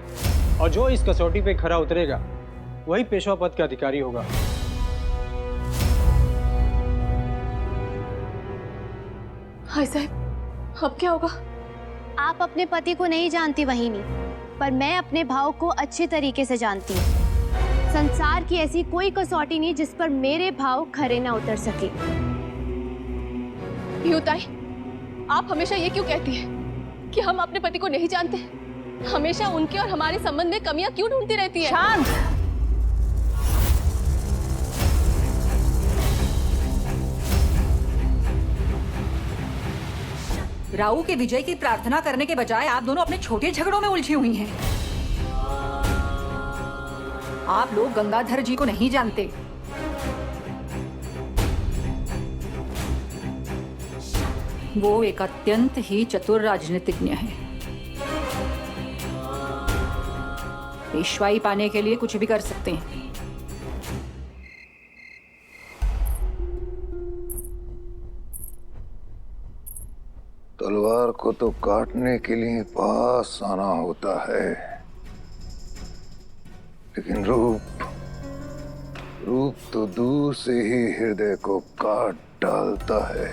और जो इस कसौटी पे खरा उतरेगा वही पेशवा पद का अधिकारी होगा। हाय साहब, अब क्या होगा? आप अपने पति को नहीं जानती वहीनी, पर मैं अपने भाव को अच्छे तरीके से जानती हूँ। संसार की ऐसी कोई कसौटी नहीं जिस पर मेरे भाव खरे ना उतर सके। भीऊ ताई, आप हमेशा ये क्यों कहती हैं कि हम अपने पति को नहीं जानते? हमेशा उनके और हमारे संबंध में कमियां क्यों ढूंढती रहती है? शांत। राहु के विजय की प्रार्थना करने के बजाय आप दोनों अपने छोटे झगड़ों में उलझी हुई हैं। आप लोग गंगाधर जी को नहीं जानते। वो एक अत्यंत ही चतुर राजनीतिज्ञ है। पेशवाई पाने के लिए कुछ भी कर सकते हैं। तलवार को तो काटने के लिए पास आना होता है, लेकिन रूप तो दूर से ही हृदय को काट डालता है।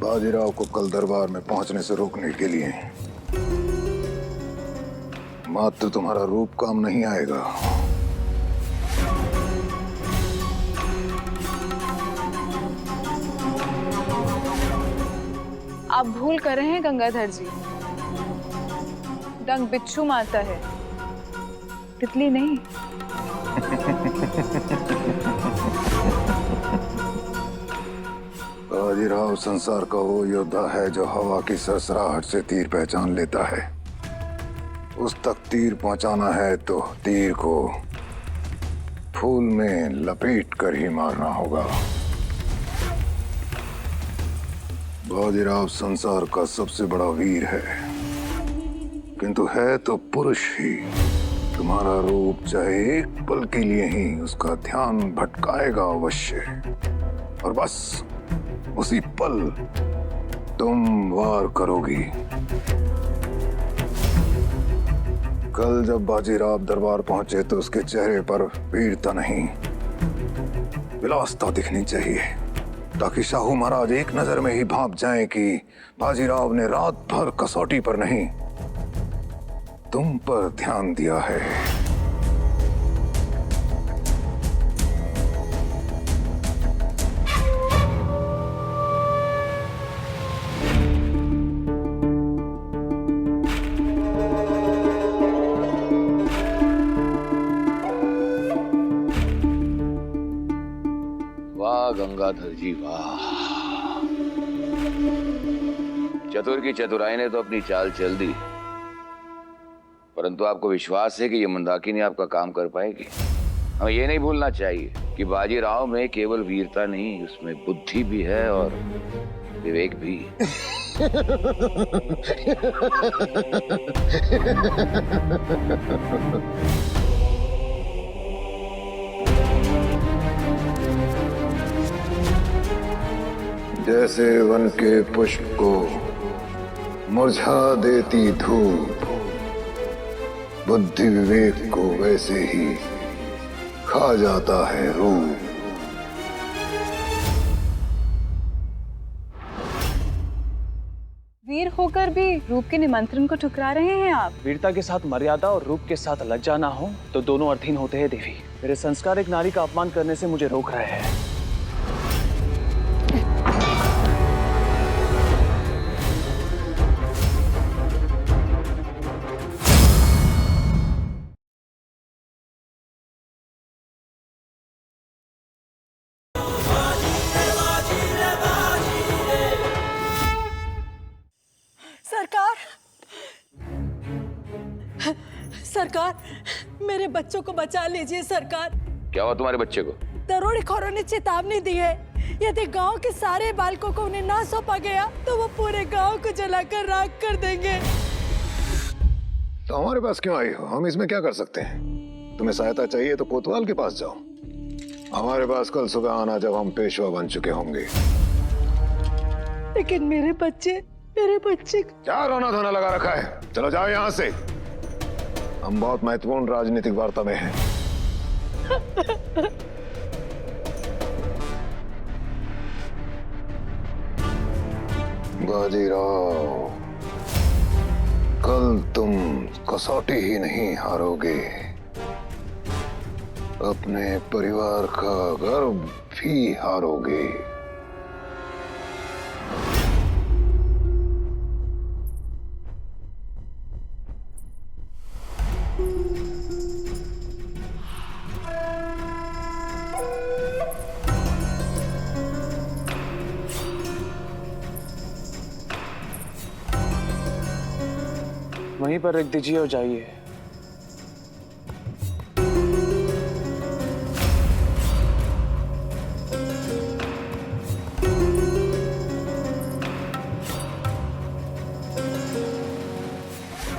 बाजीराव को कल दरबार में पहुंचने से रोकने के लिए मात्र तुम्हारा रूप काम नहीं आएगा। आप भूल कर रहे हैं गंगाधर जी, डंक बिच्छू मारता है, तितली नहीं। बाजीराव संसार का वो योद्धा है जो हवा की सरसराहट से तीर पहचान लेता है। उस तक तीर पहुंचाना है तो तीर को फूल में लपेट कर ही मारना होगा। बाजीराव संसार का सबसे बड़ा वीर है, किंतु है तो पुरुष ही। तुम्हारा रूप चाहे एक पल के लिए ही उसका ध्यान भटकाएगा अवश्य, और बस उसी पल तुम वार करोगी। कल जब बाजीराव दरबार पहुंचे तो उसके चेहरे पर वीरता नहीं विलासता दिखनी चाहिए, ताकि शाहू महाराज एक नजर में ही भाप जाएं कि बाजीराव ने रात भर कसौटी पर नहीं, तुम पर ध्यान दिया है। गंगाधर जी वाह, चतुर की चतुराई ने तो अपनी चाल चल दी, परंतु आपको विश्वास है कि ये मंदाकिनी आपका काम कर पाएगी? हमें ये नहीं भूलना चाहिए कि बाजीराव में केवल वीरता नहीं, उसमें बुद्धि भी है और विवेक भी। जैसे वन के पुष्प को मुरझा देती धूप, बुद्धि विवेक को वैसे ही खा जाता है रूप। वीर होकर भी रूप के निमंत्रण को ठुकरा रहे हैं आप। वीरता के साथ मर्यादा और रूप के साथ लज्जा ना हो तो दोनों अर्थहीन होते हैं देवी। मेरे संस्कार एक नारी का अपमान करने से मुझे रोक रहे हैं। सरकार, मेरे बच्चों को बचा लीजिए सरकार। क्या हुआ तुम्हारे बच्चे को? दरोडेखोरों ने चेतावनी दी है, यदि गांव के सारे बालकों को उन्हें ना सौंपा गया तो वो पूरे गांव को जलाकर राख कर देंगे। तो हमारे पास क्यों आई हो? हम इसमें क्या कर सकते हैं? तुम्हें सहायता चाहिए तो कोतवाल के पास जाओ। हमारे पास कल सुबह आना जब हम पेशवा बन चुके होंगे। लेकिन मेरे बच्चे क्या रोना धोना लगा रखा है? चलो जाओ यहाँ से, हम बहुत महत्वपूर्ण राजनीतिक वार्ता में हैं। बाजीराव, कल तुम कसौटी ही नहीं हारोगे, अपने परिवार का गर्व भी हारोगे। वहीं पर रख दीजिए और जाइए।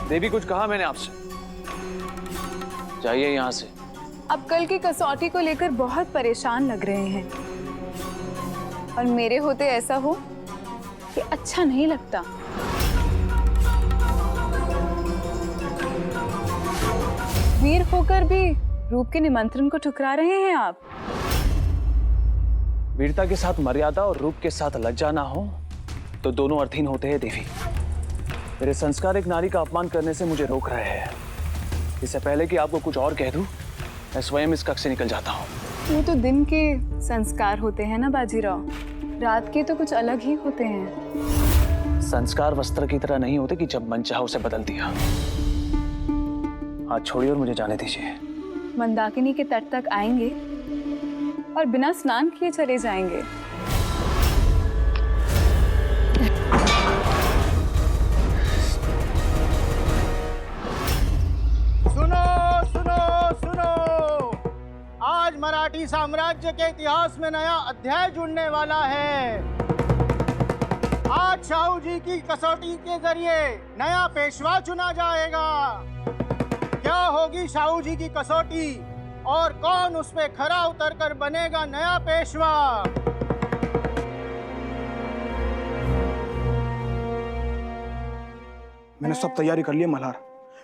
देवी कुछ कहा मैंने आपसे? जाइए यहां से। अब कल की कसौटी को लेकर बहुत परेशान लग रहे हैं और मेरे होते ऐसा हो कि अच्छा नहीं लगता। वीर होकर भी रूप के निमंत्रण को ठुकरा रहे हैं आप। वीरता के साथ मर्यादा और रूप के साथ लज्जा ना हो तो दोनों अर्थहीन होते हैं देवी। मेरे संस्कार एक नारी का अपमान करने से मुझे रोक रहे हैं। इससे पहले कि आपको कुछ और कह दूं, मैं स्वयं इस कक्ष से निकल जाता हूँ। वो तो दिन के संस्कार होते हैं ना बाजीराव, रात के तो कुछ अलग ही होते हैं। संस्कार वस्त्र की तरह नहीं होते कि जब मन चाहा उसे बदल दिया। हाथ छोड़िए और मुझे जाने दीजिए। मंदाकिनी के तट तक आएंगे और बिना स्नान किए चले जाएंगे। सुनो सुनो सुनो, आज मराठी साम्राज्य के इतिहास में नया अध्याय जुड़ने वाला है। आज शाहू जी की कसौटी के जरिए नया पेशवा चुना जाएगा। क्या होगी शाहू जी की कसौटी और कौन उस पे खरा उतरकर बनेगा नया पेशवा? मैंने सब तैयारी कर ली है मल्हार।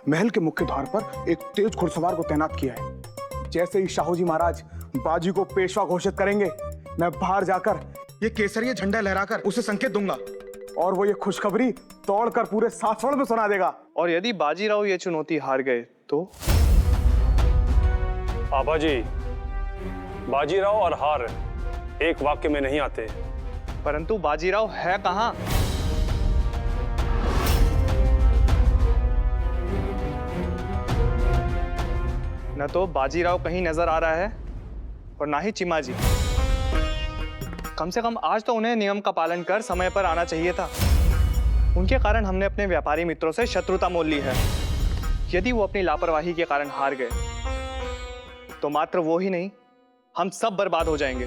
महल के मुख्य द्वार पर एक तेज घुड़सवार को तैनात किया है। जैसे ही शाहू जी महाराज बाजी को पेशवा घोषित करेंगे। मैं बाहर जाकर ये केसरिया झंडा लहराकर उसे संकेत दूंगा और वो ये खुशखबरी तोड़कर पूरे सासवड़ में सुना देगा। और यदि बाजीराव ये चुनौती हार गए तो? आबा जी, बाजीराव और हार एक वाक्य में नहीं आते। परंतु बाजीराव है कहां? न तो बाजीराव कहीं नजर आ रहा है और ना ही चिमाजी। कम से कम आज तो उन्हें नियम का पालन कर समय पर आना चाहिए था। उनके कारण हमने अपने व्यापारी मित्रों से शत्रुता मोल ली है। यदि वो अपनी लापरवाही के कारण हार गए तो मात्र वो ही नहीं, हम सब बर्बाद हो जाएंगे।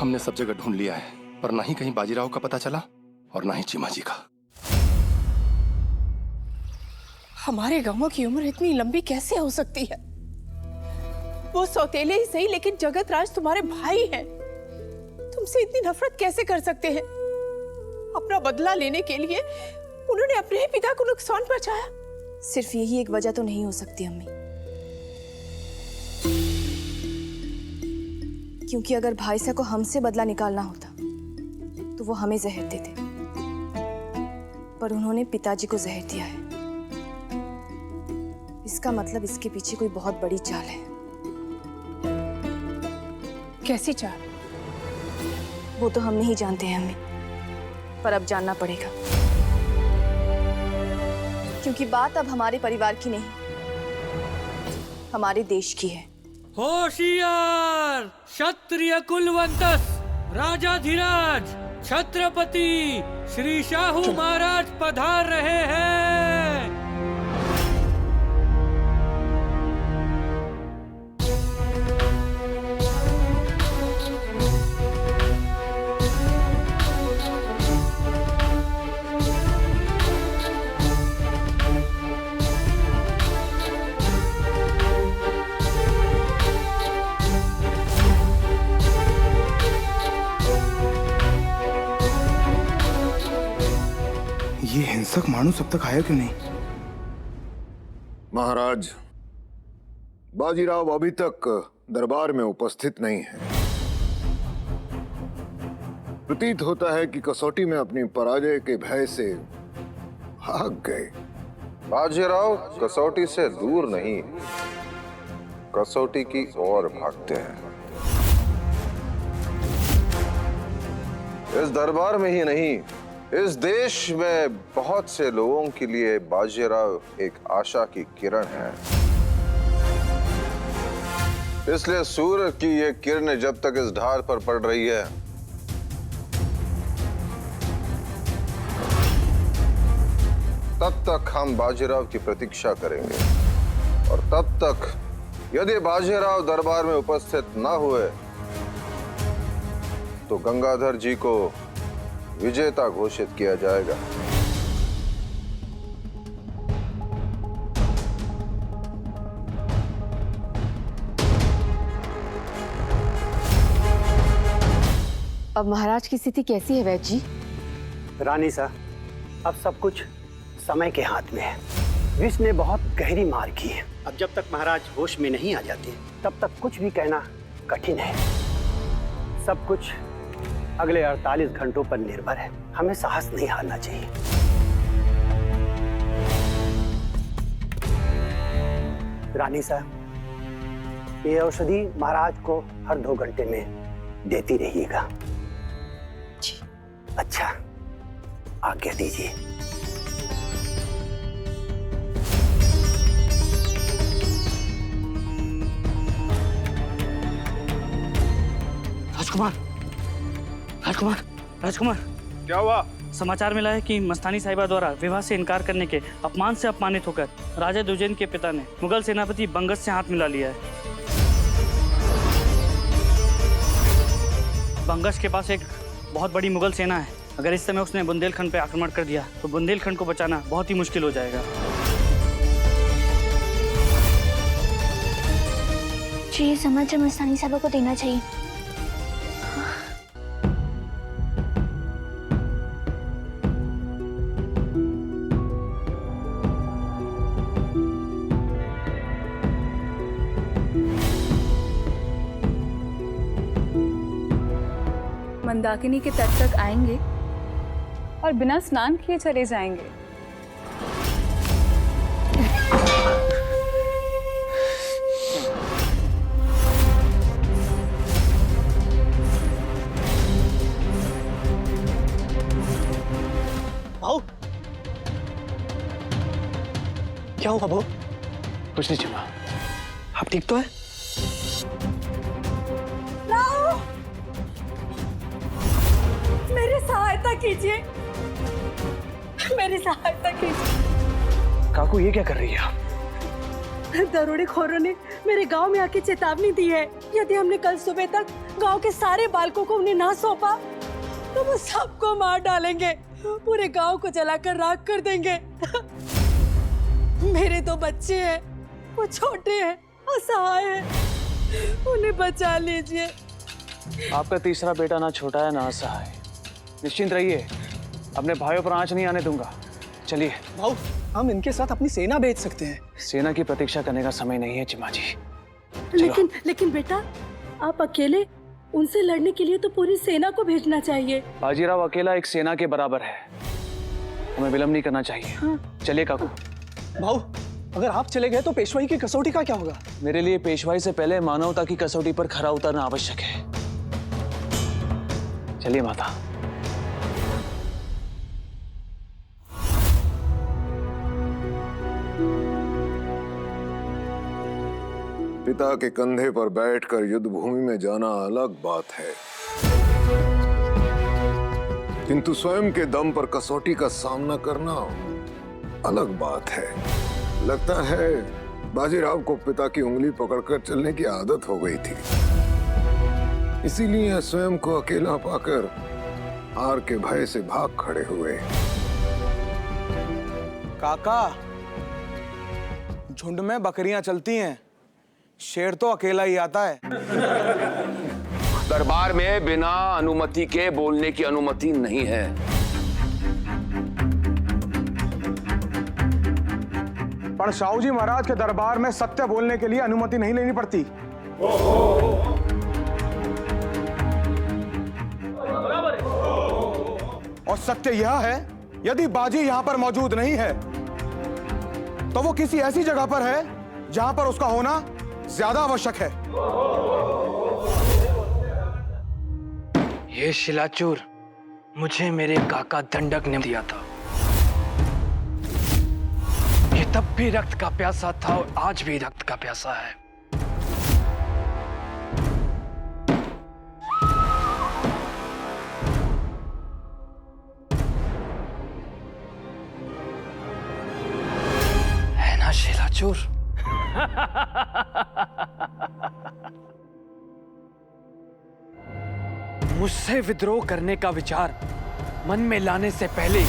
हमने सब जगह ढूंढ लिया है, पर ना ही कहीं बाजीराव का पता चला और ना ही चिमाजी का। हमारे गांवों की उम्र इतनी लंबी कैसे हो सकती है? वो सौतेले ही सही, लेकिन जगत राज तुम्हारे भाई हैं। तुमसे इतनी नफरत कैसे कर सकते हैं? अपना बदला लेने के लिए उन्होंने अपने ही पिता को नुकसान पहुंचाया। सिर्फ यही एक वजह तो नहीं हो सकती अम्मी, क्योंकि अगर भाईसा को हमसे बदला निकालना होता तो वो हमें जहर देते, पर उन्होंने पिताजी को जहर दिया है। इसका मतलब इसके पीछे कोई बहुत बड़ी चाल है। कैसी चाल? वो तो हम नहीं जानते हैं अम्मी, पर अब जानना पड़ेगा, क्योंकि बात अब हमारे परिवार की नहीं, हमारे देश की है। होशियार क्षत्रिय कुलवंतस राजाधिराज छत्रपति श्री शाहू महाराज पधार रहे हैं। ये हिंसक मानुस अब तक आया क्यों नहीं? महाराज, बाजीराव अभी तक दरबार में उपस्थित नहीं है। प्रतीत होता है कि कसौटी में अपनी पराजय के भय से भाग गए। बाजीराव कसौटी से दूर नहीं, कसौटी की ओर भागते हैं। इस दरबार में ही नहीं, इस देश में बहुत से लोगों के लिए बाजीराव एक आशा की किरण है। इसलिए सूर्य की ये किरणें जब तक इस ढाल पर पड़ रही है, तब तक हम बाजीराव की प्रतीक्षा करेंगे। और तब तक यदि बाजीराव दरबार में उपस्थित न हुए तो गंगाधर जी को विजेता घोषित किया जाएगा। अब महाराज की स्थिति कैसी है वैद्य जी? रानी साहब, अब सब कुछ समय के हाथ में है। विष ने बहुत गहरी मार की है। अब जब तक महाराज होश में नहीं आ जाते तब तक कुछ भी कहना कठिन है। सब कुछ अगले 48 घंटों पर निर्भर है। हमें साहस नहीं हारना चाहिए। रानी साहब, ये औषधि महाराज को हर 2 घंटे में देती रहिएगा। जी। अच्छा, आज्ञा दीजिए। राजकुमार, राजकुमार, राजकुमार, क्या हुआ? समाचार मिला है कि मस्तानी साहिबा द्वारा विवाह से इनकार करने के अपमान से अपमानित होकर राजा दुजेन के पिता ने मुगल सेनापति बंगस से हाथ मिला लिया है। बंगस के पास एक बहुत बड़ी मुगल सेना है। अगर इस समय उसने बुंदेलखंड पे आक्रमण कर दिया तो बुंदेलखंड को बचाना बहुत ही मुश्किल हो जाएगा। जी, ये समाचार मस्तानी साहिबा को देना चाहिए। मंदाकिनी के तट तक आएंगे और बिना स्नान किए चले जाएंगे। भाऊ, क्या हुआ भाऊ? कुछ नहीं चिम्मा। आप ठीक तो है? राव, मेरी सहायता कीजिए, मेरी सहायता कीजिए। काकू ये क्या कर रही है आप? दरोडेखोरों ने मेरे गांव में आके चेतावनी दी है, यदि हमने कल सुबह तक गांव के सारे बालकों को उन्हें ना सौंपा तो वो सबको मार डालेंगे, पूरे गांव को जलाकर राख कर देंगे। मेरे 2 बच्चे हैं, वो छोटे हैं, असहाय हैं, उन्हें बचा लीजिए। आपका तीसरा बेटा ना छोटा है ना असहाय। निश्चिंत रहिए, अपने भाइयों पर आंच नहीं आने दूंगा। चलिए भाऊ, हम इनके साथ अपनी सेना भेज सकते हैं। सेना की प्रतीक्षा करने का समय नहीं है चिम्मा जी। लेकिन बेटा, आप अकेले उनसे लड़ने के लिए तो पूरी सेना को भेजना चाहिए। बाजीराव अकेला एक सेना के बराबर है, हमें विलंब नहीं करना चाहिए। हाँ। चलिए काकू। भाऊ, अगर आप चले गए तो पेशवाई की कसौटी का क्या होगा? मेरे लिए पेशवाई से पहले मानवता की कसौटी पर खरा उतरना आवश्यक है। चलिए माता। पिता के कंधे पर बैठकर युद्ध भूमि में जाना अलग बात है, किंतु स्वयं के दम पर कसौटी का सामना करना अलग बात है। लगता है बाजीराव को पिता की उंगली पकड़कर चलने की आदत हो गई थी, इसीलिए स्वयं को अकेला पाकर हार के भय से भाग खड़े हुए। काका, झुंड में बकरियां चलती हैं, शेर तो अकेला ही आता है। दरबार में बिना अनुमति के बोलने की अनुमति नहीं है। पर शाहू जी महाराज के दरबार में सत्य बोलने के लिए अनुमति नहीं लेनी पड़ती। और सत्य यह है, यदि बाजी यहां पर मौजूद नहीं है तो वो किसी ऐसी जगह पर है जहां पर उसका होना ज्यादा आवश्यक है। ये शिलाचूर मुझे मेरे काका दंडक ने दिया था। ये तब भी रक्त का प्यासा था और आज भी रक्त का प्यासा है। है ना शिलाचूर? मुझसे विद्रोह करने का विचार मन में लाने से पहले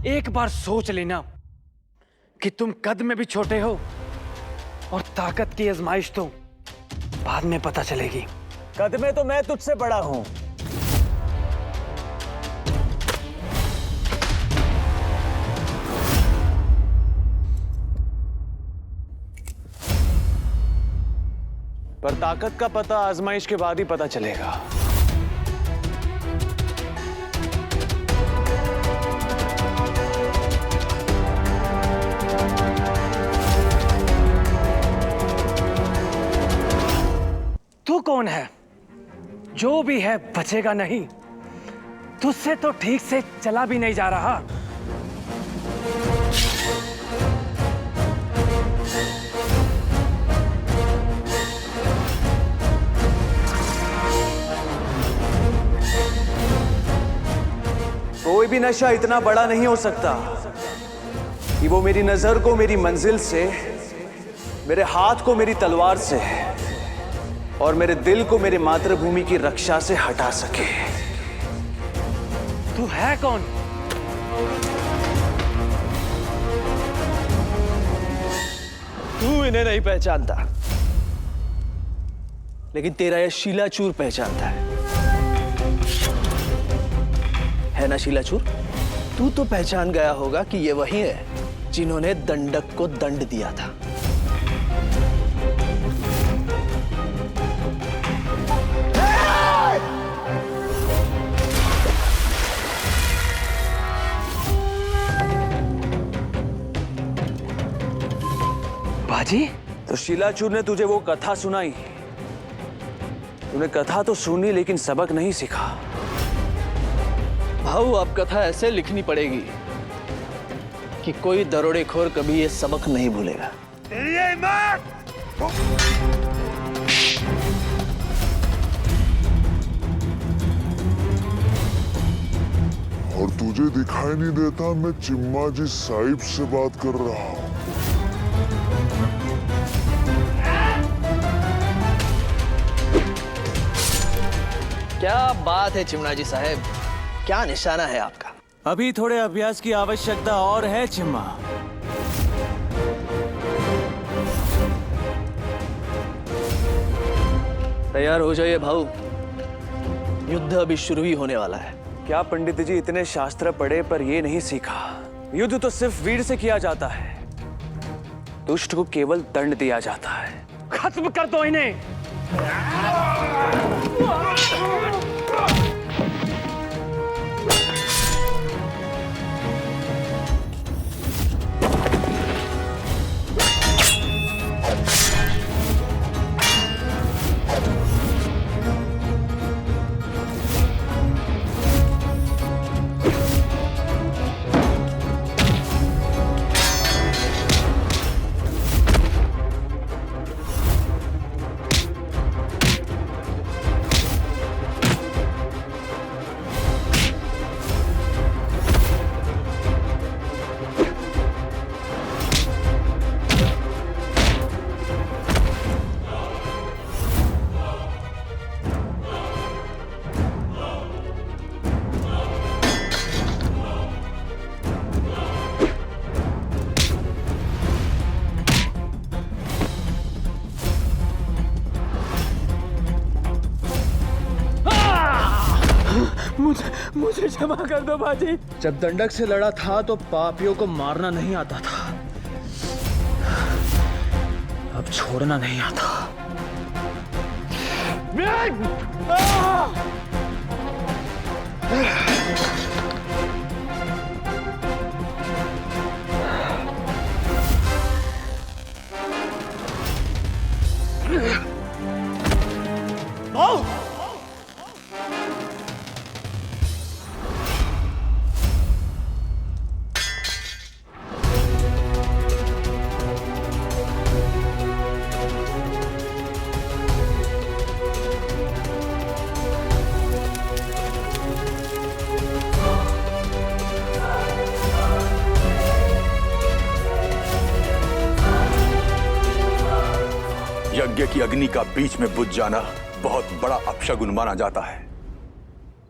एक बार सोच लेना कि तुम कद में भी छोटे हो और ताकत की आजमाइश तो बाद में पता चलेगी। कद में तो मैं तुझसे बड़ा हूं। पर ताकत का पता आजमाइश के बाद ही पता चलेगा। तू कौन है? जो भी है बचेगा नहीं। तुझसे तो ठीक से चला भी नहीं जा रहा। कोई भी नशा इतना बड़ा नहीं हो सकता कि वो मेरी नजर को मेरी मंजिल से, मेरे हाथ को मेरी तलवार से और मेरे दिल को मेरी मातृभूमि की रक्षा से हटा सके। तू है कौन? तू इन्हें नहीं पहचानता, लेकिन तेरा यह शीलाचूर पहचानता है ना शीलाचूर? तू तो पहचान गया होगा कि ये वही है जिन्होंने दंडक को दंड दिया था। बाजी, तो शिलाचूर ने तुझे वो कथा सुनाई। तूने कथा तो सुनी लेकिन सबक नहीं सीखा। भाऊ, अब कथा ऐसे लिखनी पड़ेगी कि कोई दरोडेखोर कभी ये सबक नहीं भूलेगा। और तुझे दिखाई नहीं देता मैं चिम्मा जी साहिब से बात कर रहा हूँ। क्या बात है चिमना जी साहब, क्या निशाना है आपका? अभी थोड़े अभ्यास की आवश्यकता और है चिम्मा। तैयार हो जाइए भाऊ, युद्ध अभी शुरू ही होने वाला है। क्या पंडित जी इतने शास्त्र पढ़े पर ये नहीं सीखा? युद्ध तो सिर्फ वीर से किया जाता है, दुष्ट को केवल दंड दिया जाता है। खत्म कर दो इन्हें। मुझे क्षमा कर दो बाजी। जब दंडक से लड़ा था तो पापियों को मारना नहीं आता था, अब छोड़ना नहीं आता। यज्ञ की अग्नि का बीच में बुझ जाना बहुत बड़ा अपशगुन माना जाता है।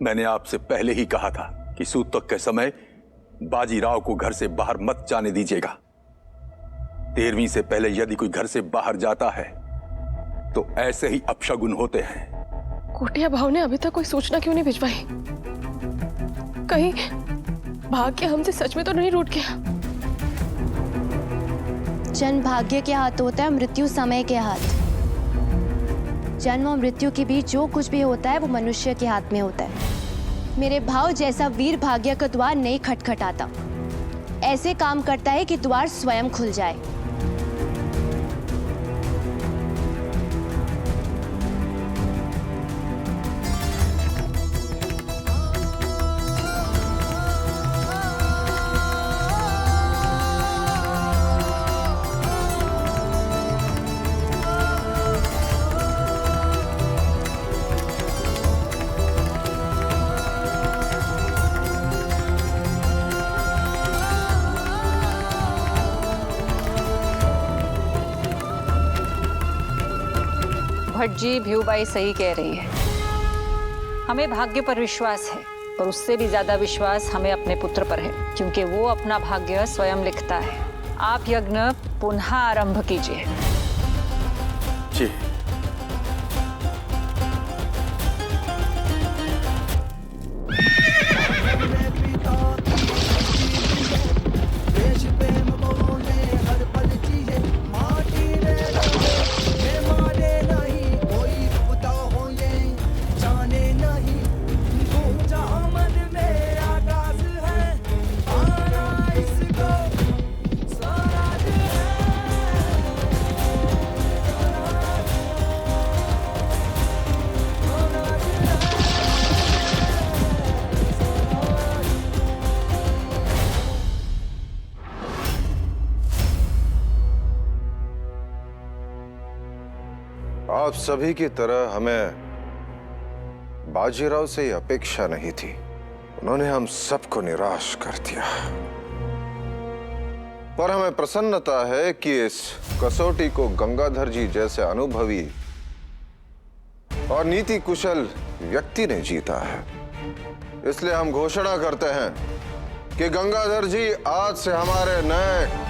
मैंने आपसे पहले ही कहा था कि सूतक के समय बाजीराव को घर से बाहर मत जाने दीजिएगा। 13वीं से पहले यदि कोई घर से बाहर जाता है तो ऐसे ही अपशगुन होते हैं। कोटिया भाव ने अभी तक कोई सूचना क्यों नहीं भिजवाई? कहीं भाग्य हमसे सच में तो नहीं रूठ गया? जन्म भाग्य के हाथ होता है, मृत्यु समय के हाथ। जन्म और मृत्यु के बीच जो कुछ भी होता है वो मनुष्य के हाथ में होता है। मेरे भाव जैसा वीर भाग्य का द्वार नहीं खटखटाता, ऐसे काम करता है कि द्वार स्वयं खुल जाए। भट्ट जी, भीऊबाई सही कह रही है। हमें भाग्य पर विश्वास है, पर उससे भी ज्यादा विश्वास हमें अपने पुत्र पर है, क्योंकि वो अपना भाग्य स्वयं लिखता है। आप यज्ञ पुनः आरंभ कीजिए। जी। आप सभी की तरह हमें बाजीराव से ये अपेक्षा नहीं थी। उन्होंने हम सबको निराश कर दिया। पर हमें प्रसन्नता है कि इस कसौटी को गंगाधर जी जैसे अनुभवी और नीति कुशल व्यक्ति ने जीता है। इसलिए हम घोषणा करते हैं कि गंगाधर जी आज से हमारे नए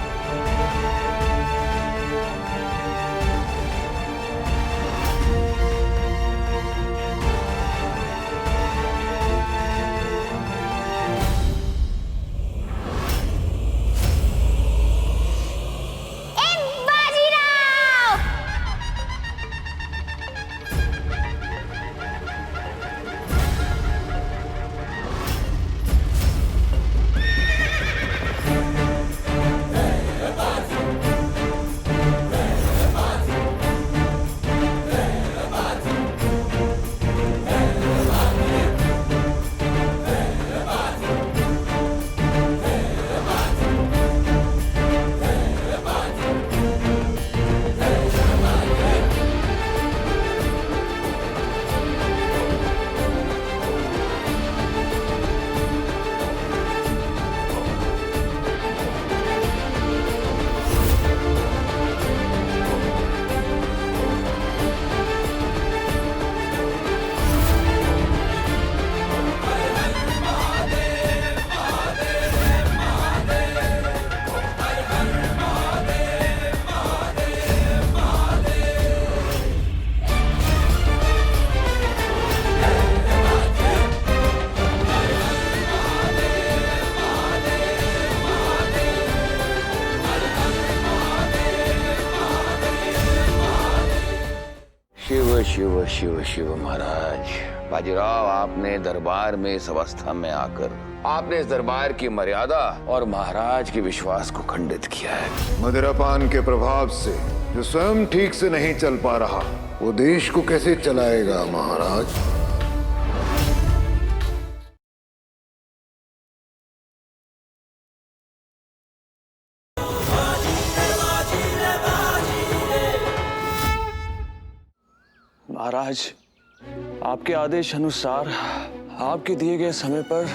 शिव शिव शिव महाराज। बाजीराव, आपने दरबार में इस अवस्था में आकर आपने इस दरबार की मर्यादा और महाराज के विश्वास को खंडित किया है। मदिरापान के प्रभाव से जो स्वयं ठीक से नहीं चल पा रहा, वो देश को कैसे चलाएगा महाराज? महाराज, आपके आदेश अनुसार आपके दिए गए समय पर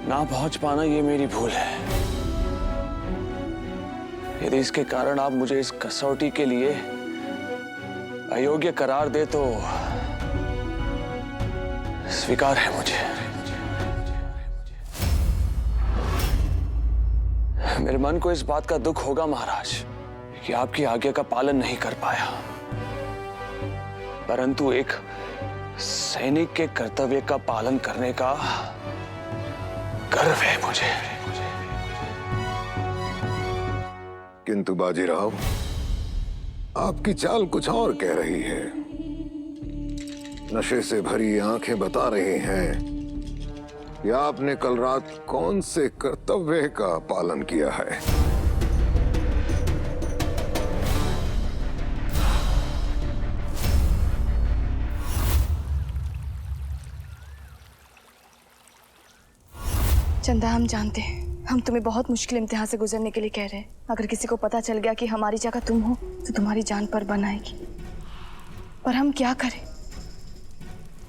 ना पहुंच पाना ये मेरी भूल है। यदि इसके कारण आप मुझे इस कसौटी के लिए अयोग्य करार दे तो स्वीकार है मुझे। मेरे मन को इस बात का दुख होगा महाराज कि आपकी आज्ञा का पालन नहीं कर पाया, परंतु एक सैनिक के कर्तव्य का पालन करने का गर्व है मुझे। किंतु बाजीराव, आपकी चाल कुछ और कह रही है। नशे से भरी आंखें बता रही हैं कि आपने कल रात कौन से कर्तव्य का पालन किया है। चंदा, हम जानते हैं हम तुम्हें बहुत मुश्किल इम्तिहान से गुजरने के लिए कह रहे हैं। अगर किसी को पता चल गया कि हमारी जगह तुम हो तो तुम्हारी जान पर बन आएगी। पर हम क्या करें?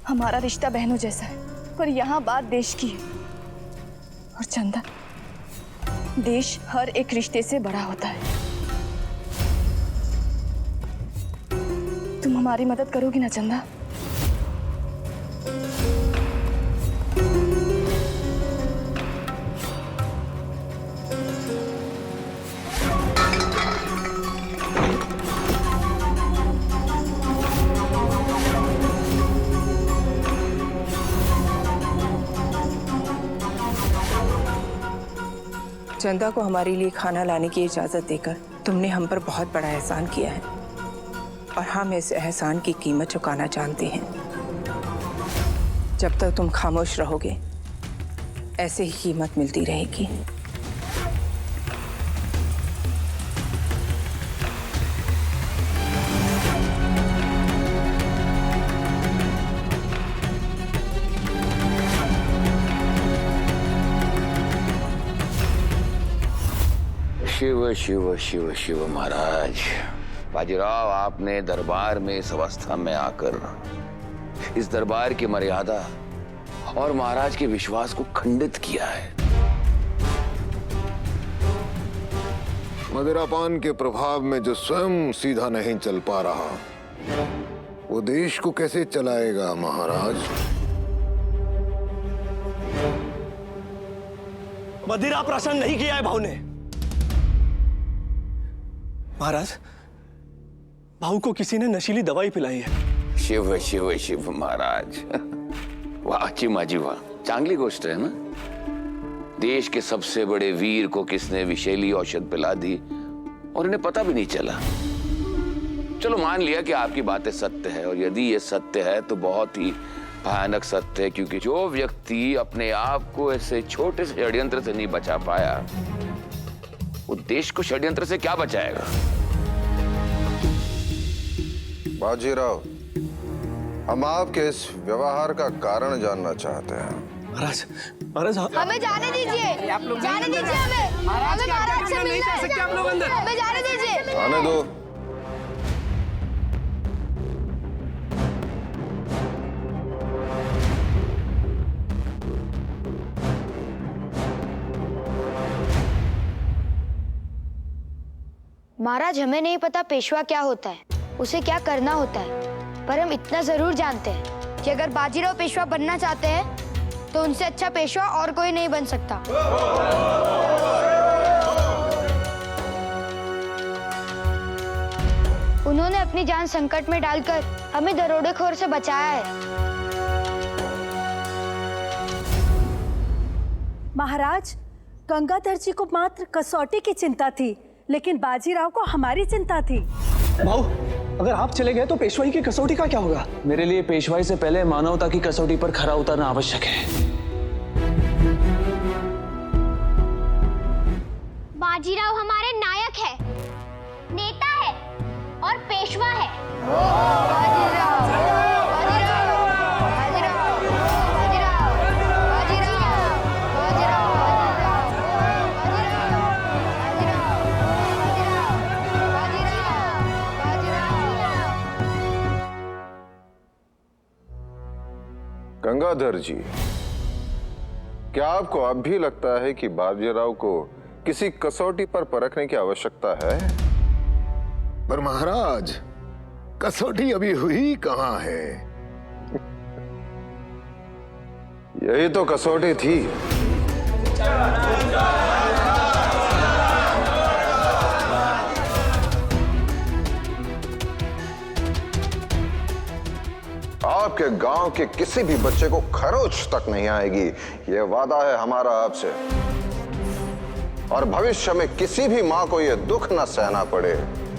हमारा रिश्ता बहनों जैसा है, पर यहाँ बात देश की है। और चंदा, देश हर एक रिश्ते से बड़ा होता है। तुम हमारी मदद करोगी ना चंदा? चंदा को हमारे लिए खाना लाने की इजाजत देकर तुमने हम पर बहुत बड़ा एहसान किया है और हम इस एहसान की कीमत चुकाना जानते हैं। जब तक तुम खामोश रहोगे ऐसे ही कीमत मिलती रहेगी। शिव शिव शिव शिव महाराज, बाजीराव, आपने दरबार में इस अवस्था में आकर इस दरबार की मर्यादा और महाराज के विश्वास को खंडित किया है। मदिरापान के प्रभाव में जो स्वयं सीधा नहीं चल पा रहा, वो देश को कैसे चलाएगा महाराज? मदिरा प्राशन नहीं किया है भाऊ ने। महाराज, भाऊ को किसी ने नशीली दवाई पिलाई है। शिव शिव शिव महाराज, वाह चिमाजी वाह, चांगली गोष्ट है ना। देश के सबसे बड़े वीर को किसने विषैली औषध पिला दी और इन्हें पता भी नहीं चला। चलो मान लिया कि आपकी बातें सत्य है, और यदि ये सत्य है तो बहुत ही भयानक सत्य है, क्योंकि जो व्यक्ति अपने आप को ऐसे छोटे से षड्यंत्र से नहीं बचा पाया, वो देश को षड्यंत्र से क्या बचाएगा? बाजीराव, हम आपके इस व्यवहार का कारण जानना चाहते हैं। महाराज, महाराज हमें जाने दीजिए, जाने दीजिए हमें। महाराज से मिलना है, हमें जाने दीजिए। आने दो। महाराज, हमें नहीं पता पेशवा क्या होता है, उसे क्या करना होता है, पर हम इतना जरूर जानते हैं कि अगर बाजीराव पेशवा बनना चाहते हैं तो उनसे अच्छा पेशवा और कोई नहीं बन सकता। उन्होंने अपनी जान संकट में डालकर हमें दरोडेखोर से बचाया है। महाराज, गंगाधर जी को मात्र कसौटी की चिंता थी, लेकिन बाजीराव को हमारी चिंता थी। भाऊ, अगर आप चले गए तो पेशवाई की कसौटी का क्या होगा? मेरे लिए पेशवाई से पहले मानवता की कसौटी पर खरा उतरना आवश्यक है। बाजीराव हमारे नायक है, नेता है और पेशवा है। गंगाधर जी, क्या आपको अब भी लगता है कि बाजीराव को किसी कसौटी पर परखने की आवश्यकता है? पर महाराज, कसौटी अभी हुई कहां है? यही तो कसौटी थी। आपके गांव के किसी भी बच्चे को खरोच तक नहीं आएगी, यह वादा है हमारा आपसे। और भविष्य में किसी भी मां को यह दुख न सहना पड़े,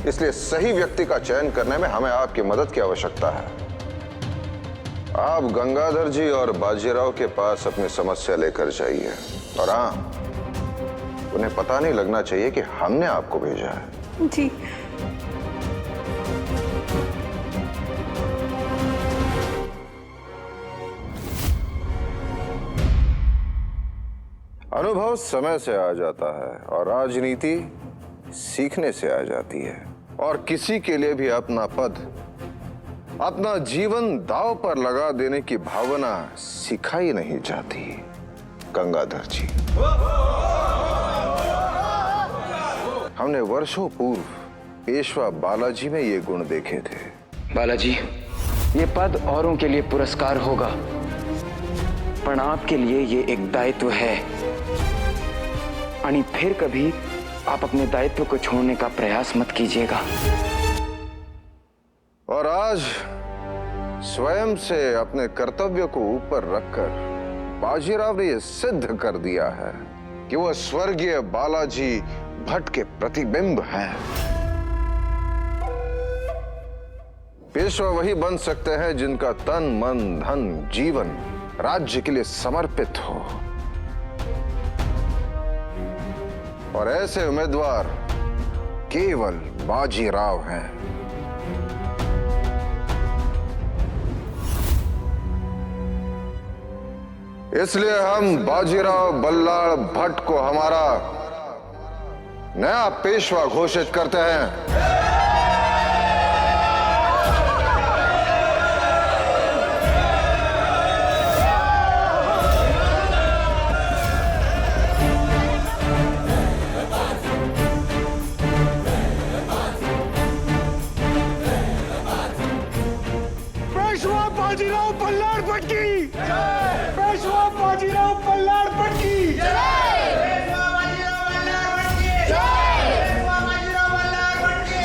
इसलिए सही व्यक्ति का चयन करने में हमें आपकी मदद की आवश्यकता है। आप गंगाधर जी और बाजीराव के पास अपनी समस्या लेकर जाइए, और हाँ, उन्हें पता नहीं लगना चाहिए कि हमने आपको भेजा है। जी। अनुभव समय से आ जाता है और राजनीति सीखने से आ जाती है, और किसी के लिए भी अपना पद, अपना जीवन दांव पर लगा देने की भावना सिखाई नहीं जाती। गंगाधर जी, हमने वर्षों पूर्व पेशवा बालाजी में ये गुण देखे थे। बालाजी, ये पद औरों के लिए पुरस्कार होगा, पर आपके लिए ये एक दायित्व है। आणि फिर कभी आप अपने दायित्व को छोड़ने का प्रयास मत कीजिएगा। और आज स्वयं से अपने कर्तव्य को ऊपर रखकर बाजीराव ने यह सिद्ध कर दिया है कि वह स्वर्गीय बालाजी भट्ट के प्रतिबिंब हैं। पेशवा वही बन सकते हैं जिनका तन, मन, धन, जीवन राज्य के लिए समर्पित हो, और ऐसे उम्मीदवार केवल बाजीराव हैं। इसलिए हम बाजीराव बल्लाळ भट्ट को हमारा नया पेशवा घोषित करते हैं। पेशवा बाजीराव बल्लाळ भट की पेशवा बाजीराव बल्लाळ भट की पेशवा बाजीराव बल्लाळ भट की पेशवा बाजीराव बल्लाळ भट की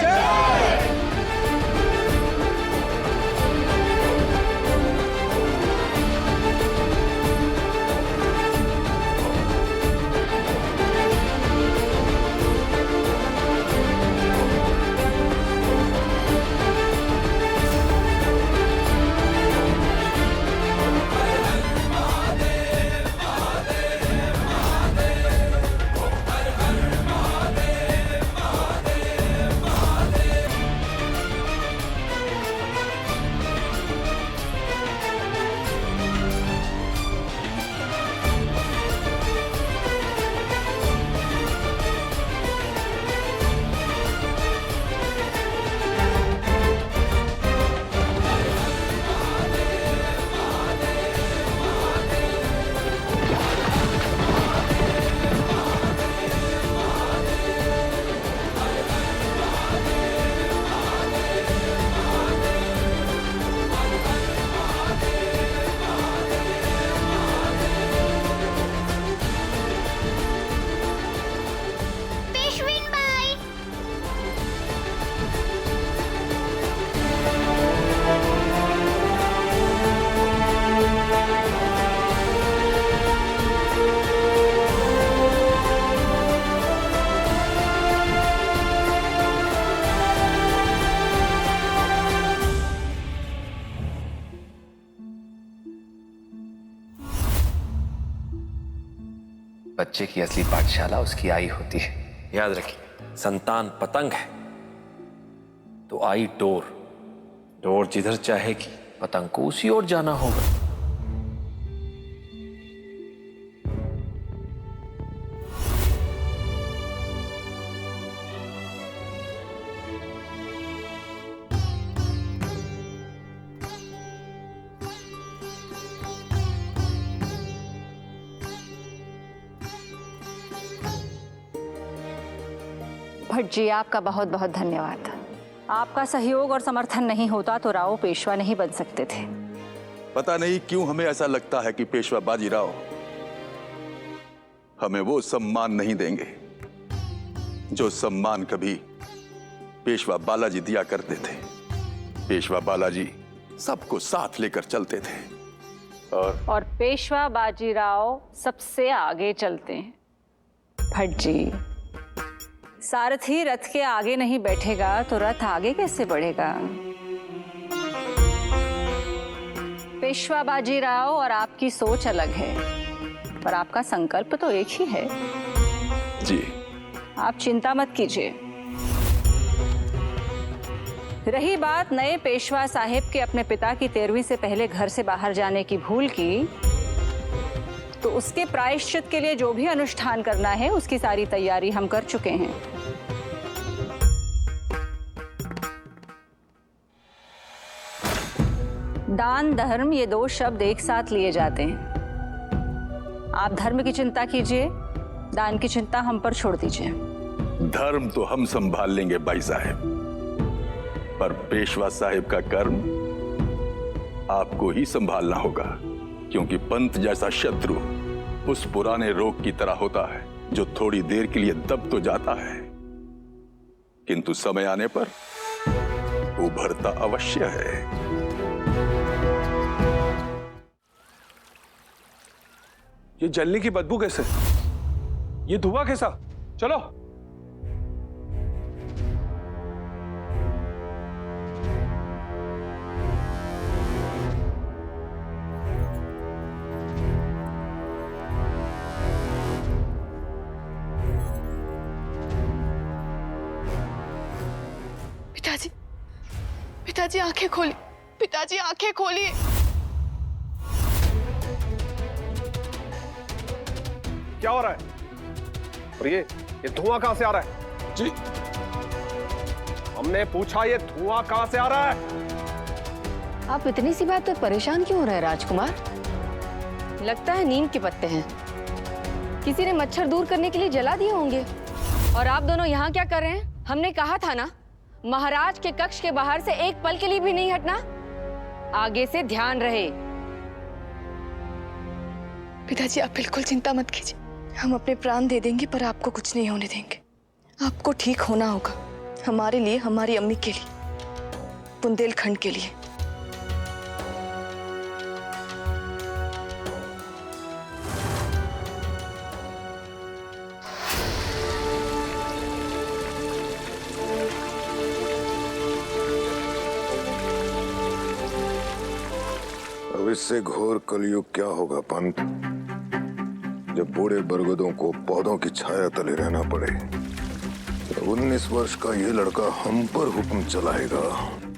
बच्चे की असली पाठशाला उसकी आई होती है। याद रखिए, संतान पतंग है तो आई डोर। डोर जिधर चाहेगी पतंग को उसी ओर जाना होगा। भट्ट जी, आपका बहुत बहुत धन्यवाद। आपका सहयोग और समर्थन नहीं होता तो राव पेशवा नहीं बन सकते थे। पता नहीं क्यों हमें ऐसा लगता है कि पेशवा बाजीराव हमें वो सम्मान नहीं देंगे जो सम्मान कभी पेशवा बालाजी दिया करते थे। पेशवा बालाजी सबको साथ लेकर चलते थे और पेशवा बाजीराव सबसे आगे चलते हैं। भट्ट जी, सारथी रथ के आगे नहीं बैठेगा तो रथ आगे कैसे बढ़ेगा? पेशवा बाजीराव और आपकी सोच अलग है, पर आपका संकल्प तो एक ही है। जी, आप चिंता मत कीजिए। रही बात नए पेशवा साहेब के अपने पिता की 13वीं से पहले घर से बाहर जाने की भूल की, तो उसके प्रायश्चित के लिए जो भी अनुष्ठान करना है उसकी सारी तैयारी हम कर चुके हैं। दान धर्म ये दो शब्द एक साथ लिए जाते हैं। आप धर्म की चिंता कीजिए, दान की चिंता हम पर छोड़ दीजिए। धर्म तो हम संभाल लेंगे भाई साहब, पर पेशवा साहेब का कर्म आपको ही संभालना होगा, क्योंकि पंत जैसा शत्रु उस पुराने रोग की तरह होता है जो थोड़ी देर के लिए दब तो जाता है, किंतु समय आने पर उभरता अवश्य है। ये जलने की बदबू कैसे? ये धुआं कैसा? चलो। पिताजी, पिताजी आंखें खोलिए। पिताजी आंखें खोलिए। क्या हो रहा है? और ये धुआं कहां से आ रहा है? जी, हमने पूछा ये धुआं कहां से आ रहा है? आप इतनी सी बात पर परेशान क्यों हो रहे हैं राजकुमार? लगता है नीम के पत्ते हैं। किसी ने मच्छर दूर करने के लिए जला दिए होंगे। और आप दोनों यहाँ क्या कर रहे हैं? हमने कहा था ना, महाराज के कक्ष के बाहर से एक पल के लिए भी नहीं हटना। आगे से ध्यान रहे। पिताजी आप बिल्कुल चिंता मत कीजिए, हम अपने प्राण दे देंगे पर आपको कुछ नहीं होने देंगे। आपको ठीक होना होगा, हमारे लिए, हमारी अम्मी के लिए, बुंदेलखंड के लिए। अब इससे घोर कलयुग क्या होगा पंत, जब बूढ़े बरगदों को पौधों की छाया तले रहना पड़े। 19 वर्ष का ये लड़का हम पर हुक्म चलाएगा।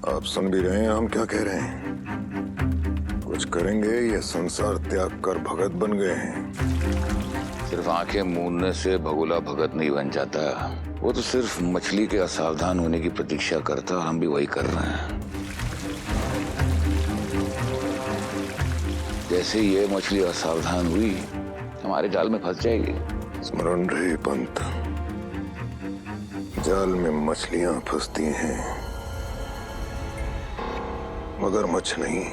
आप सुन भी रहे हैं हम क्या कह रहे हैं? कुछ करेंगे या संसार त्याग कर भगत बन गए हैं? सिर्फ आंखें मूंदने से भगोला भगत नहीं बन जाता, वो तो सिर्फ मछली के असावधान होने की प्रतीक्षा करता है। हम भी वही कर रहे हैं। जैसे ये मछली असावधान हुई, हमारे जाल में फंस जाएगी। स्मरण रहे पंत, जाल में मछलियां फंसती हैं, मगरमच्छ नहीं।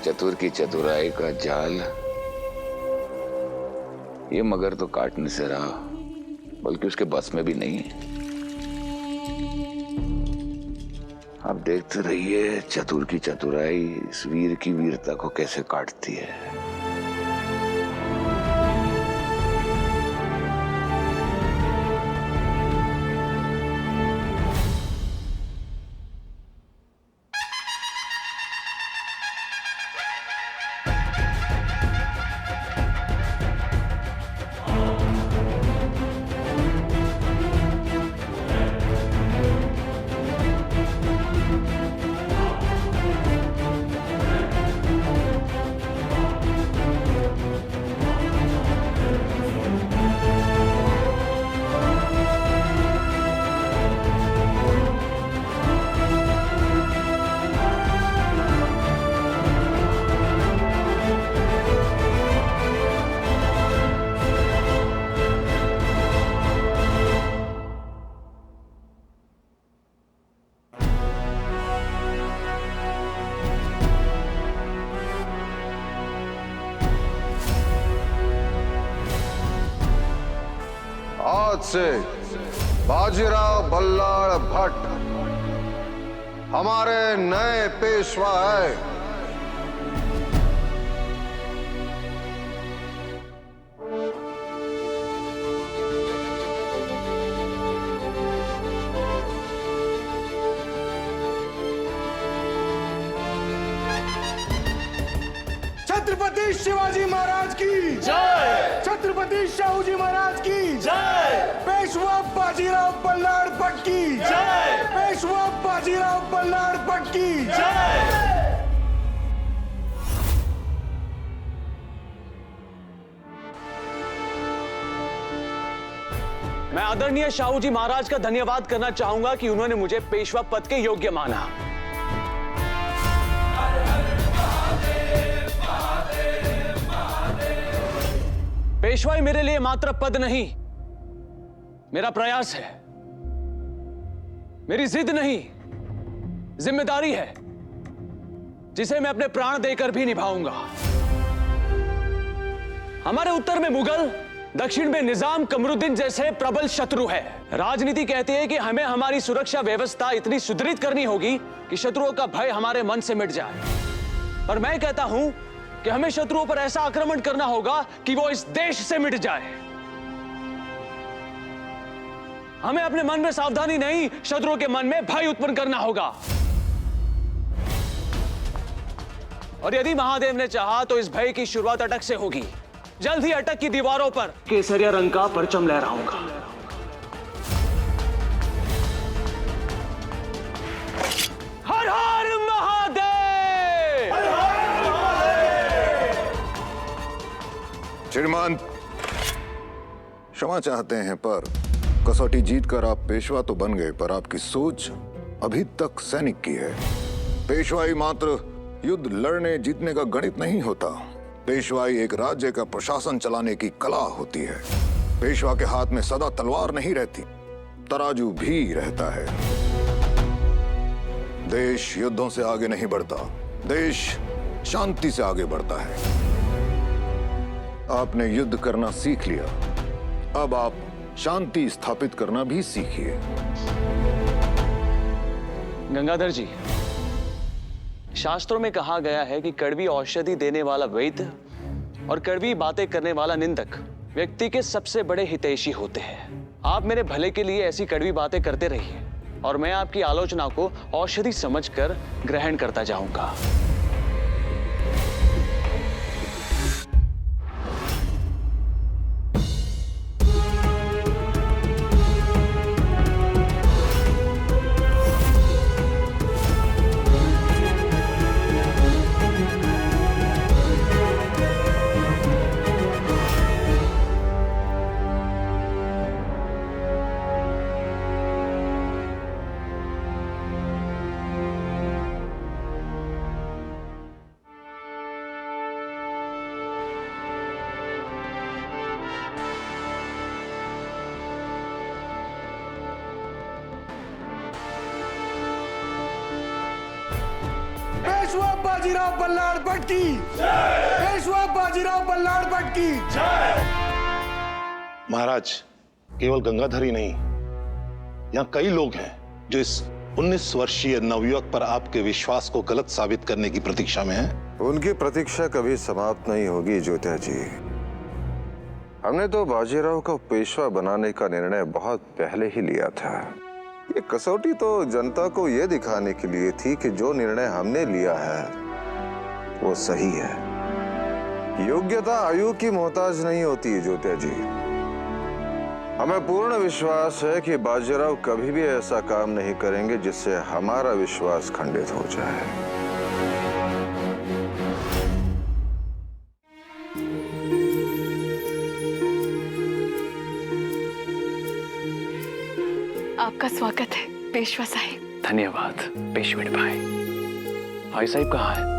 चतुर की चतुराई का जाल ये मगर तो काटने से रहा, बल्कि उसके बस में भी नहीं। आप देखते रहिए चतुर की चतुराई इस वीर की वीरता को कैसे काटती है। आज से बाजीराव बल्लाळ भट्ट हमारे नए पेशवा है। छत्रपति शिवाजी महाराज की जय। छत्रपति शाहूजी महाराज की जय। पेशवा बाजीराव बल्लाळ भट्ट की जय। पेशवा बाजीराव बल्लाळ भट्ट की जय। मैं आदरणीय शाहूजी महाराज का धन्यवाद करना चाहूंगा कि उन्होंने मुझे पेशवा पद के योग्य माना। पेशवाई मेरे लिए मात्र पद नहीं, मेरा प्रयास है, मेरी जिद नहीं, जिम्मेदारी है, जिसे मैं अपने प्राण देकर भी निभाऊंगा। हमारे उत्तर में मुगल, दक्षिण में निजाम कमरुद्दीन जैसे प्रबल शत्रु है। राजनीति कहती है कि हमें हमारी सुरक्षा व्यवस्था इतनी सुदृढ़ करनी होगी कि शत्रुओं का भय हमारे मन से मिट जाए। पर मैं कहता हूं कि हमें शत्रुओं पर ऐसा आक्रमण करना होगा कि वो इस देश से मिट जाए। हमें अपने मन में सावधानी नहीं, शत्रुओं के मन में भय उत्पन्न करना होगा। और यदि महादेव ने चाहा तो इस भय की शुरुआत अटक से होगी। जल्द ही अटक की दीवारों पर केसरिया रंग का परचम लहराऊंगा। हर हर महादेव। हर हर महादेव। श्रीमान, क्षमा चाहते हैं पर कसौटी जीतकर आप पेशवा तो बन गए, पर आपकी सोच अभी तक सैनिक की है। पेशवाई मात्र युद्ध लड़ने जीतने का गणित नहीं होता। पेशवाई एक राज्य का प्रशासन चलाने की कला होती है। पेशवा के हाथ में सदा तलवार नहीं रहती, तराजू भी रहता है। देश युद्धों से आगे नहीं बढ़ता, देश शांति से आगे बढ़ता है। आपने युद्ध करना सीख लिया, अब आप शांति स्थापित करना भी सीखिए। गंगाधर जी, शास्त्रों में कहा गया है कि कड़वी औषधि देने वाला वैद्य और कड़वी बातें करने वाला निंदक व्यक्ति के सबसे बड़े हितैषी होते हैं। आप मेरे भले के लिए ऐसी कड़वी बातें करते रहिए और मैं आपकी आलोचना को औषधि समझकर ग्रहण करता जाऊंगा। पेशवा बाजीराव बल्लाळ भट्ट की जय। पेशवा बाजीराव बल्लाळ भट्ट की जय। महाराज, केवल गंगाधर ही नहीं, यहाँ कई लोग हैं जो इस 19 वर्षीय नवयुवक पर आपके विश्वास को गलत साबित करने की प्रतीक्षा में हैं। उनकी प्रतीक्षा कभी समाप्त नहीं होगी ज्योतिया जी। हमने तो बाजीराव को पेशवा बनाने का निर्णय बहुत पहले ही लिया था। ये कसौटी तो जनता को यह दिखाने के लिए थी कि जो निर्णय हमने लिया है वो सही है। योग्यता आयु की मोहताज नहीं होती ज्योतिया जी। हमें पूर्ण विश्वास है कि बाजीराव कभी भी ऐसा काम नहीं करेंगे जिससे हमारा विश्वास खंडित हो जाए। आपका स्वागत है पेशवा साहिब। धन्यवाद पेशवेट भाई। भाई साहब कहाँ है?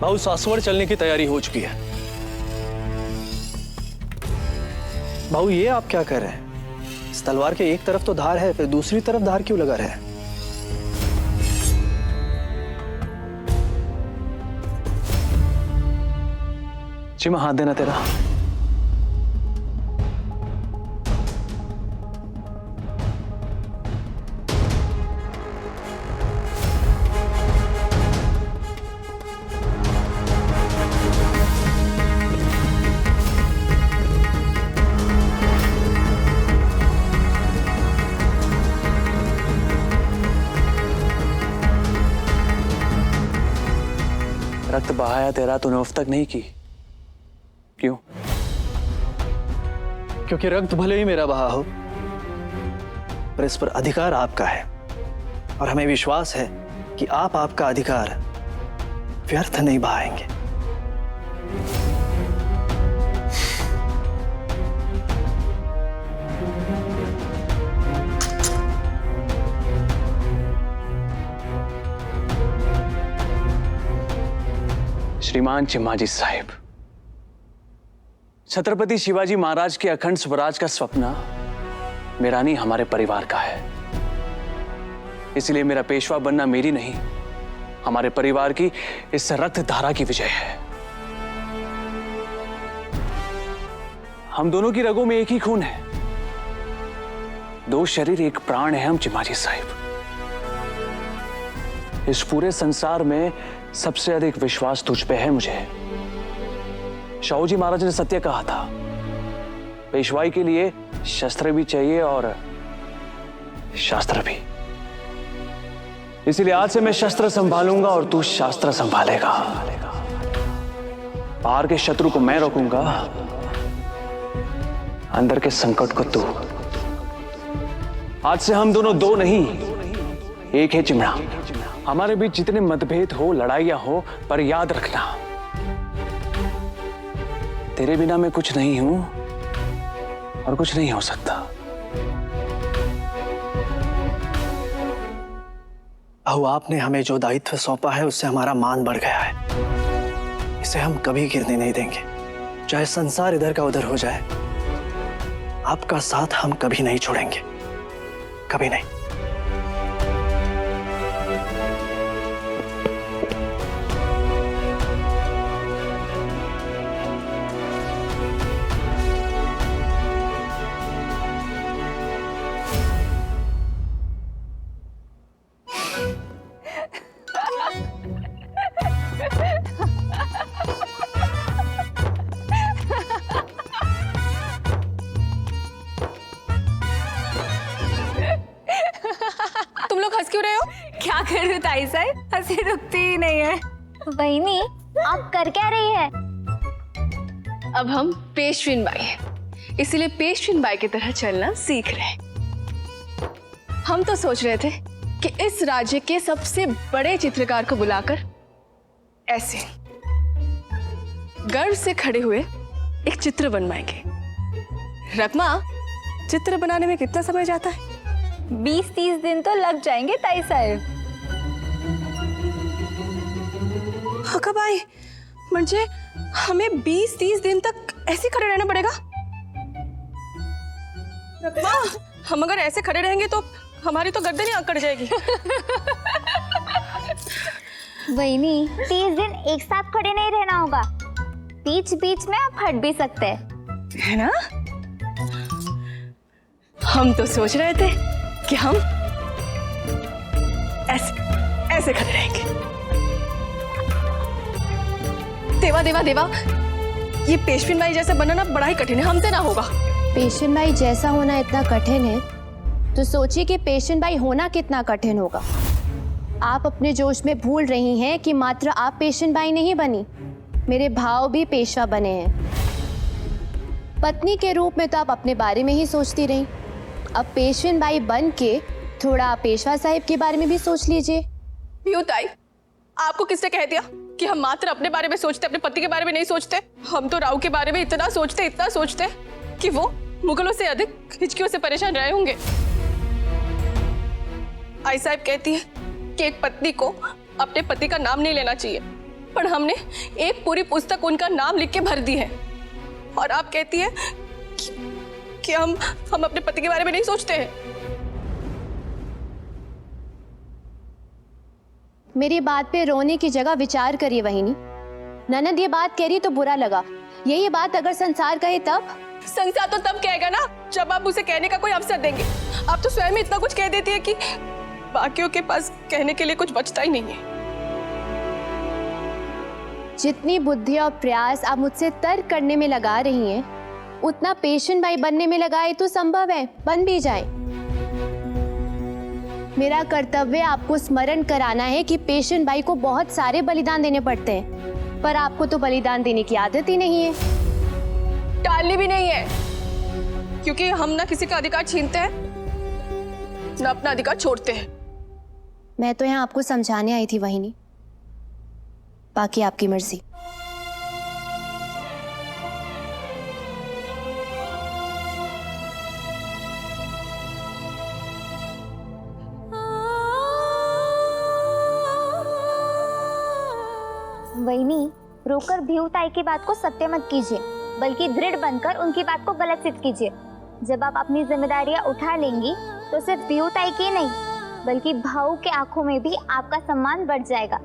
बाबू, सासवड़ चलने की तैयारी हो चुकी है। बाबू, ये आप क्या कर रहे हैं? इस तलवार के एक तरफ तो धार है, फिर दूसरी तरफ धार क्यों लगा रहे हैं? चिमा, हाथ देना तेरा। रक्त बहाया तेरा तूने उफ तक नहीं की। क्यों? क्योंकि रक्त भले ही मेरा बहा हो, पर इस पर अधिकार आपका है और हमें विश्वास है कि आप आपका अधिकार व्यर्थ नहीं बहाएंगे। श्रीमान चिम्माजी साहिब, छत्रपति शिवाजी महाराज के अखंड स्वराज का स्वप्न मेरा नहीं, हमारे परिवार का है। इसलिए मेरा पेशवा बनना मेरी नहीं, हमारे परिवार की इस रक्त धारा की विजय है। हम दोनों की रगों में एक ही खून है, दो शरीर एक प्राण है हम चिम्माजी साहिब। इस पूरे संसार में सबसे अधिक विश्वास तुझ पे है मुझे। शाहू जी महाराज ने सत्य कहा था, पेशवाई के लिए शस्त्र भी चाहिए और शास्त्र भी। इसलिए आज से मैं शस्त्र संभालूंगा और तू शास्त्र संभालेगा। बाहर के शत्रु को मैं रोकूंगा, अंदर के संकट को तू। आज से हम दोनों दो नहीं, एक है चिमड़ा। हमारे बीच जितने मतभेद हो, लड़ाइयां हो, पर याद रखना, तेरे बिना मैं कुछ नहीं हूं और कुछ नहीं हो सकता। बहू, आपने हमें जो दायित्व सौंपा है उससे हमारा मान बढ़ गया है। इसे हम कभी गिरने नहीं देंगे, चाहे संसार इधर का उधर हो जाए। आपका साथ हम कभी नहीं छोड़ेंगे, कभी नहीं। तुम लोग हंस क्यों रहे हो? क्या कर रहे हो ताई साहब? हंसी रुकती ही नहीं है। बहनी, आप कर क्या रही है? अब हम पेशविन बाई हैं, इसीलिए पेशविन बाई की तरह चलना सीख रहे हैं। हम तो सोच रहे थे कि इस राज्य के सबसे बड़े चित्रकार को बुलाकर ऐसे गर्व से खड़े हुए एक चित्र बनवाएंगे। रकमा, चित्र बनाने में कितना समय जाता है? 20-30 दिन तो लग जाएंगे ताई साहब। हका बाई, म्हणजे हमें 20-30 दिन तक ऐसे खड़े रहना पड़ेगा? रकमा, हम अगर ऐसे खड़े रहेंगे तो हमारी तो गर्दन ही अकड़ जाएगी। बहनी, 30 दिन एक साथ खड़े नहीं रहना होगा। बीच बीच में आप हट भी सकते हैं, है ना? हम तो सोच रहे थे कि हम ऐसे खड़े रहेंगे। देवा देवा देवा, ये पेशविन बाई जैसा बनना बड़ा ही कठिन है, हमसे ना होगा। पेशेंट बाई जैसा होना इतना कठिन है तो सोचिए कि पेशेंट बाई होना कितना कठिन होगा। आप अपने जोश में भूल रही हैं कि मात्र आप पेशेंट बाई नहीं बनी, मेरे भाव भी पेशवा बने हैं। पत्नी के रूप में तो आप अपने बारे में ही सोचती रही, अब पेशेंट बाई बन के थोड़ा पेशवा साहिब के बारे में भी सोच लीजिए। क्यों ताई, आपको किसने कह दिया कि हम मात्र अपने बारे में सोचते, अपने पति के बारे में नहीं सोचते? हम तो राव के बारे में इतना सोचते कि वो मुगलों से अधिक हिचकियों से परेशान रहे होंगे। आई साहब कहती है कि एक पत्नी को अपने पति का नाम नहीं लेना चाहिए, पर हमने एक पूरी पुस्तक उनका नाम लिख के भर दी है। और आप कहती है कि हम अपने पति के बारे में नहीं सोचते हैं। मेरी बात पे रोने की जगह विचार करिए वहीनी। ननद ये बात कह रही तो बुरा लगा, यही बात अगर संसार कहे तब? संसार तो तब कहेगा ना जब आप उसे कहने का कोई अवसर देंगे। आप तो स्वयं इतना कुछ कह देती है कि बाकियों के पास कहने के लिए कुछ बचता ही नहीं है। जितनी बुद्धि और प्रयास आप मुझसे तर्क करने में लगा रही हैं, उतना पेशेंट बाई बनने में लगाए तो संभव है, बन भी जाए। मेरा कर्तव्य आपको स्मरण कराना है कि पेशेंट बाई को बहुत सारे बलिदान देने पड़ते हैं, पर आपको तो बलिदान देने की आदत ही नहीं है। टालनी भी नहीं है, क्योंकि हम ना किसी का अधिकार छीनते हैं ना अपना अधिकार छोड़ते हैं। मैं तो यहाँ आपको समझाने आई थी वहीनी, बाकी आपकी मर्जी। वहीनी, रोकर भीवताई की बात को सत्य मत कीजिए, बल्कि दृढ़ बनकर उनकी बात को गलत सिद्ध कीजिए। जब आप अपनी जिम्मेदारियां उठा लेंगी तो सिर्फ भीवताई की नहीं, बल्कि भाऊ के आंखों में भी आपका सम्मान बढ़ जाएगा।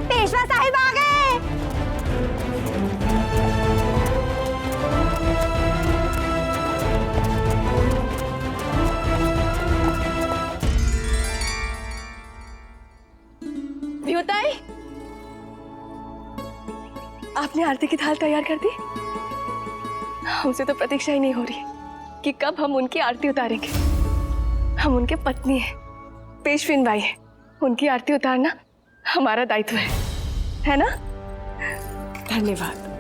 पेशवा साहिब आ गए। आपने आरती की थाल तैयार कर दी? हमसे तो प्रतीक्षा ही नहीं हो रही कि कब हम उनकी आरती उतारेंगे। हम उनके पत्नी हैं, पेशविन बाई हैं। उनकी आरती उतारना हमारा दायित्व है ना? धन्यवाद।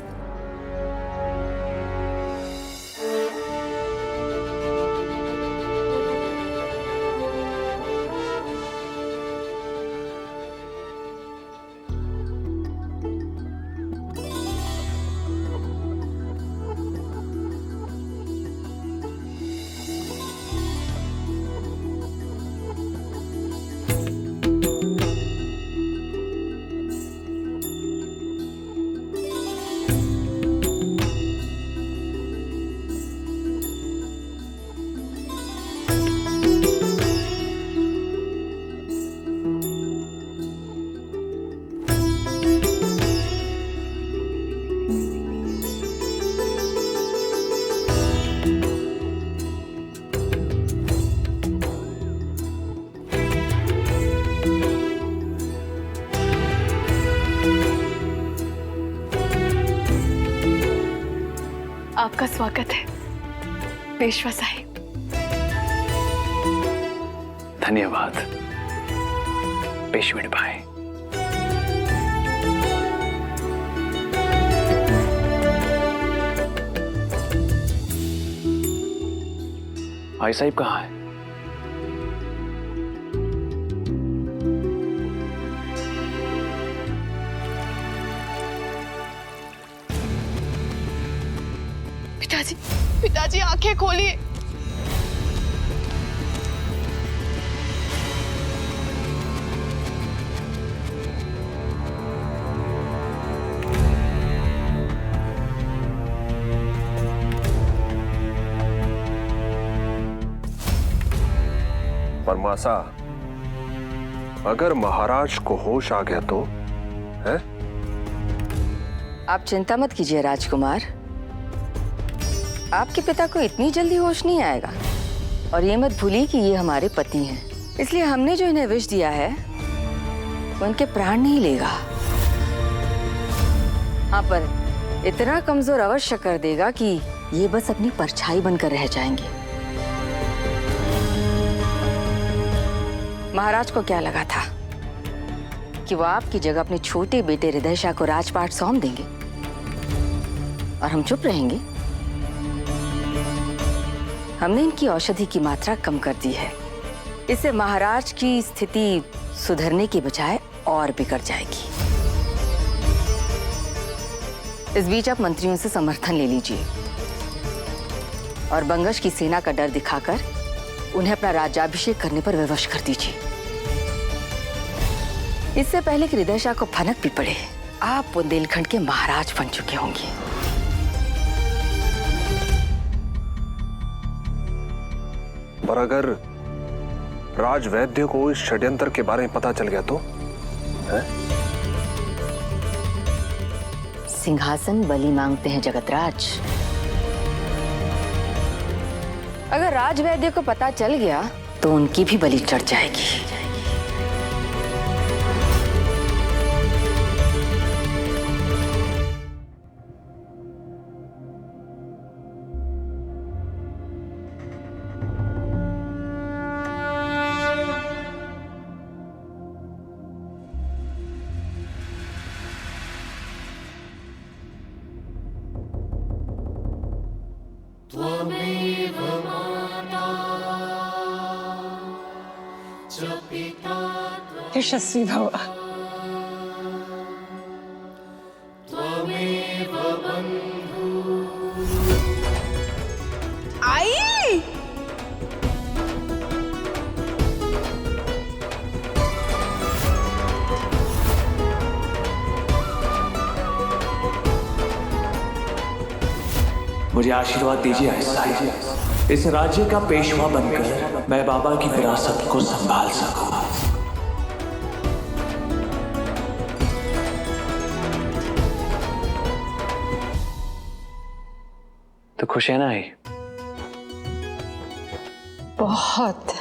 आपका स्वागत है पेशवा साहिब। धन्यवाद पेशविन भाई। भाई साहब कहाँ है? पिताजी, पिताजी आंखें खोलिए। परमासा, अगर महाराज को होश आ गया तो है? आप चिंता मत कीजिए राजकुमार, आपके पिता को इतनी जल्दी होश नहीं आएगा। और ये मत भूलिए कि ये हमारे पति हैं, इसलिए हमने जो इन्हें विष दिया है वो उनके प्राण नहीं लेगा। हाँ, पर इतना कमजोर अवश्य कर देगा कि ये बस अपनी परछाई बनकर रह जाएंगे। महाराज को क्या लगा था कि वो आपकी जगह अपने छोटे बेटे हृदयशाह को राजपाट सौंप देंगे और हम चुप रहेंगे? हमने इनकी औषधि की मात्रा कम कर दी है। इससे महाराज की स्थिति सुधरने की बजाय और बिगड़ जाएगी। इस बीच आप मंत्रियों से समर्थन ले लीजिए और बंगश की सेना का डर दिखाकर उन्हें अपना राज्याभिषेक करने पर विवश कर दीजिए। इससे पहले कि हृदयशाह को भनक भी पड़े, आप बुंदेलखंड के महाराज बन चुके होंगे। पर अगर राजवैद्य को इस षड्यंत्र के बारे में पता चल गया तो है? सिंहासन बलि मांगते हैं जगतराज। अगर राजवैद्य को पता चल गया तो उनकी भी बलि चढ़ जाएगी। यशस्वी भव। आई मुझे आशीर्वाद दीजिए साहिब। इस राज्य का पेशवा बनकर मैं बाबा की विरासत को संभाल सकूं। तो खुश है ना? आई बहुत।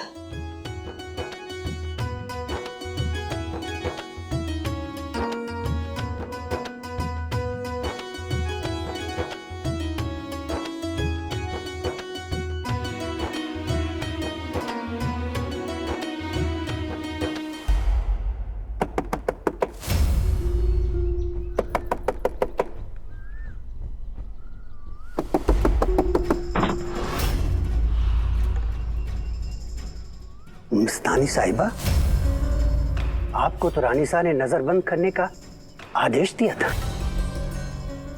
मस्तानी साहिबा, आपको तो रानी साहब ने नजरबंद करने का आदेश दिया था।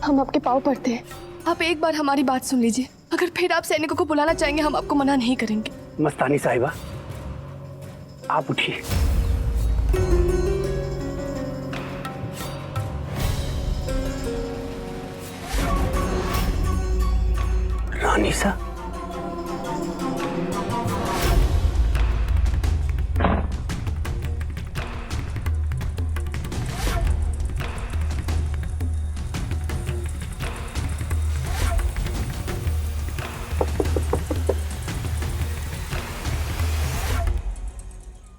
हम आपके पाँव पड़ते हैं, आप एक बार हमारी बात सुन लीजिए। अगर फिर आप सैनिकों को बुलाना चाहेंगे, हम आपको मना नहीं करेंगे। मस्तानी साहिबा, आप उठिए। रानी साहब,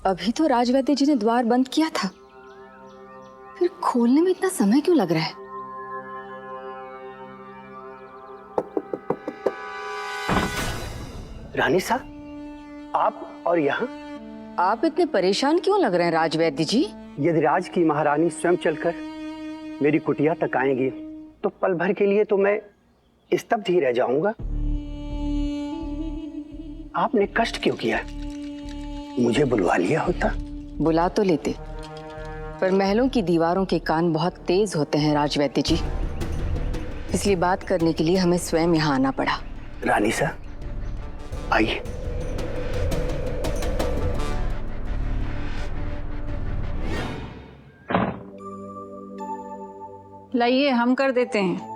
अभी तो राजवैद्य जी ने द्वार बंद किया था, फिर खोलने में इतना समय क्यों लग रहा है? रानी साहब, आप और यहाँ? आप इतने परेशान क्यों लग रहे हैं राजवैद्य जी? यदि राज की महारानी स्वयं चलकर मेरी कुटिया तक आएंगी तो पल भर के लिए तो मैं स्तब्ध ही रह जाऊंगा। आपने कष्ट क्यों किया? मुझे बुलवा लिया होता। बुला तो लेते, पर महलों की दीवारों के कान बहुत तेज होते हैं राजवैद्य जी, इसलिए बात करने के लिए हमें स्वयं यहाँ आना पड़ा। रानी साहब, आइए। लाइए, हम कर देते हैं।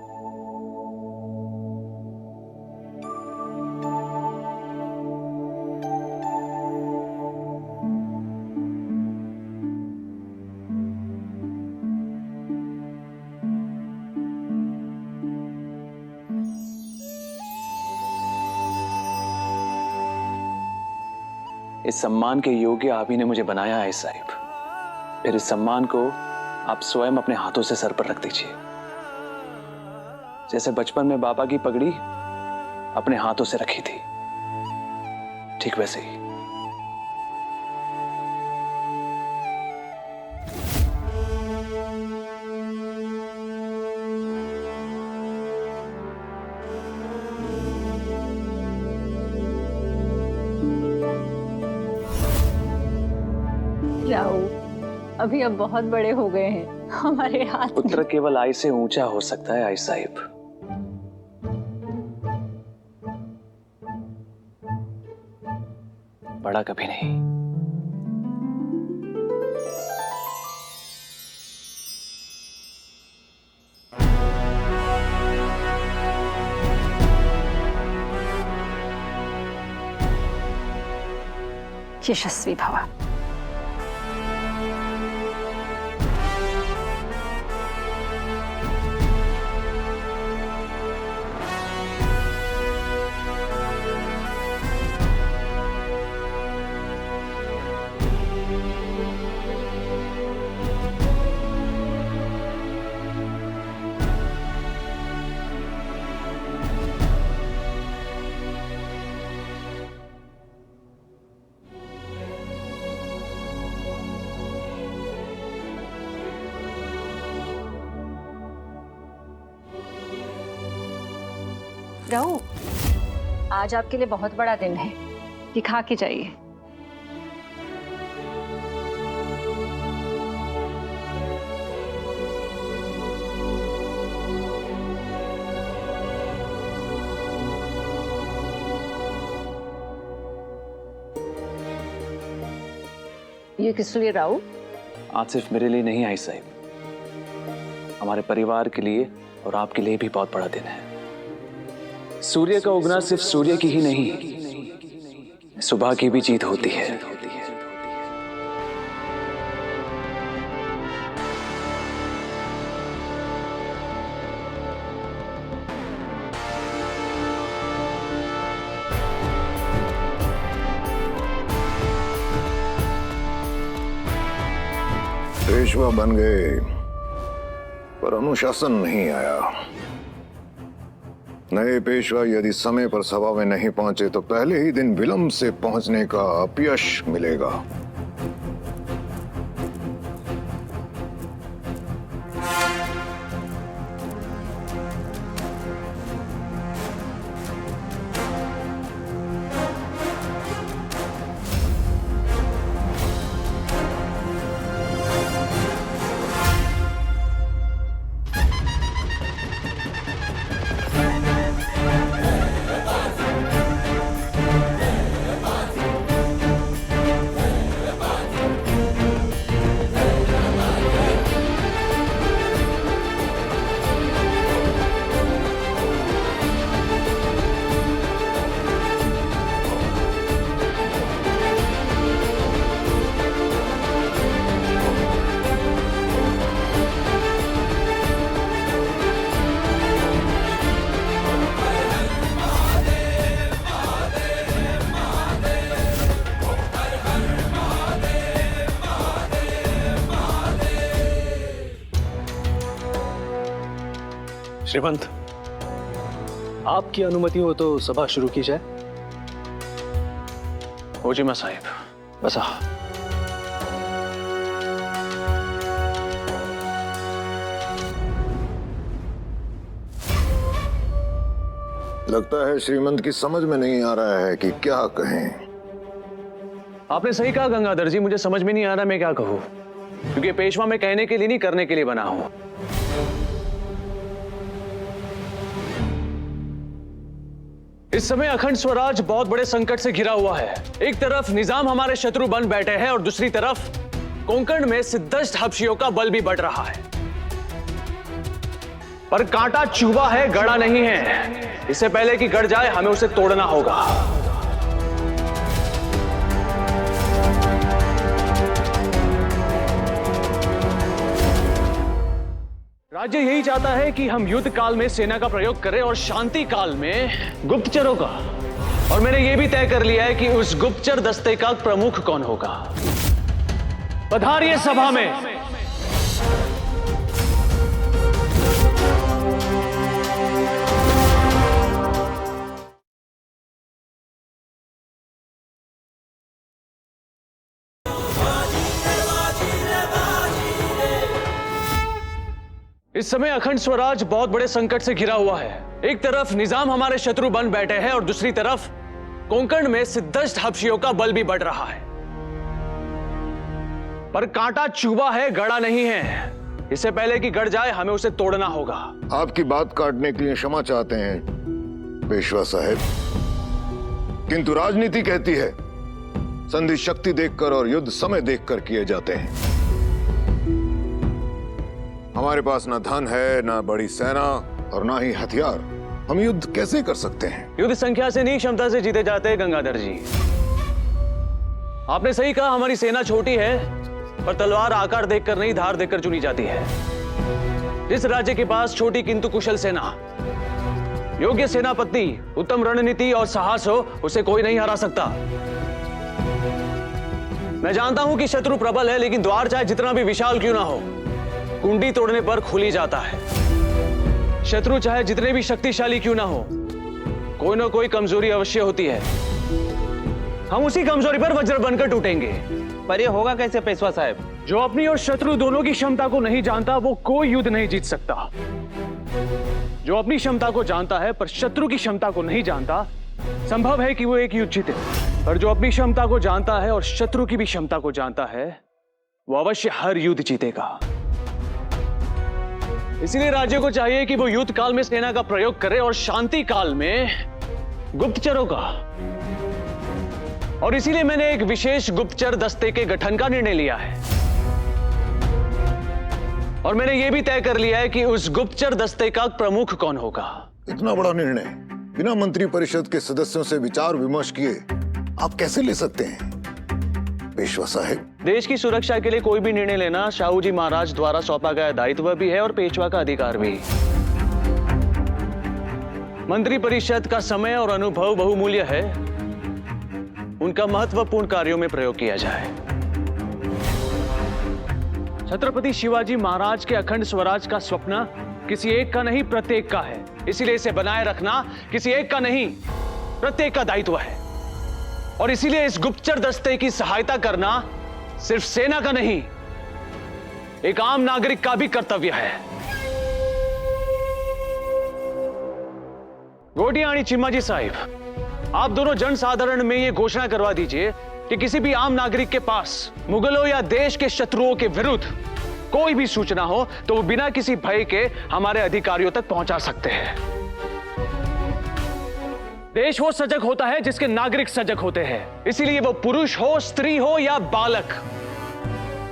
इस सम्मान के योग्य आप ही ने मुझे बनाया है साहिब। फिर इस सम्मान को आप स्वयं अपने हाथों से सर पर रख दीजिए, जैसे बचपन में बाबा की पगड़ी अपने हाथों से रखी थी, ठीक वैसे ही। राहु, अभी अब बहुत बड़े हो गए हैं, हमारे हाथ पुत्र केवल आई से ऊंचा हो सकता है आई साहिब, बड़ा कभी नहीं। यशस्वी भवा। राहु, आज आपके लिए बहुत बड़ा दिन है, ये खा के जाइए। ये किस लिए राहु? आज सिर्फ मेरे लिए नहीं आई साहिब, हमारे परिवार के लिए और आपके लिए भी बहुत बड़ा दिन है। सूर्य का उगना सिर्फ सूर्य की ही नहीं, सुबह की भी जीत होती है। पेशवा बन गए, पर अनुशासन नहीं आया। नए पेशवा यदि समय पर सभा में नहीं पहुंचे तो पहले ही दिन विलंब से पहुंचने का अपयश मिलेगा। श्रीमंत, आपकी अनुमति हो तो सभा शुरू की जाए। ओजिमा साहिब, बसा। लगता है श्रीमंत की समझ में नहीं आ रहा है कि क्या कहें। आपने सही कहा गंगाधर जी, मुझे समझ में नहीं आ रहा मैं क्या कहूं, क्योंकि पेशवा मैं कहने के लिए नहीं करने के लिए बना हूं। इस समय अखंड स्वराज बहुत बड़े संकट से घिरा हुआ है। एक तरफ निजाम हमारे शत्रु बन बैठे हैं और दूसरी तरफ कोंकण में सिद्धस्त हबशियों का बल भी बढ़ रहा है। पर कांटा चुभा है, गड़ा नहीं है। इससे पहले कि गड़ जाए हमें उसे तोड़ना होगा। राज्य यही चाहता है कि हम युद्ध काल में सेना का प्रयोग करें और शांति काल में गुप्तचरों का। और मैंने यह भी तय कर लिया है कि उस गुप्तचर दस्ते का प्रमुख कौन होगा। पधारिए सभा में। इस समय अखंड स्वराज बहुत बड़े संकट से घिरा हुआ है। एक तरफ निजाम हमारे शत्रु बन बैठे हैं और दूसरी तरफ कोंकण में सिद्धस्त हबशियों का बल भी बढ़ रहा है। पर कांटा चुभा है, गड़ा नहीं है। इससे पहले कि गड़ जाए हमें उसे तोड़ना होगा। आपकी बात काटने के लिए क्षमा चाहते हैं पेशवा साहब, किंतु राजनीति कहती है संधि शक्ति देखकर और युद्ध समय देखकर किए जाते हैं। हमारे पास ना धन है, ना बड़ी सेना और ना ही हथियार। हम युद्ध कैसे कर सकते हैं? युद्ध संख्या से नहीं, क्षमता से जीते जाते हैं गंगाधर जी। आपने सही कहा, हमारी सेना छोटी है, पर तलवार आकार देखकर नहीं, धार देखकर चुनी जाती है। जिस राज्य के पास छोटी किंतु कुशल सेना, योग्य सेनापति, उत्तम रणनीति और साहस हो, उसे कोई नहीं हरा सकता। मैं जानता हूं कि शत्रु प्रबल है, लेकिन द्वार चाहे जितना भी विशाल क्यों ना हो, कुंडी तोड़ने पर खुल ही जाता है। शत्रु चाहे जितने भी शक्तिशाली क्यों ना हो, कोई ना कोई कमजोरी अवश्य होती है। हम उसी कमजोरी पर वज्र बनकर टूटेंगे। पर ये होगा कैसे पेशवा साहब? जो अपनी और शत्रु दोनों की क्षमता को नहीं जानता, वो कोई युद्ध नहीं जीत सकता। जो अपनी क्षमता को जानता है पर शत्रु की क्षमता को नहीं जानता, संभव है कि वो एक युद्ध जीते। पर जो अपनी क्षमता को जानता है और शत्रु की भी क्षमता को जानता है, वो अवश्य हर युद्ध जीतेगा। इसीलिए राज्य को चाहिए कि वो युद्ध काल में सेना का प्रयोग करे और शांति काल में गुप्तचरों का। और इसीलिए मैंने एक विशेष गुप्तचर दस्ते के गठन का निर्णय लिया है। और मैंने यह भी तय कर लिया है कि उस गुप्तचर दस्ते का प्रमुख कौन होगा। इतना बड़ा निर्णय बिना मंत्री परिषद के सदस्यों से विचार विमर्श किए आप कैसे ले सकते हैं पेशवा साहब? देश की सुरक्षा के लिए कोई भी निर्णय लेना शाहू जी महाराज द्वारा सौंपा गया दायित्व भी है और पेशवा का अधिकार भी। मंत्री परिषद का समय और अनुभव बहुमूल्य है, उनका महत्वपूर्ण कार्यों में प्रयोग किया जाए। छत्रपति शिवाजी महाराज के अखंड स्वराज का स्वप्न किसी एक का नहीं, प्रत्येक का है। इसीलिए इसे बनाए रखना किसी एक का नहीं, प्रत्येक का दायित्व है। और इसीलिए इस गुप्तचर दस्ते की सहायता करना सिर्फ सेना का नहीं, एक आम नागरिक का भी कर्तव्य है। गोटियाणी चिम्मा जी साहिब, आप दोनों जनसाधारण में यह घोषणा करवा दीजिए कि किसी भी आम नागरिक के पास मुगलों या देश के शत्रुओं के विरुद्ध कोई भी सूचना हो तो वो बिना किसी भय के हमारे अधिकारियों तक पहुंचा सकते हैं। देश वो सजग होता है जिसके नागरिक सजग होते हैं। इसीलिए वो पुरुष हो, स्त्री हो या बालक,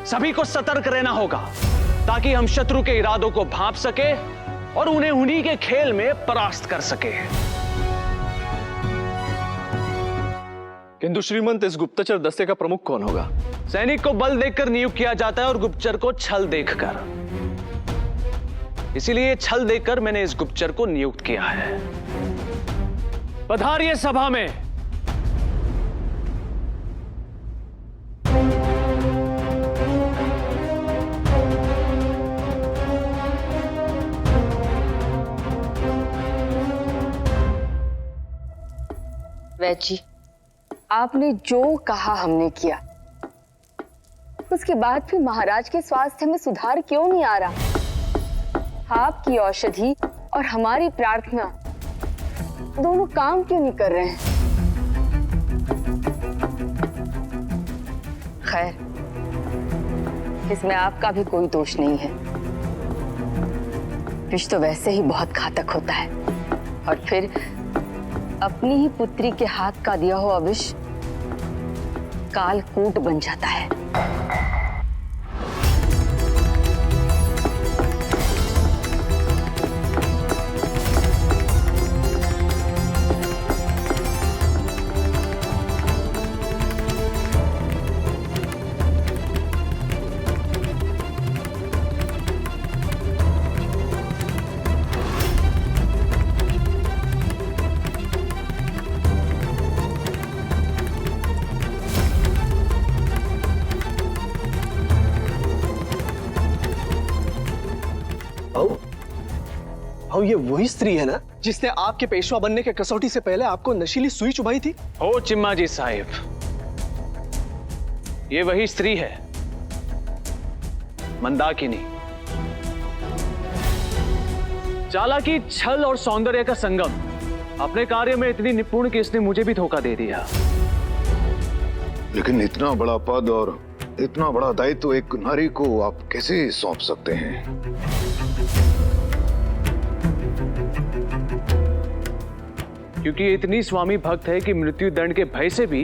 सभी को सतर्क रहना होगा ताकि हम शत्रु के इरादों को भांप सके और उन्हें उन्हीं के खेल में परास्त कर सके। किंतु श्रीमंत, इस गुप्तचर दस्ते का प्रमुख कौन होगा? सैनिक को बल देखकर नियुक्त किया जाता है और गुप्तचर को छल देखकर। इसीलिए छल देखकर मैंने इस गुप्तचर को नियुक्त किया है। पधारिए सभा में। वैद्य जी, आपने जो कहा हमने किया, उसके बाद भी महाराज के स्वास्थ्य में सुधार क्यों नहीं आ रहा? आपकी औषधि और हमारी प्रार्थना दोनों काम क्यों नहीं कर रहे हैं? खैर, इसमें आपका भी कोई दोष नहीं है। विष तो वैसे ही बहुत घातक होता है, और फिर अपनी ही पुत्री के हाथ का दिया हुआ विष कालकूट बन जाता है। भाऊ, ये वही स्त्री है ना जिसने आपके पेशवा बनने के कसौटी से पहले आपको नशीली सुई चुभाई थी? ओ चिम्मा जी साहिब, ये वही स्त्री है, मंदाकिनी। चालाकी, छल और सौंदर्य का संगम, अपने कार्य में इतनी निपुण कि इसने मुझे भी धोखा दे दिया। लेकिन इतना बड़ा पद और इतना बड़ा दायित्व एक नारी को आप कैसे सौंप सकते हैं? क्योंकि ये इतनी स्वामी भक्त है कि मृत्यु दंड के भय से भी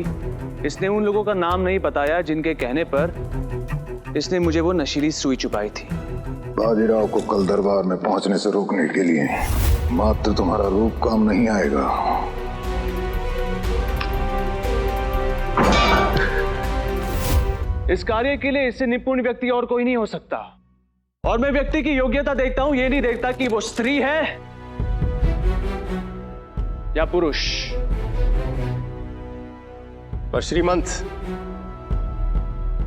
इसने उन लोगों का नाम नहीं बताया जिनके कहने पर इसने मुझे वो नशीली सुई चुभाई थी। बाजीराव को कल दरबार में पहुंचने से रोकने के लिए मात्र तुम्हारा रूप काम नहीं आएगा। इस कार्य के लिए इससे निपुण व्यक्ति और कोई नहीं हो सकता, और मैं व्यक्ति की योग्यता देखता हूं, ये नहीं देखता कि वो स्त्री है या पुरुष। पर श्रीमंत,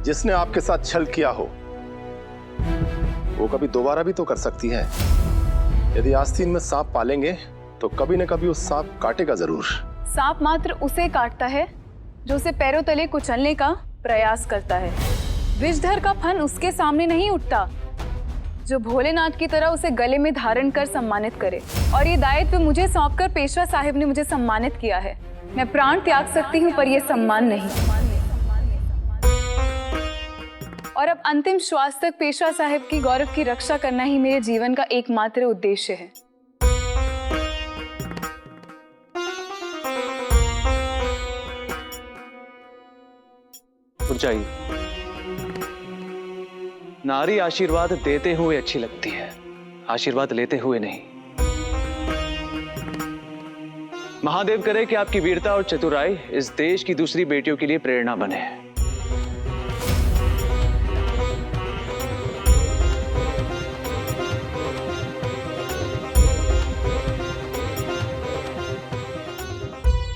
जिसने आपके साथ छल किया हो वो कभी दोबारा भी तो कर सकती है। यदि आस्तीन में सांप पालेंगे तो कभी न कभी उस सांप काटेगा जरूर। सांप मात्र उसे काटता है जो उसे पैरों तले कुचलने का प्रयास करता है। विषधर का फन उसके सामने नहीं उठता जो भोलेनाथ की तरह उसे गले में धारण कर सम्मानित करे। और ये दायित्व मुझे सौंपकर पेशवा साहिब ने मुझे सम्मानित किया है। मैं प्राण त्याग सकती हूँ पर यह सम्मान नहीं। और अब अंतिम श्वास तक पेशवा साहिब की गौरव की रक्षा करना ही मेरे जीवन का एकमात्र उद्देश्य है। उठ जाइए। नारी आशीर्वाद देते हुए अच्छी लगती है, आशीर्वाद लेते हुए नहीं। महादेव करे कि आपकी वीरता और चतुराई इस देश की दूसरी बेटियों के लिए प्रेरणा बने।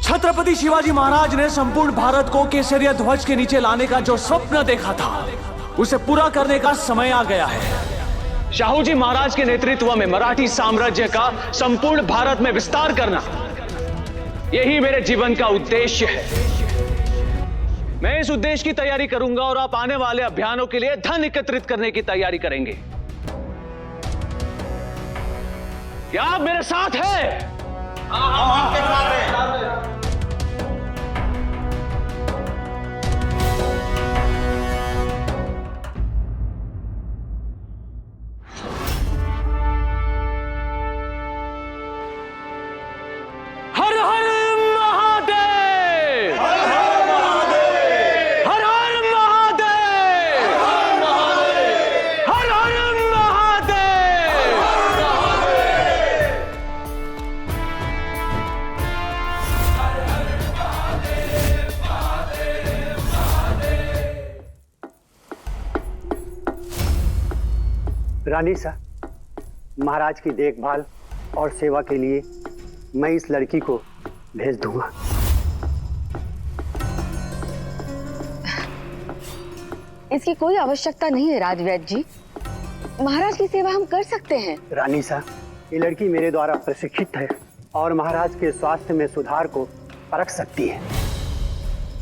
छत्रपति शिवाजी महाराज ने संपूर्ण भारत को केसरिया ध्वज के नीचे लाने का जो स्वप्न देखा था, उसे पूरा करने का समय आ गया है। शाहू जी महाराज के नेतृत्व में मराठी साम्राज्य का संपूर्ण भारत में विस्तार करना, यही मेरे जीवन का उद्देश्य है। मैं इस उद्देश्य की तैयारी करूंगा और आप आने वाले अभियानों के लिए धन एकत्रित करने की तैयारी करेंगे। क्या आप मेरे साथ हैं? हम आपके साथ हैं। रानी सा, महाराज की देखभाल और सेवा के लिए मैं इस लड़की को भेज दूंगा। इसकी कोई आवश्यकता नहीं है राजवैद्य जी, महाराज की सेवा हम कर सकते हैं। रानी सा, ये लड़की मेरे द्वारा प्रशिक्षित है और महाराज के स्वास्थ्य में सुधार को परख सकती है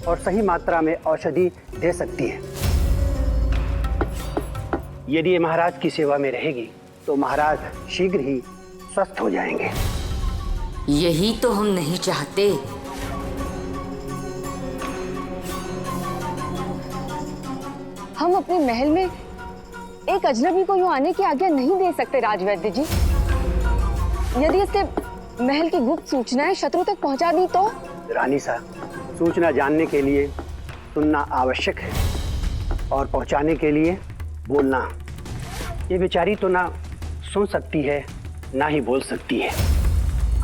और सही मात्रा में औषधि दे सकती है। यदि ये महाराज की सेवा में रहेगी तो महाराज शीघ्र ही स्वस्थ हो जाएंगे। यही तो हम नहीं चाहते। हम अपने महल में एक अजनबी को यूं आने की आज्ञा नहीं दे सकते राजवैद्य जी। यदि इसने महल की गुप्त सूचनाएं शत्रु तक पहुंचा दी तो? रानी साहब, सूचना जानने के लिए सुनना आवश्यक है और पहुंचाने के लिए बोलना। ये बेचारी तो ना सुन सकती है ना ही बोल सकती है।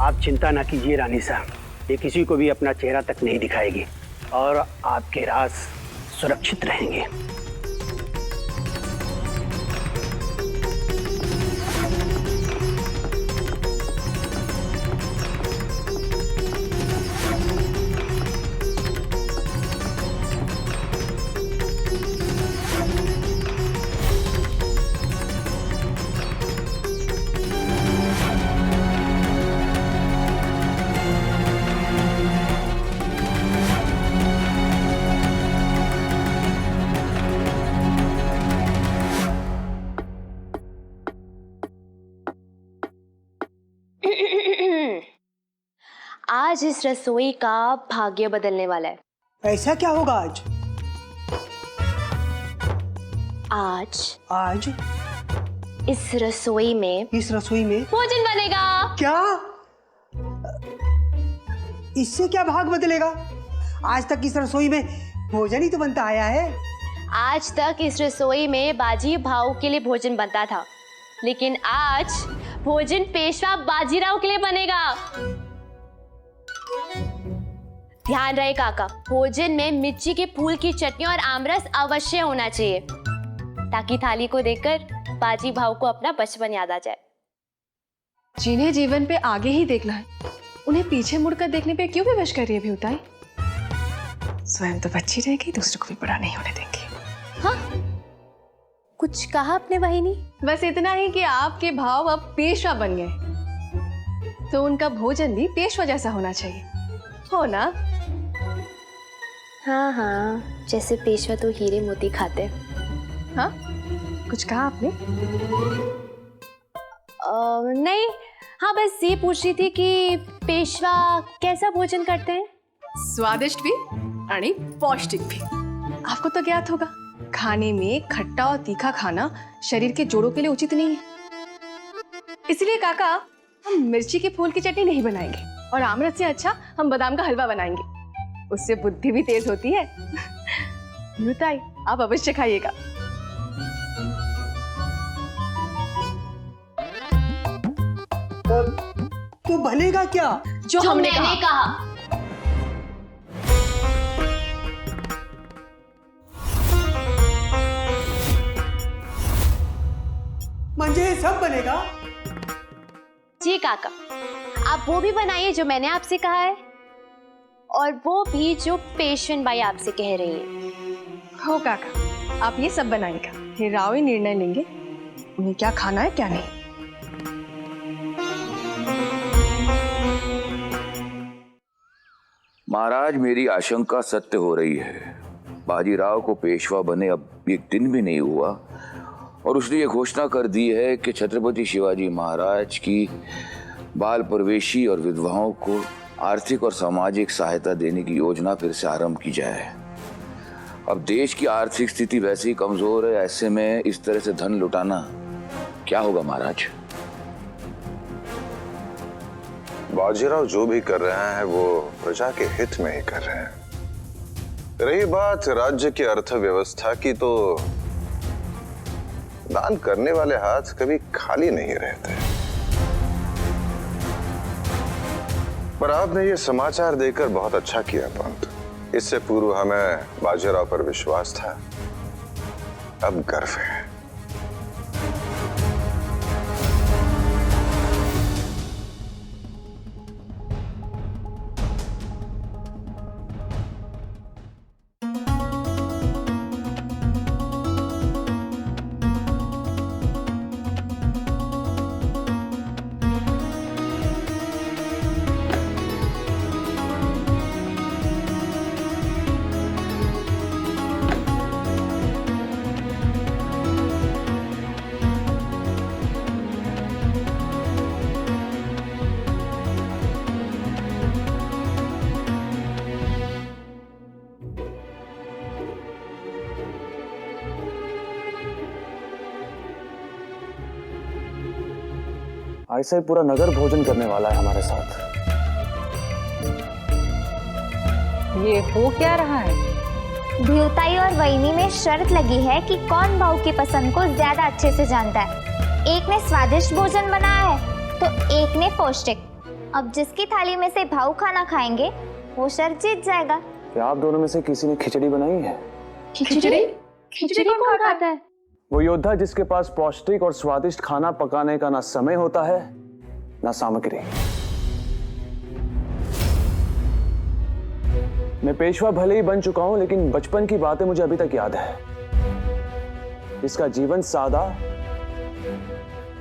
आप चिंता ना कीजिए रानी साहब, ये किसी को भी अपना चेहरा तक नहीं दिखाएगी और आपके राज सुरक्षित रहेंगे। आज इस रसोई का भाग्य बदलने वाला है। ऐसा क्या होगा आज? आज इस रसोई में भोजन बनेगा। क्या? इससे क्या भाग बदलेगा? आज तक इस रसोई में भोजन ही तो बनता आया है। आज तक इस रसोई में बाजी भाऊ के लिए भोजन बनता था, लेकिन आज भोजन पेशवा बाजीराव के लिए बनेगा। ध्यान रहे काका, भोजन में मिर्ची के फूल की चटनी और आमरस अवश्य होना चाहिए, ताकि थाली को देखकर बाजी भाऊ को अपना बचपन याद आ जाए। जिन्हें जीवन पे आगे ही देखना है, उन्हें पीछे मुड़कर देखने पे क्यों विवश कर रही है भ्यूताई? स्वयं तो बच्ची रहेगी, दूसरों को भी बड़ा नहीं होने देंगे। हाँ, कुछ कहा आपने वाहिनी? बस इतना ही कि आपके भाव अब पेशवा बन गए, तो उनका भोजन भी पेशवा जैसा होना चाहिए, हो ना? हाँ हाँ, जैसे पेशवा तो हीरे मोती खाते। हाँ, कुछ कहा आपने? नहीं, हाँ बस ये पूछ रही थी कि पेशवा कैसा भोजन करते हैं? स्वादिष्ट भी और पौष्टिक भी। आपको तो ज्ञात होगा, खाने में खट्टा और तीखा खाना शरीर के जोड़ों के लिए उचित नहीं है। इसलिए काका, हम मिर्ची के फूल की चटनी नहीं बनाएंगे और आमरस से अच्छा हम बादाम का हलवा बनाएंगे। उससे बुद्धि भी तेज होती है। भ्यूताई, आप अवश्य खाइएगा। तो बनेगा क्या? जो हमने कहा। मंजे सब बनेगा? जी काका, आप वो भी बनाइए जो मैंने आपसे कहा है, और वो भी जो पेशवन बाई आपसे कह रही है। हो काका, आप ये सब बनाइएगा, फिर राव ही निर्णय लेंगे उन्हें क्या खाना है क्या नहीं। महाराज, मेरी आशंका सत्य हो रही है। बाजीराव को पेशवा बने अब एक दिन भी नहीं हुआ और उसने ये घोषणा कर दी है कि छत्रपति शिवाजी महाराज की बाल प्रवेशी और विधवाओं को आर्थिक और सामाजिक सहायता देने की योजना फिर से आरंभ की जाए। अब देश की आर्थिक स्थिति वैसे ही कमजोर है, ऐसे में इस तरह से धन लुटाना क्या होगा महाराज? बाजीराव जो भी कर रहे हैं वो प्रजा के हित में ही कर रहे हैं। रही बात राज्य की अर्थव्यवस्था की, तो दान करने वाले हाथ कभी खाली नहीं रहते। पर आपने ये समाचार देकर बहुत अच्छा किया पंत। इससे पूर्व हमें बाजीराव पर विश्वास था, अब गर्व है। ऐसा ही पूरा नगर भोजन करने वाला है हमारे साथ। ये हो क्या रहा है? भ्यूताई और वैनी में शर्त लगी है कि कौन बहू की पसंद को ज्यादा अच्छे से जानता है। एक ने स्वादिष्ट भोजन बनाया है तो एक ने पौष्टिक। अब जिसकी थाली में से भाऊ खाना खाएंगे वो शर्त जीत जाएगा। क्या आप दोनों में से किसी ने खिचड़ी बनाई है? खिचड़ी? खिचड़ी कौन खाता है? वो योद्धा जिसके पास पौष्टिक और स्वादिष्ट खाना पकाने का ना समय होता है ना सामग्री। मैं पेशवा भले ही बन चुका हूं, लेकिन बचपन की बातें मुझे अभी तक याद है। जिसका जीवन सादा,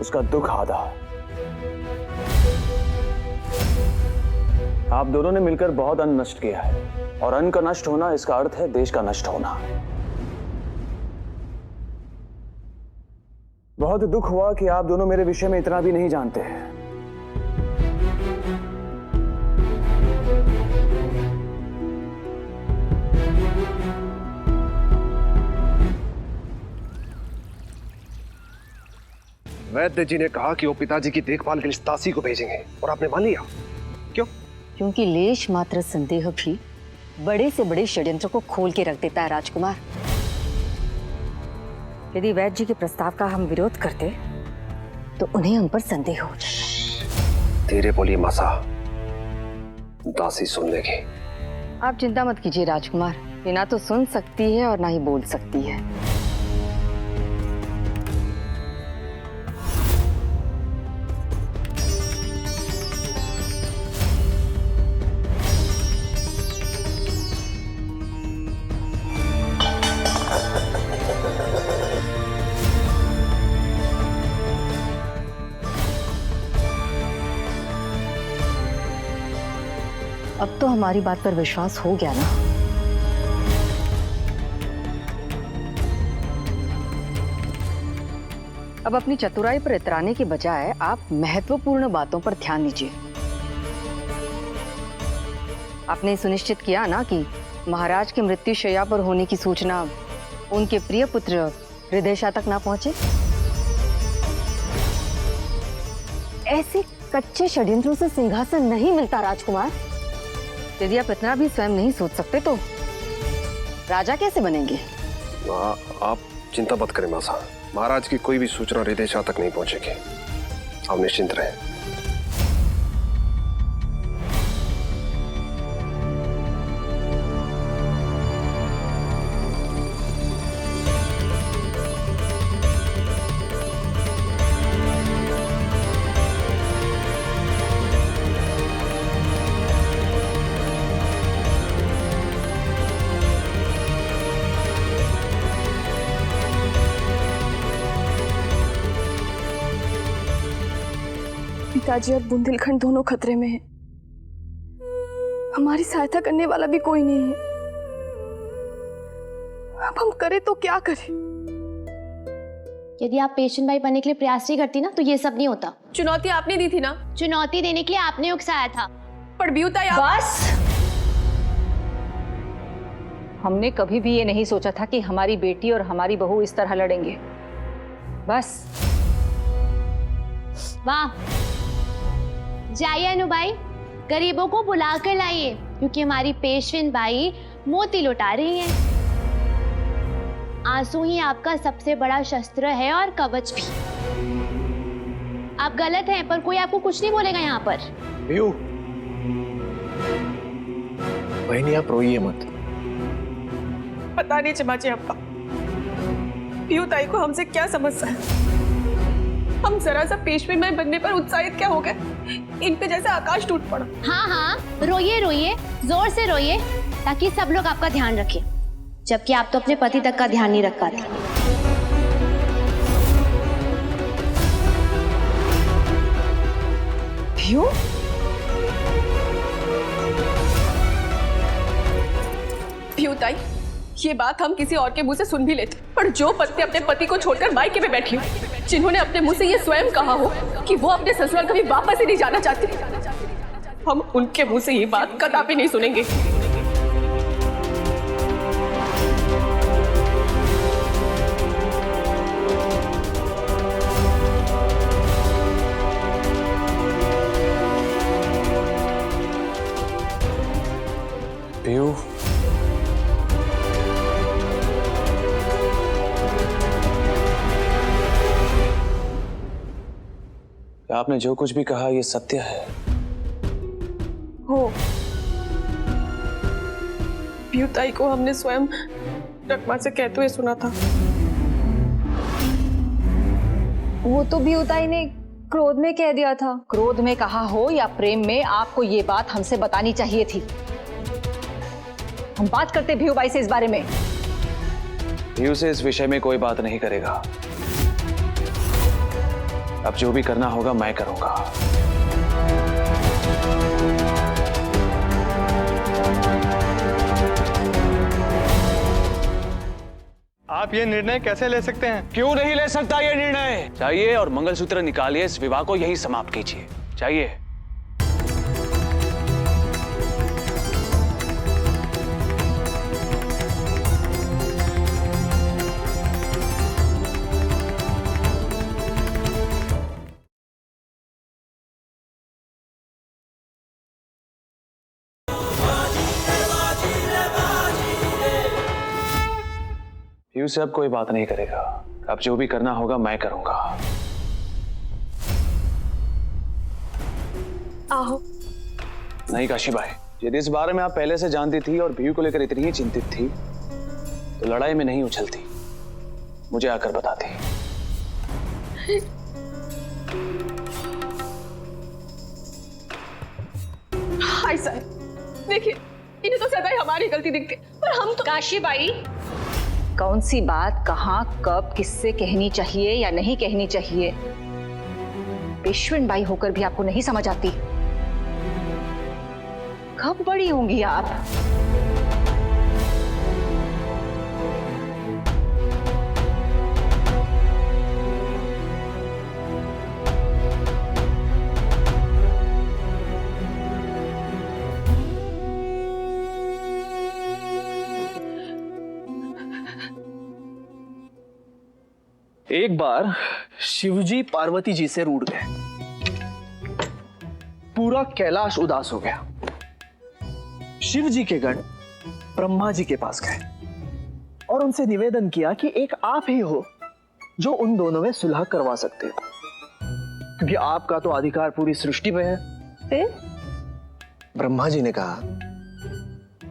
उसका दुख आधा। आप दोनों ने मिलकर बहुत अन्न नष्ट किया है, और अन्न का नष्ट होना इसका अर्थ है देश का नष्ट होना। बहुत दुख हुआ कि आप दोनों मेरे विषय में इतना भी नहीं जानते हैं। वैद्य जी ने कहा कि वो पिताजी की देखभाल के लिए तासी को भेजेंगे, और आपने मान लिया। क्यों? क्योंकि लेश मात्र संदेह भी बड़े से बड़े षड्यंत्र को खोल के रख देता है राजकुमार। यदि वैद्य जी के प्रस्ताव का हम विरोध करते तो उन्हें हम पर संदेह हो जाता। धीरे बोलिए मासा, दासी सुन लेगी। आप चिंता मत कीजिए राजकुमार, ये ना तो सुन सकती है और ना ही बोल सकती है। अब तो हमारी बात पर विश्वास हो गया ना? अब अपनी चतुराई पर इतराने के बजाय आप महत्वपूर्ण बातों पर ध्यान दीजिए। आपने सुनिश्चित किया ना कि महाराज के मृत्यु शैया पर होने की सूचना उनके प्रिय पुत्र हृदयशा तक ना पहुंचे। ऐसे कच्चे षड्यंत्रों से सिंहासन नहीं मिलता राजकुमार। यदि आप इतना भी स्वयं नहीं सोच सकते तो राजा कैसे बनेंगे? आप चिंता मत करें मासा, महाराज की कोई भी सूचना हृदयशा तक नहीं पहुंचेगी। आप निश्चिंत रहें। पिताजी और बुंदेलखंड दोनों खतरे में हैं। हमारी सहायता करने वाला भी कोई नहीं है। अब हम करें तो क्या करें? यदि आप पेशेंट बाई बनने के लिए प्रयास नहीं करती ना तो ये सब नहीं होता। चुनौती आपने दी थी ना? चुनौती देने के लिए आपने उकसाया था। पर भ्यूताई बस! हमने कभी भी ये नहीं सोचा था कि हमारी बेटी और हमारी बहू इस तरह लड़ेंगे। बस। वाह! जाइए अनुबाई, गरीबों को बुला कर लाइए, क्योंकि हमारी पेशविन बाई मोती लुटा रही हैं। आंसू ही आपका सबसे बड़ा शस्त्र है और कवच भी। आप गलत हैं, पर कोई आपको कुछ नहीं बोलेगा यहाँ पर। व्यू, बहनी आप रोइए मत। पता नहीं चमाचे अप्पा, भ्यूताई को हमसे क्या समस्या है? हम जरा सा पेशवे में बनने पर उत्साहित क्या हो गए, इन पे जैसे आकाश टूट पड़ा। हाँ हाँ, रोइए रोइए, जोर से रोइए, ताकि सब लोग आपका ध्यान रखें, जबकि आप तो अपने पति तक का ध्यान नहीं रख पाते। भ्यू? भ्यूताई, ये बात हम किसी और के मुंह से सुन भी लेते, पर जो पत्नी अपने पति को छोड़कर मायके में बैठी हो, जिन्होंने अपने मुंह से ये स्वयं कहा हो कि वो अपने ससुराल कभी वापस ही नहीं जाना चाहती, हम उनके मुंह से ये बात कदापि नहीं सुनेंगे। पीयू, आपने जो कुछ भी कहा ये सत्य है? हो, पीयूताई को हमने स्वयं रकमा से कहते हुए सुना था। वो तो पीयूताई ने क्रोध में कह दिया था। क्रोध में कहा हो या प्रेम में, आपको ये बात हमसे बतानी चाहिए थी। हम बात करते भीऊ बाई से इस बारे में। पीयू से इस विषय में कोई बात नहीं करेगा। अब जो भी करना होगा मैं करूंगा। आप ये निर्णय कैसे ले सकते हैं? क्यों नहीं ले सकता ये निर्णय? चाहिए और मंगलसूत्र निकालिए, इस विवाह को यही समाप्त कीजिए। चाहिए। पीयू से अब कोई बात नहीं करेगा। अब जो भी करना होगा मैं करूंगा। आहो। नहीं काशीबाई, यदि इस बारे में आप पहले से जानती थी और पीयू को लेकर इतनी ही चिंतित थी तो लड़ाई में नहीं उछलती, मुझे आकर बताती। हाय सर, देखिए इन्हें तो सदा ही हमारी गलती दिखती, पर हम तो। काशीबाई, कौन सी बात कहाँ कब किससे कहनी चाहिए या नहीं कहनी चाहिए, पेशविन बाई होकर भी आपको नहीं समझ आती। कब बड़ी होंगी आप? एक बार शिवजी पार्वती जी से रूठ गए। पूरा कैलाश उदास हो गया। शिव जी के गण ब्रह्मा जी के पास गए और उनसे निवेदन किया कि एक आप ही हो जो उन दोनों में सुलह करवा सकते हो, क्योंकि आपका तो अधिकार पूरी सृष्टि पे है। ब्रह्मा जी ने कहा,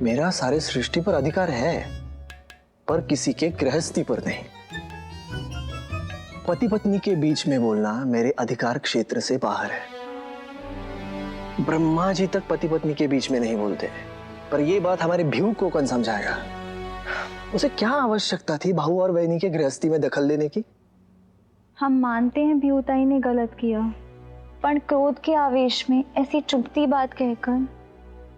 मेरा सारे सृष्टि पर अधिकार है, पर किसी के गृहस्थी पर नहीं। पति पत्नी के बीच में बोलना मेरे अधिकार क्षेत्र से बाहर है। ब्रह्मा जी तक पति पत्नी के बीच में नहीं बोलते, पर यह बात हमारे भीऊ को कौन समझाएगा? उसे क्या आवश्यकता थी भाऊ और बहनी के गृहस्थी में दखल देने की? हम मानते हैं पीयूताई ने गलत किया, पर क्रोध के आवेश में ऐसी चुभती बात कहकर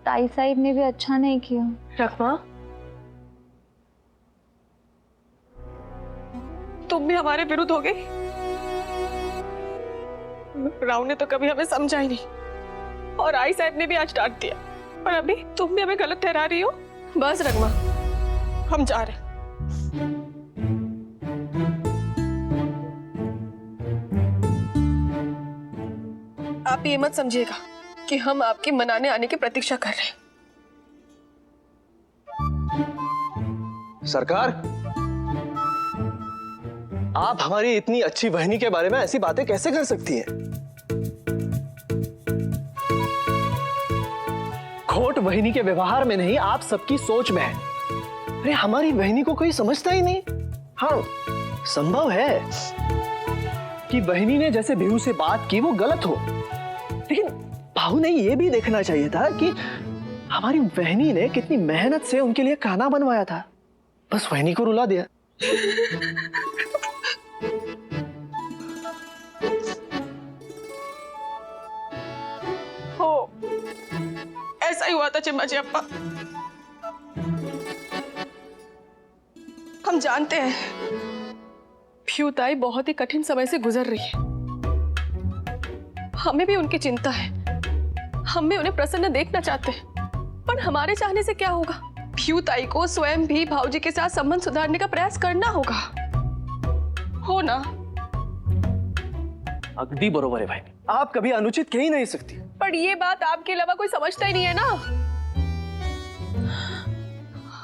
ताई साहिब ने भी अच्छा नहीं किया। रकमा, तुम भी हमारे विरुद्ध हो गई। राव ने तो कभी हमें समझा ही नहीं और आई साहब ने भी आज डांट दिया, और अभी तुम भी हमें गलत ठहरा रही हो। बस रकमा, हम जा रहे। आप ये मत समझिएगा कि हम आपके मनाने आने की प्रतीक्षा कर रहे हैं। सरकार, आप हमारी इतनी अच्छी बहनी के बारे में ऐसी बातें कैसे कर सकती हैं? खोट बहनी के व्यवहार में नहीं, आप सबकी सोच में है। अरे हमारी बहनी को कोई समझता ही नहीं। हाँ, संभव है कि बहनी ने जैसे भीऊ से बात की वो गलत हो, लेकिन भाऊ ने ये भी देखना चाहिए था कि हमारी बहनी ने कितनी मेहनत से उनके लिए खाना बनवाया था। बस बहनी को रुला दिया। हो, ऐसा ही हुआ था चिम्मा जी अप्पा। हम जानते हैं पीयूताई बहुत ही कठिन समय से गुजर रही है। हमें भी उनकी चिंता है, हम भी उन्हें प्रसन्न देखना चाहते हैं, पर हमारे चाहने से क्या होगा? पीयूताई को स्वयं भी भाऊजी के साथ संबंध सुधारने का प्रयास करना होगा, हो ना? अगदी बरोबर है भाई, आप कभी अनुचित कह ही नहीं सकती। पर ये बात आपके अलावा कोई समझता ही नहीं है ना।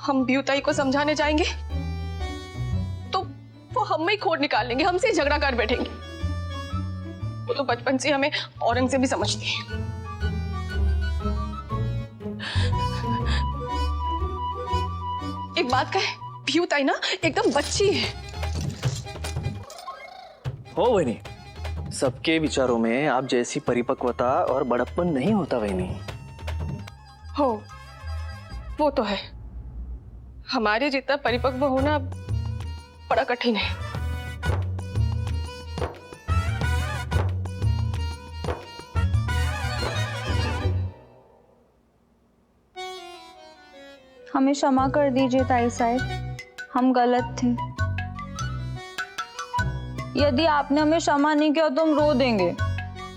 हम ब्यूताई को समझाने जाएंगे तो वो हम में ही खोट निकाल लेंगे, हमसे ही झगड़ा कर बैठेंगे। वो तो बचपन से हमें औरंगजेब भी समझती है। एक बात कहे, ब्यूताई ना एकदम बच्ची है। हो वही, सबके विचारों में आप जैसी परिपक्वता और बड़प्पन नहीं होता वही। हो, वो तो है। हमारे जितना परिपक्व होना बड़ा कठिन है। हमें क्षमा कर दीजिए ताई साहब, हम गलत थे। यदि आपने हमें क्षमा नहीं किया तो हम रो देंगे,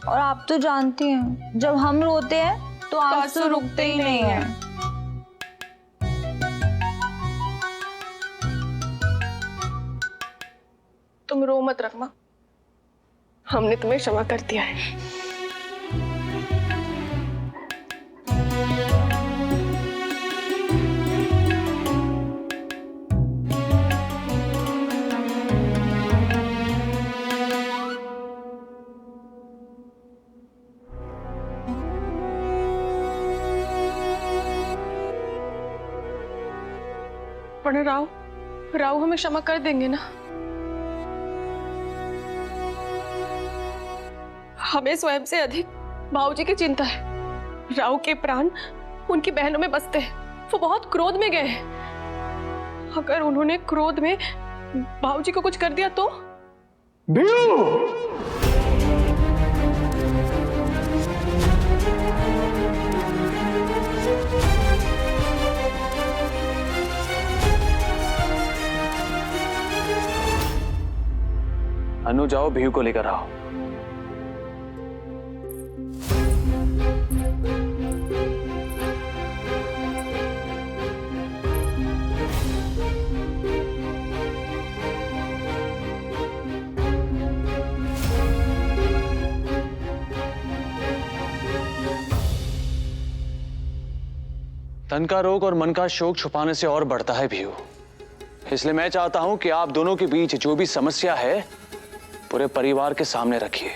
और आप तो जानती हैं जब हम रोते हैं तो आंसू रुकते ही नहीं हैं। तुम रो मत रखमा, हमने तुम्हें क्षमा कर दिया है। पर राव हमें क्षमा कर देंगे ना? हमें स्वयं से अधिक भाऊजी की चिंता है। राव के प्राण उनकी बहनों में बसते हैं। वो बहुत क्रोध में गए हैं। अगर उन्होंने क्रोध में भाऊजी को कुछ कर दिया तो? अनु, जाओ भीयू को लेकर आओ। तन का रोग और मन का शोक छुपाने से और बढ़ता है भीयू। इसलिए मैं चाहता हूं कि आप दोनों के बीच जो भी समस्या है पूरे परिवार के सामने रखिए।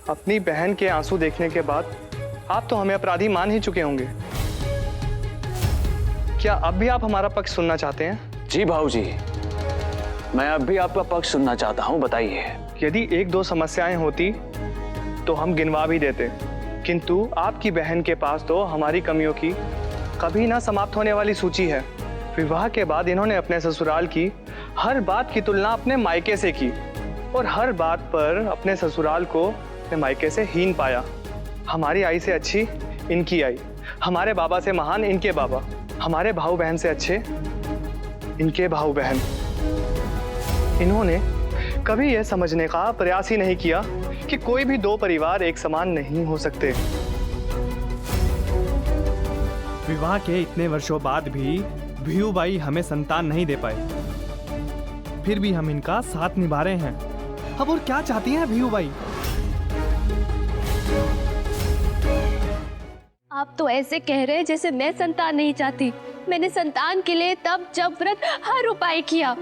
अपनी बहन के आंसू देखने के बाद आप तो हमें अपराधी मान ही चुके होंगे। क्या अब भी आप हमारा पक्ष सुनना चाहते हैं? जी भाऊजी, मैं अब भी आपका पक्ष सुनना चाहता हूं, बताइए। यदि एक दो समस्याएं होती तो हम गिनवा भी देते, किंतु आपकी बहन के पास तो हमारी कमियों की कभी ना समाप्त होने वाली सूची है। विवाह के बाद इन्होंने अपने ससुराल की हर बात की तुलना अपने मायके से की और हर बात पर अपने ससुराल को अपने मायके से हीन पाया। हमारी आई से अच्छी इनकी आई, हमारे बाबा से महान इनके बाबा, हमारे भाऊ बहन से अच्छे इनके भाऊ बहन। इन्होंने कभी यह समझने का प्रयास ही नहीं किया कि कोई भी दो परिवार एक समान नहीं हो सकते। विवाह के इतने वर्षों बाद भी भीयू बाई हमें संतान नहीं दे पाए, फिर भी हम इनका साथ निभा रहे हैं। अब और क्या चाहती हैं भीयू बाई? आप तो ऐसे कह रहे हैं जैसे मैं संतान नहीं चाहती। मैंने संतान के लिए तब जब व्रत हर उपाय किया,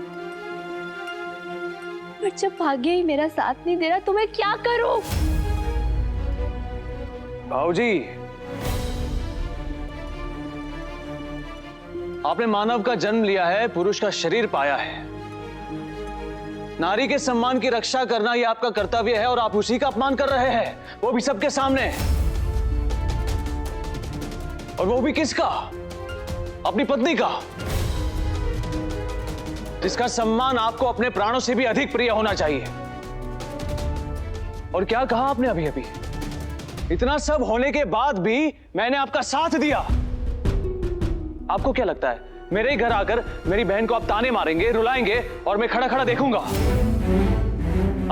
पर जब भाग्य ही मेरा साथ नहीं दे रहा तो मैं क्या करूं? भाऊजी, आपने मानव का जन्म लिया है, पुरुष का शरीर पाया है। नारी के सम्मान की रक्षा करना यह आपका कर्तव्य है और आप उसी का अपमान कर रहे हैं, वो भी सबके सामने। और वो भी किसका? अपनी पत्नी का, जिसका सम्मान आपको अपने प्राणों से भी अधिक प्रिय होना चाहिए। और क्या कहा आपने अभी अभी? इतना सब होने के बाद भी मैंने आपका साथ दिया। आपको क्या लगता है मेरे ही घर आकर मेरी बहन को आप ताने मारेंगे, रुलाएंगे और मैं खड़ा खड़ा देखूंगा?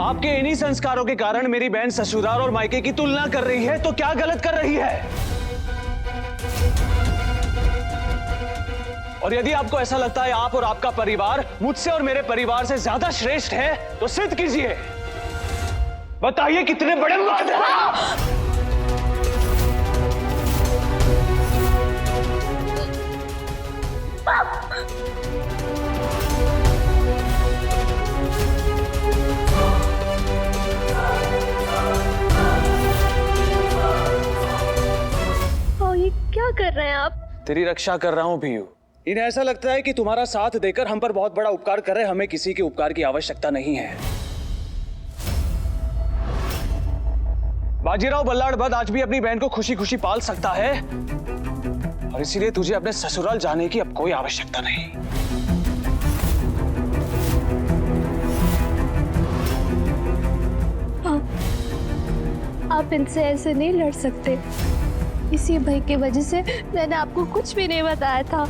आपके इन्हीं संस्कारों के कारण मेरी बहन ससुराल और मायके की तुलना कर रही है, तो क्या गलत कर रही है? और यदि आपको ऐसा लगता है आप और आपका परिवार मुझसे और मेरे परिवार से ज्यादा श्रेष्ठ है, तो सिद्ध कीजिए। बताइए कितने बड़े मर्द हैं। कर रहे हैं आप? तेरी रक्षा कर रहा हूँ भीयू। इन्हें ऐसा लगता है कि तुम्हारा साथ देकर हम पर बहुत बड़ा उपकार कर रहे हैं। हमें किसी के उपकार की आवश्यकता नहीं है। बाजीराव बल्लाड़ बद आज भी अपनी बहन को खुशी खुशी पाल सकता है और इसीलिए तुझे अपने ससुराल जाने की अब कोई आवश्यकता नहीं। आप इनसे ऐसे नहीं लड़ सकते। इसी भय की वजह से मैंने आपको कुछ भी नहीं बताया था।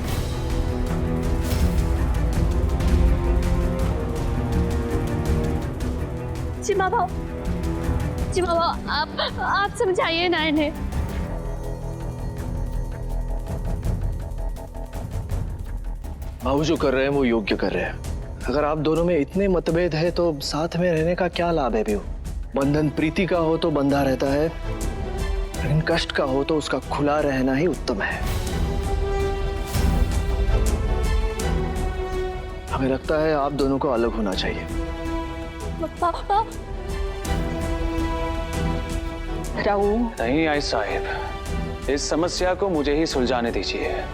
चिमा भाव, आप समझाइए ना इन्हें। भाऊ जो कर रहे हैं वो योग्य कर रहे हैं। अगर आप दोनों में इतने मतभेद है तो साथ में रहने का क्या लाभ है भीयू? बंधन प्रीति का हो तो बंधा रहता है, लेकिन कष्ट का हो तो उसका खुला रहना ही उत्तम है। हमें लगता है आप दोनों को अलग होना चाहिए। पापा। राहु नहीं आई साहिब, इस समस्या को मुझे ही सुलझाने दीजिए।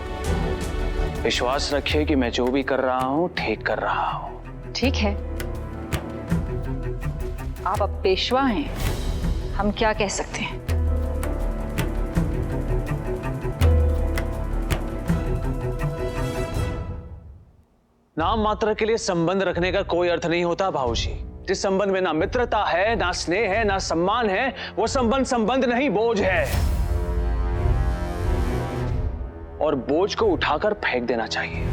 विश्वास रखिए कि मैं जो भी कर रहा हूँ ठीक कर रहा हूँ। ठीक है, आप अब पेशवा हैं, हम क्या कह सकते हैं। नाम मात्र के लिए संबंध रखने का कोई अर्थ नहीं होता भाऊजी। जिस संबंध में ना मित्रता है, ना स्नेह है, ना सम्मान है, वो संबंध नहीं, बोझ है। और बोझ को उठाकर फेंक देना चाहिए।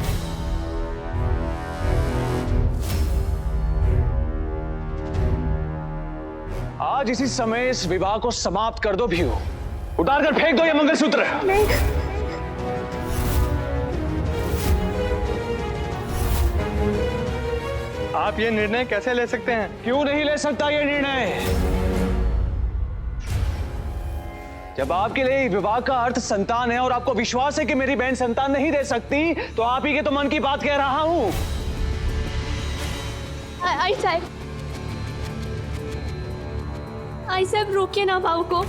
आज इसी समय इस विवाह को समाप्त कर दो भीयू। उतारकर फेंक दो ये मंगलसूत्र। नहीं। आप ये निर्णय कैसे ले सकते हैं? क्यों नहीं ले सकता ये निर्णय? जब आपके लिए विवाह का अर्थ संतान है और आपको विश्वास है कि मेरी बहन संतान नहीं दे सकती, तो आप ही के तो मन की बात कह रहा हूं। आई साहब रोकिए ना भाव को।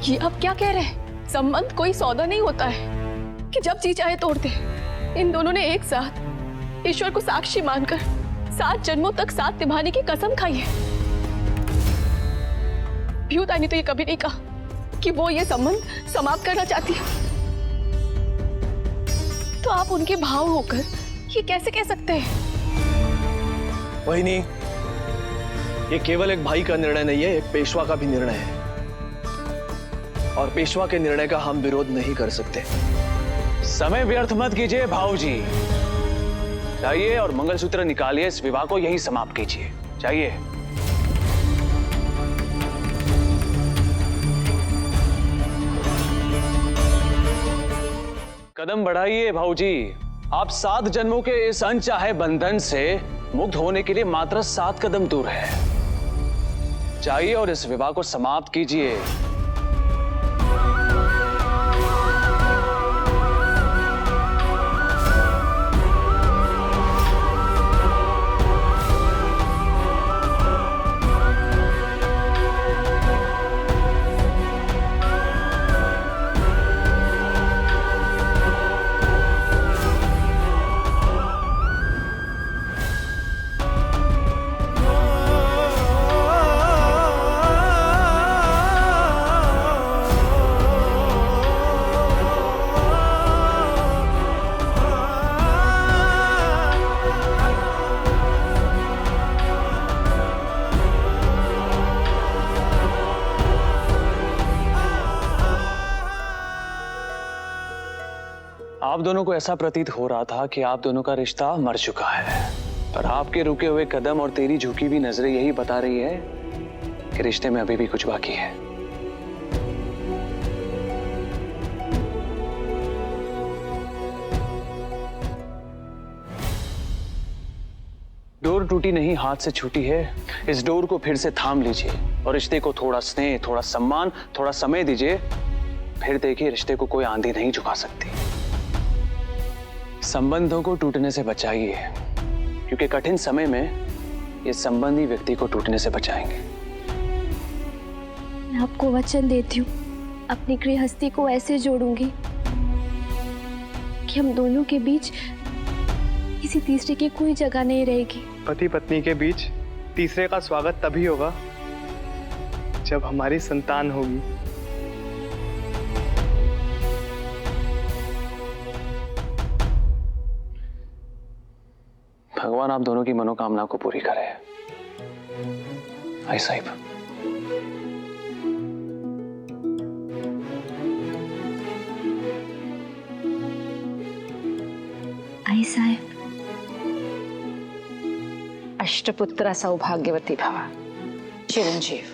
ये आप क्या कह रहे हैं? संबंध कोई सौदा नहीं होता है कि जब जी चाहे तोड़ दे। इन दोनों ने एक साथ ईश्वर को साक्षी मानकर 7 जन्मों तक साथ निभाने की कसम खाई है। भ्यूताई ने तो ये कभी नहीं कहा कि वो ये संबंध समाप्त करना चाहती है। तो आप उनके भाव होकर ये कैसे कह सकते हैं? वही नहीं, ये केवल एक भाई का निर्णय नहीं है, एक पेशवा का भी निर्णय है। और पेशवा के निर्णय का हम विरोध नहीं कर सकते। समय व्यर्थ मत कीजिए भाऊजी। जाइए और मंगलसूत्र निकालिए, इस विवाह को यहीं समाप्त कीजिए। जाइए। कदम बढ़ाइए भाऊजी। आप 7 जन्मों के इस अनचाहे बंधन से मुक्त होने के लिए मात्र 7 कदम दूर है। जाइए और इस विवाह को समाप्त कीजिए। आप दोनों को ऐसा प्रतीत हो रहा था कि आप दोनों का रिश्ता मर चुका है, पर आपके रुके हुए कदम और तेरी झुकी हुई नजरें यही बता रही है कि रिश्ते में अभी भी कुछ बाकी है। डोर टूटी नहीं, हाथ से छूटी है। इस डोर को फिर से थाम लीजिए और रिश्ते को थोड़ा स्नेह, थोड़ा सम्मान, थोड़ा समय दीजिए। फिर देखिए, रिश्ते को कोई आंधी नहीं झुका सकती। संबंधों को टूटने से बचाइए, क्योंकि कठिन समय में ये संबंधी व्यक्ति को टूटने से बचाएंगे। मैं आपको वचन देती हूँ अपनी गृहस्थी को ऐसे जोड़ूंगी कि हम दोनों के बीच किसी तीसरे की कोई जगह नहीं रहेगी। पति पत्नी के बीच तीसरे का स्वागत तभी होगा जब हमारी संतान होगी। भगवान आप दोनों की मनोकामना को पूरी करे। आई साहिब। आई साहिब। अष्टपुत्र सौभाग्यवती भव। चिरंजीव।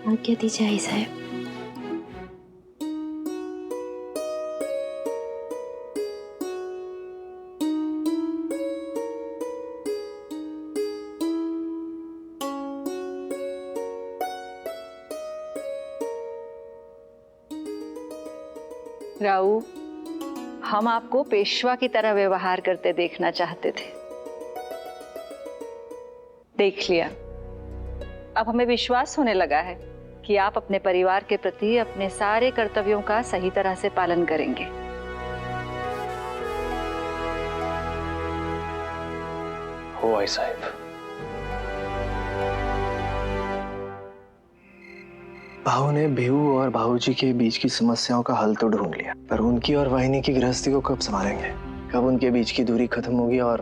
आज्ञा दीजिए आई साहिब। राऊ, हम आपको पेशवा की तरह व्यवहार करते देखना चाहते थे, देख लिया। अब हमें विश्वास होने लगा है कि आप अपने परिवार के प्रति अपने सारे कर्तव्यों का सही तरह से पालन करेंगे। हो आई साहिब। भाऊ ने भिऊ और भाऊजी के बीच की समस्याओं का हल तो ढूंढ लिया, पर उनकी और वाहिनी की गृहस्थी को कब संभालेंगे? कब उनके बीच की दूरी खत्म होगी और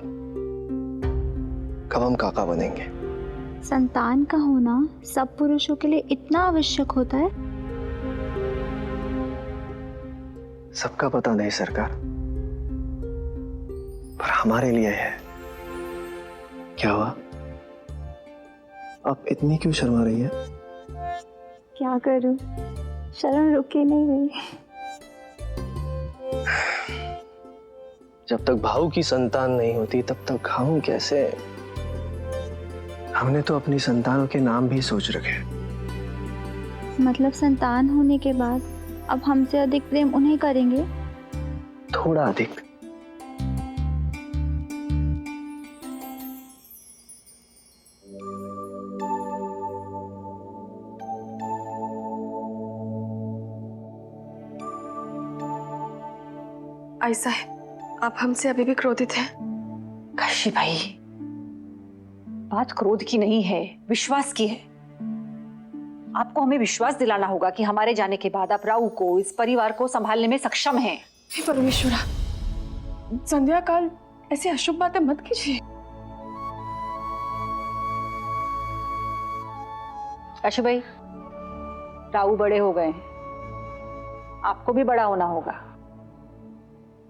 कब हम काका बनेंगे? संतान का होना सब पुरुषों के लिए इतना आवश्यक होता है? सबका पता नहीं सरकार, पर हमारे लिए है। क्या हुआ? आप इतनी क्यों शर्मा रही हैं? क्या करूं, शर्म रुकी नहीं हुई। जब तक भाऊ की संतान नहीं होती तब तक हम कैसे? हमने तो अपनी संतानों के नाम भी सोच रखे। मतलब संतान होने के बाद अब हमसे अधिक प्रेम उन्हें करेंगे? थोड़ा अधिक। आई साहब, आप हमसे अभी भी क्रोधित हैं? काशी भाई, बात क्रोध की नहीं है, विश्वास की है। आपको हमें विश्वास दिलाना होगा कि हमारे जाने के बाद आप राऊ को, इस परिवार को संभालने में सक्षम हैं। हे परमेश्वरा, संध्या काल ऐसी अशुभ बातें मत कीजिए। काशी भाई, राऊ बड़े हो गए हैं, आपको भी बड़ा होना होगा।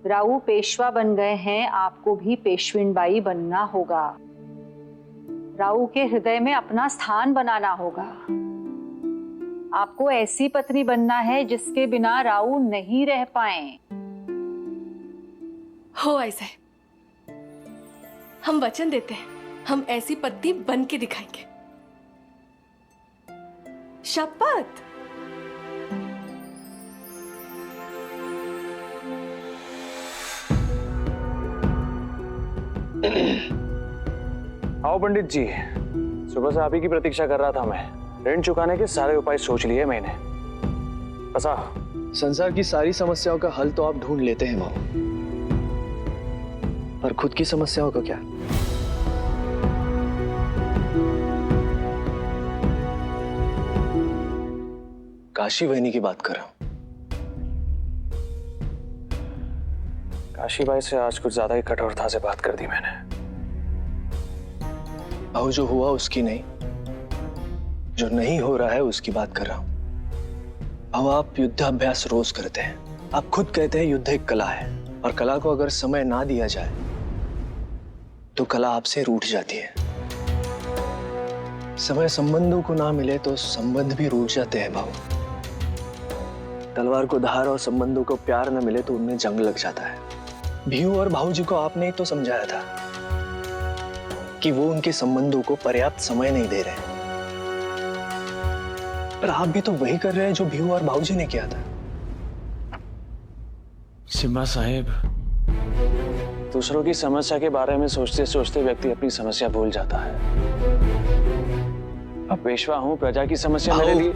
राऊ पेशवा बन गए हैं, आपको भी पेशविन बाई बनना होगा। राऊ के हृदय में अपना स्थान बनाना होगा। आपको ऐसी पत्नी बनना है जिसके बिना राऊ नहीं रह पाए। हो ऐसे, हम वचन देते हैं, हम ऐसी पत्नी बन के दिखाएंगे। शपथ। आओ पंडित जी, सुबह से आप ही की प्रतीक्षा कर रहा था मैं। ऋण चुकाने के सारे उपाय सोच लिए मैंने। बस संसार की सारी समस्याओं का हल तो आप ढूंढ लेते हैं भाऊ, पर खुद की समस्याओं का क्या? काशी बहनी की बात कर रहा हूं। काशी भाई से आज कुछ ज्यादा ही कठोरता से बात कर दी मैंने। भाऊ, जो हुआ उसकी नहीं, जो नहीं हो रहा है उसकी बात कर रहा हूं। भाऊ, आप युद्धाभ्यास रोज करते हैं। आप खुद कहते हैं युद्ध एक कला है, और कला को अगर समय ना दिया जाए तो कला आपसे रूठ जाती है। समय संबंधों को ना मिले तो संबंध भी रूठ जाते हैं भाऊ। तलवार को धार और संबंधों को प्यार न मिले तो उनमें जंग लग जाता है। भिऊ और भाऊ जी को आपने तो समझाया था कि वो उनके संबंधों को पर्याप्त समय नहीं दे रहे, पर आप भी तो वही कर रहे हैं जो भिऊ और भाऊ जी ने किया था। सिम्बा साहेब, दूसरों की समस्या के बारे में सोचते सोचते व्यक्ति अपनी समस्या भूल जाता है। अब पेशवा हूं, प्रजा की समस्या मेरे लिए।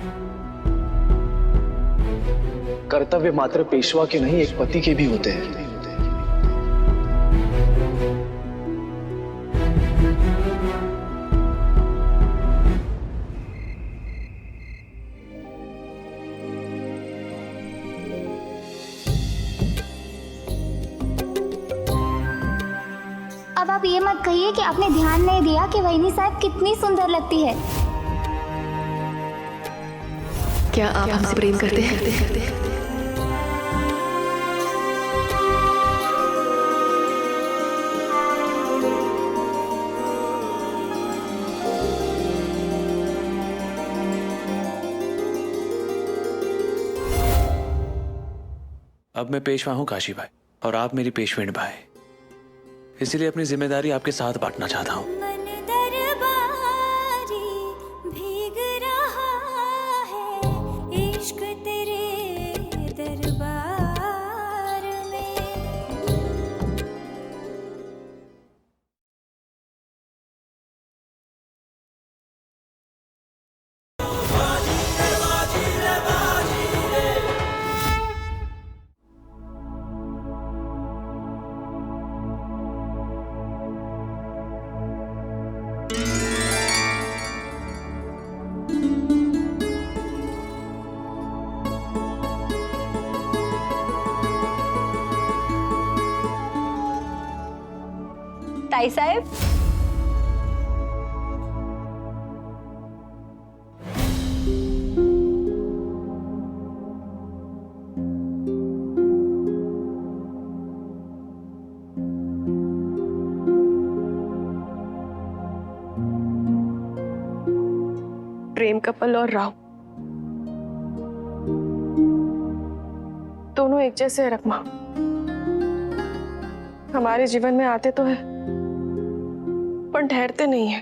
कर्तव्य मात्र पेशवा के नहीं, एक पति के भी होते हैं। अब आप ये मत कहिए कि आपने ध्यान नहीं दिया कि वहीनी साहब कितनी सुंदर लगती है। क्या आप हमसे प्रेम करते हैं? अब मैं पेशवा हूं काशी भाई, और आप मेरी पेशवेंट भाई, इसीलिए अपनी जिम्मेदारी आपके साथ बांटना चाहता हूं। ताई साहब, प्रेम कपल और राव दोनों एक जैसे है रकमा। हमारे जीवन में आते तो है पर ठहरते नहीं है।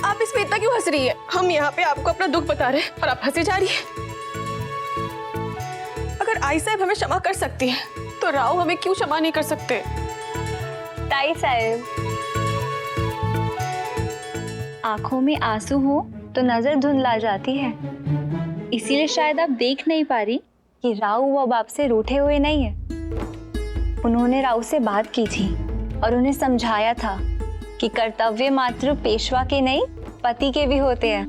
आप इस पे इतना क्यों हंस रही है? हम यहाँ पे आपको अपना दुख बता रहे हैं और आप हंसी जा रही है। अगर आई साहब हमें क्षमा कर सकती है तो राव हमें क्यों क्षमा नहीं कर सकते? ताई साहब, आंखों में आंसू हो तो नजर धुंधला जाती है, इसीलिए शायद आप देख नहीं पा रही कि राव अब आपसे रूठे हुए नहीं है। उन्होंने राव से बात की थी और उन्हें समझाया था कि कर्तव्य मात्र पेशवा के नहीं, पति के भी होते हैं।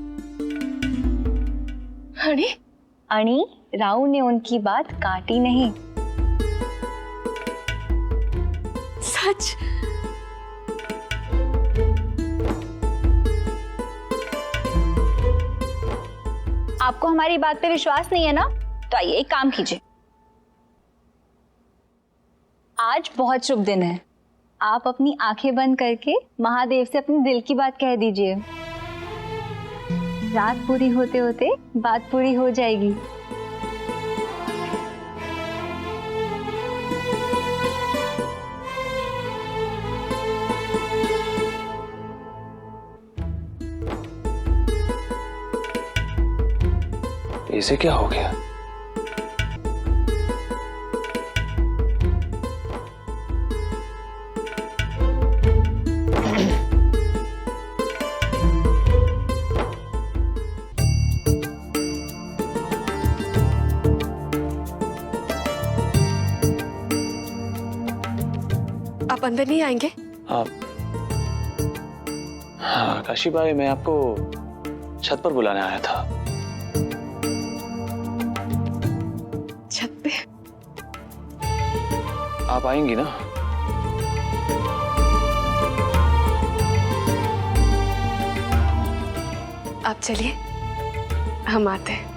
अणी, राव ने उनकी बात काटी नहीं। सच? आपको हमारी बात पे विश्वास नहीं है ना? तो आइए एक काम कीजिए, आज बहुत शुभ दिन है, आप अपनी आंखें बंद करके महादेव से अपने दिल की बात कह दीजिए। रात पूरी होते होते बात पूरी हो जाएगी। इसे क्या हो गया? आप अंदर नहीं आएंगे? आप? हाँ काशी भाई, मैं आपको छत पर बुलाने आया था। छत पे? आप आएंगी ना? आप चलिए, हम आते हैं।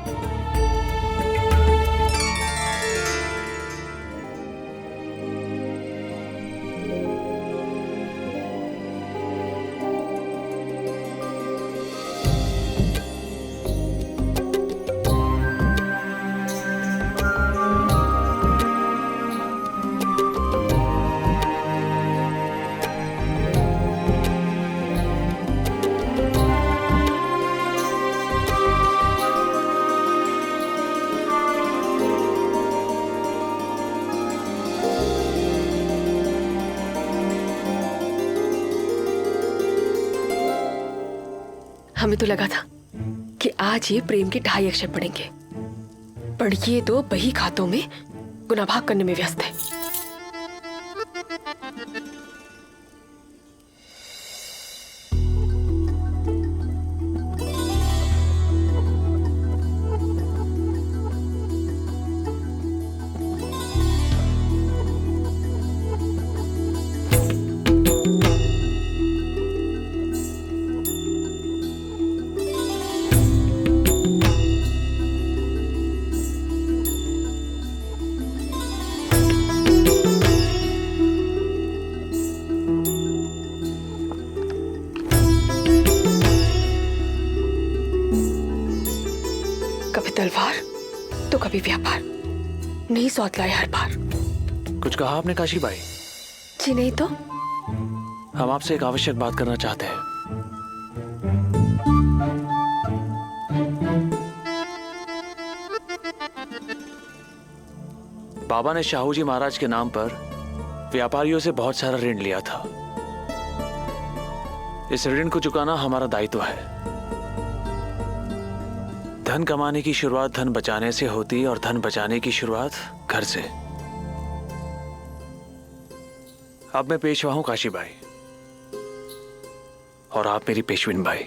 हमें तो लगा था कि आज ये प्रेम के 2.5 अक्षर पढ़ेंगे, पर ये 2 बही खातों में गुनाह करने में व्यस्त है। तलवार तो कभी व्यापार, नहीं सौतलाए हर बार। कुछ कहा आपने काशी बाई? जी नहीं तो। हम आपसे एक आवश्यक बात करना चाहते हैं। बाबा ने शाहू जी महाराज के नाम पर व्यापारियों से बहुत सारा ऋण लिया था। इस ऋण को चुकाना हमारा दायित्व है। धन कमाने की शुरुआत धन बचाने से होती और धन बचाने की शुरुआत घर से। अब मैं पेशवा हूं काशी बाई और आप मेरी पेशविन बाई।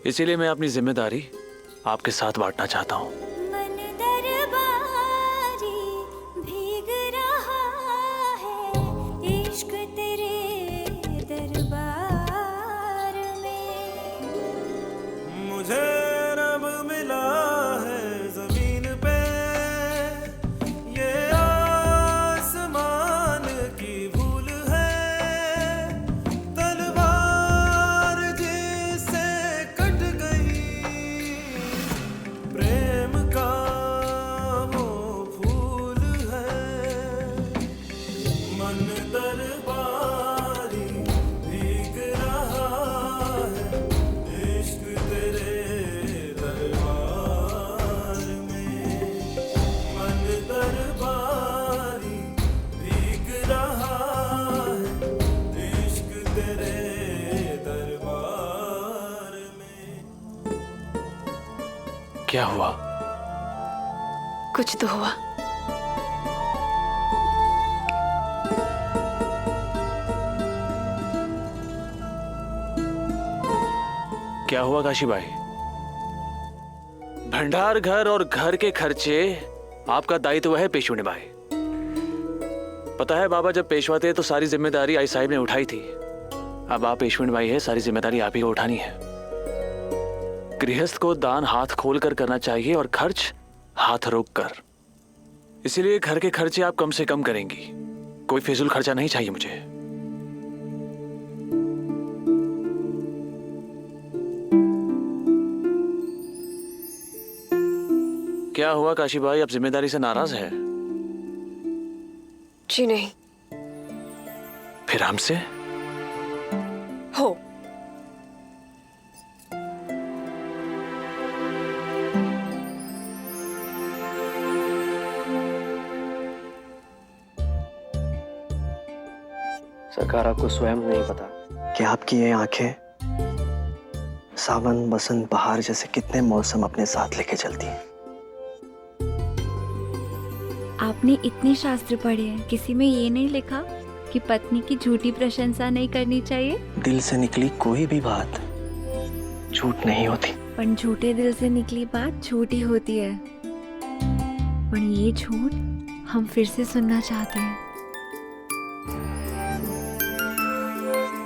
इसीलिए मैं अपनी जिम्मेदारी आपके साथ बांटना चाहता हूं। क्या हुआ? कुछ तो हुआ। क्या हुआ काशी बाई? भंडार घर और घर के खर्चे आपका दायित्व है पेशवे बाई। पता है बाबा जब पेशवा थे तो सारी जिम्मेदारी आई साहिब ने उठाई थी। अब आप पेशवे बाई है, सारी जिम्मेदारी आप ही को उठानी है। गृहस्थ को दान हाथ खोल कर करना चाहिए और खर्च हाथ रोक कर। इसीलिए घर के खर्चे आप कम से कम करेंगी। कोई फिजूल खर्चा नहीं चाहिए मुझे। क्या हुआ काशी बाई, आप जिम्मेदारी से नाराज है? जी नहीं। फिर हमसे? हो। सरकार, आपको स्वयं नहीं पता कि आपकी ये आंखें सावन, बसंत, बहार जैसे कितने मौसम अपने साथ लेके चलती हैं। आपने इतने शास्त्र पढ़े हैं, किसी में ये नहीं लिखा कि पत्नी की झूठी प्रशंसा नहीं करनी चाहिए? दिल से निकली कोई भी बात झूठ नहीं होती। पर झूठे दिल से निकली बात झूठी होती है। पर ये झूठ हम फिर से सुनना चाहते हैं,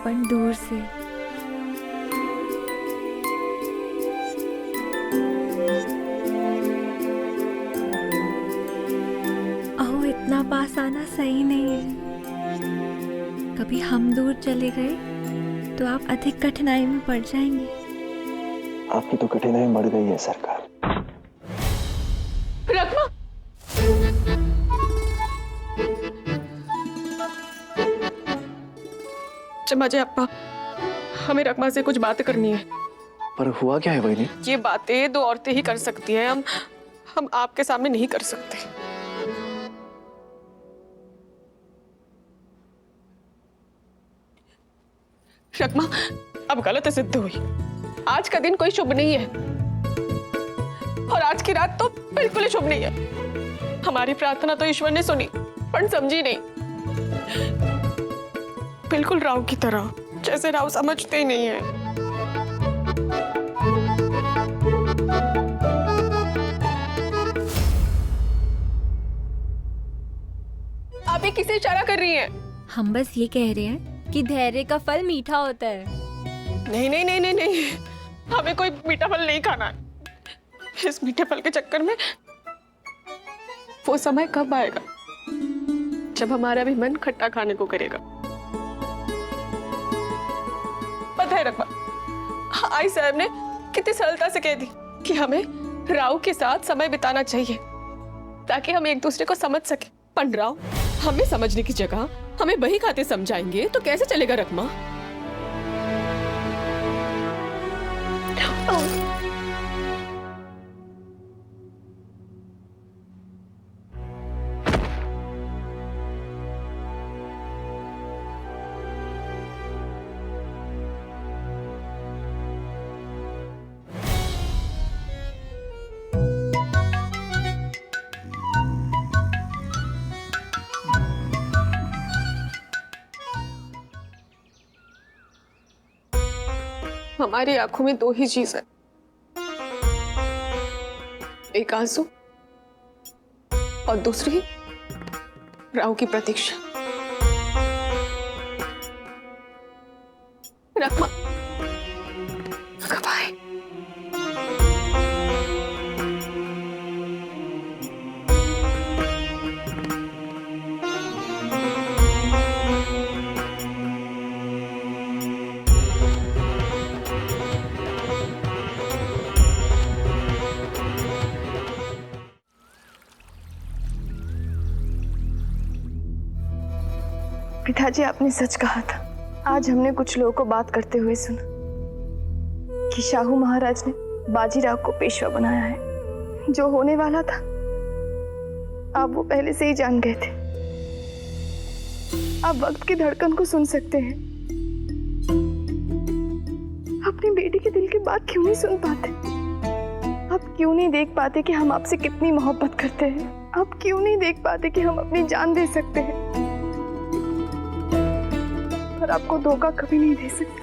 पर दूर से। आओ, इतना पास आना सही नहीं है। कभी हम दूर चले गए तो आप अधिक कठिनाई में पड़ जाएंगे। आपकी तो कठिनाई बढ़ गई है सरकार। रकमा, क्षमा जय अप्पा, हमें रकमा से कुछ बात करनी है। पर हुआ क्या है वहीनी? ये बातें दो औरतें ही कर सकती हैं, हम आपके सामने नहीं कर सकते। रकमा, अब गलत सिद्ध हुई। आज का दिन कोई शुभ नहीं है और आज की रात तो बिल्कुल ही शुभ नहीं है। हमारी प्रार्थना तो ईश्वर ने सुनी पर समझी नहीं, बिल्कुल राव की तरह, जैसे राव समझते ही नहीं है। आप ये किसे इशारा कर रही हैं? हम बस ये कह रहे हैं कि धैर्य का फल मीठा होता है। नहीं नहीं नहीं नहीं नहीं, हमें कोई मीठा फल नहीं खाना है। इस मीठे फल के चक्कर में वो समय कब आएगा जब हमारा भी मन खट्टा खाने को करेगा। पता है रकबा, आई साहब ने कितनी सरलता से कह दी कि हमें राव के साथ समय बिताना चाहिए ताकि हम एक दूसरे को समझ सके। पर राव हमें समझने की जगह हमें बही खाते समझाएंगे तो कैसे चलेगा रकमा? हमारी आंखों में दो ही चीज है, एक आंसू और दूसरी राव की प्रतीक्षा। रकमा कब आए? पिताजी, आपने सच कहा था। आज हमने कुछ लोगों को बात करते हुए सुना कि शाहू महाराज ने बाजीराव को पेशवा बनाया है। जो होने वाला था आप वो पहले से ही जान गए थे। आप वक्त की धड़कन को सुन सकते हैं। अपनी बेटी के दिल की बात क्यों नहीं सुन पाते? आप क्यों नहीं देख पाते कि हम आपसे कितनी मोहब्बत करते हैं? आप क्यों नहीं देख पाते कि हम अपनी जान दे सकते हैं और आपको धोखा कभी नहीं दे सकते?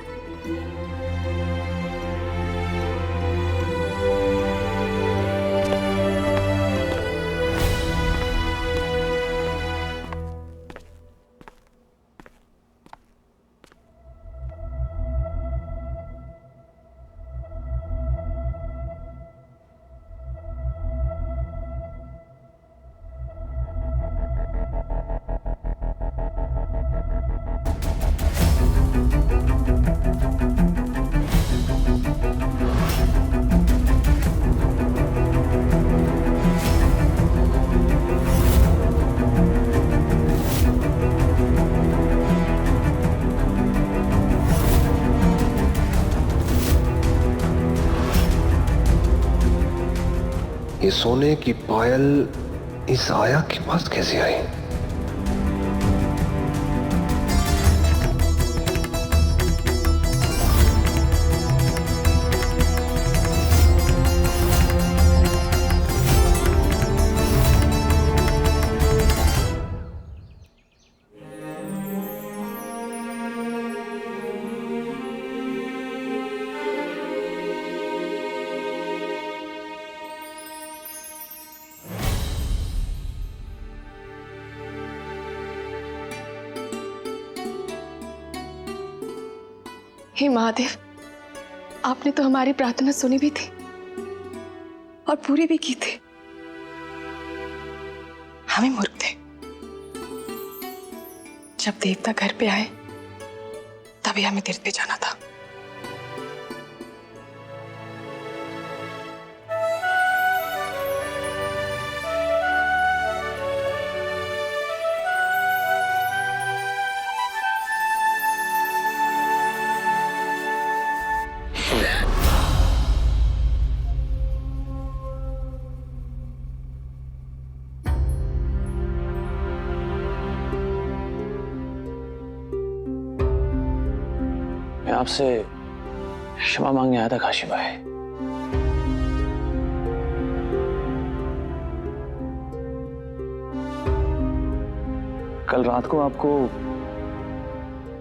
ये सोने की पायल इस आया के पास कैसे आई? हे महादेव, आपने तो हमारी प्रार्थना सुनी भी थी और पूरी भी की थी। हमें मूर्ख थे। जब देवता घर पे आए तभी हमें तीर्थ पे जाना था। मैं आपसे क्षमा मांगने आया था काशी भाई। कल रात को आपको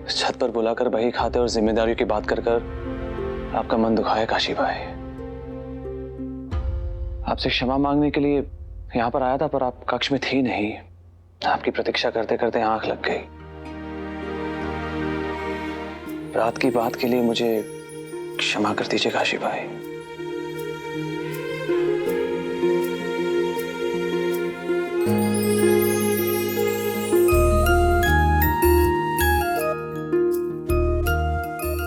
छत पर बुलाकर बही खाते और जिम्मेदारियों की बात कर आपका मन दुखाया काशी भाई। आपसे क्षमा मांगने के लिए यहां पर आया था, पर आप कक्ष में थी नहीं। आपकी प्रतीक्षा करते करते आंख लग गई। रात की बात के लिए मुझे क्षमा कर दीजिए काशी भाई।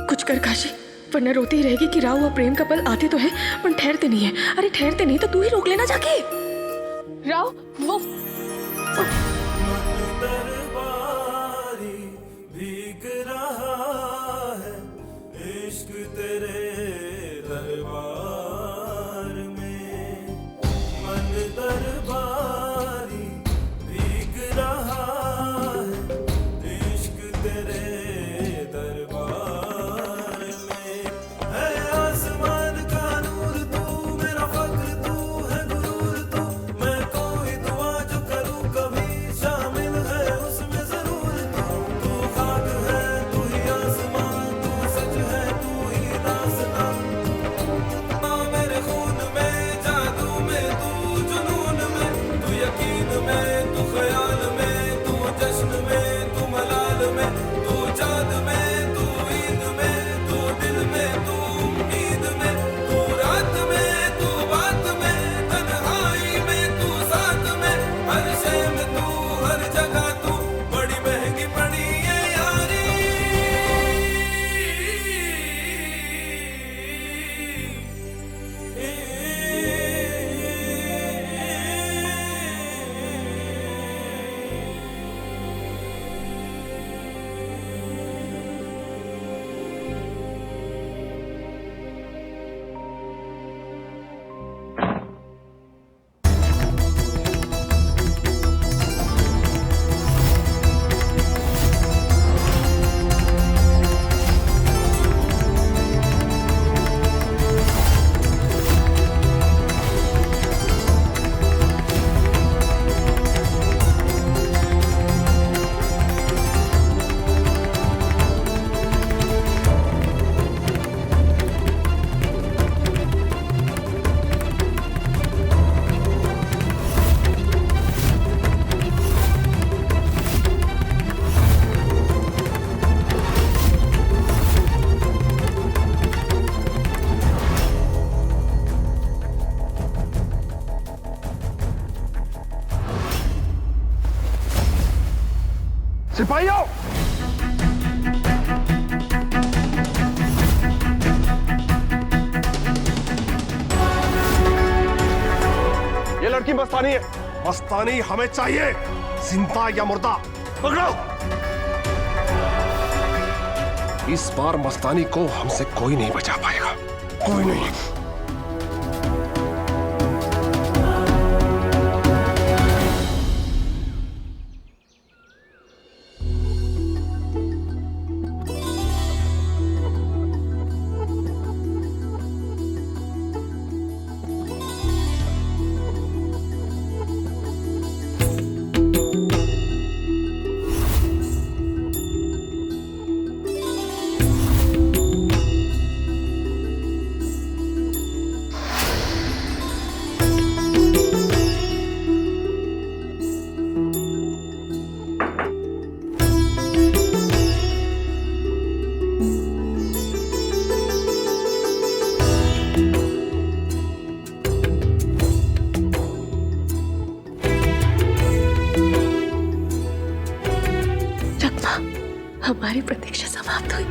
कुछ कर काशी, वरना रोती ही रहेगी कि राव और प्रेम का पल आते तो है पर ठहरते नहीं है। अरे ठहरते नहीं तो तू ही रोक लेना जाके। राव वो भीग रहा है इश्क तेरे दरबार में, मन दरबारी भीग रहा है इश्क तेरे दरबार में। है आसमान का नूर तू, मेरा फख्र तू है गुरूर तू, मैं कोई दुआ जो करूं कभी शामिल है उसमें जरूर तू। तू खाक है तू ही आसमान, तू सच है तू ही दास्तां। मेरे खून में जादू में तू जुनून में, तू यकीन में तू ख्याल में, तू जश्न में तू मलाल में, तू चाँद में तू ईद में, तू दिल में तू उम्मीद में, तू रात में तू बात में, तन्हाई में तू साथ में, हर शय में तू हर जगह तू, बड़ी महंगी पड़ी ये यारी। सिपाहियों, ये लड़की मस्तानी है। मस्तानी हमें चाहिए, जिंदा या मुर्दा। पकड़ो। इस बार मस्तानी को हमसे कोई नहीं बचा पाएगा, कोई नहीं। हमारी प्रतीक्षा समाप्त हुई।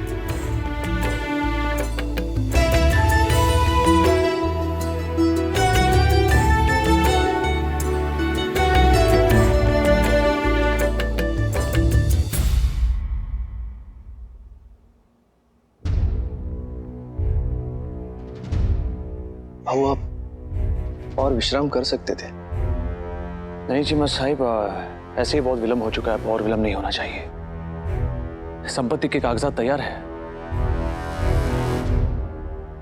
भाऊ, आप और विश्राम कर सकते थे। नहीं जी साहिब, ऐसे ही बहुत विलंब हो चुका है, और विलंब नहीं होना चाहिए। संपत्ति के कागजात तैयार है,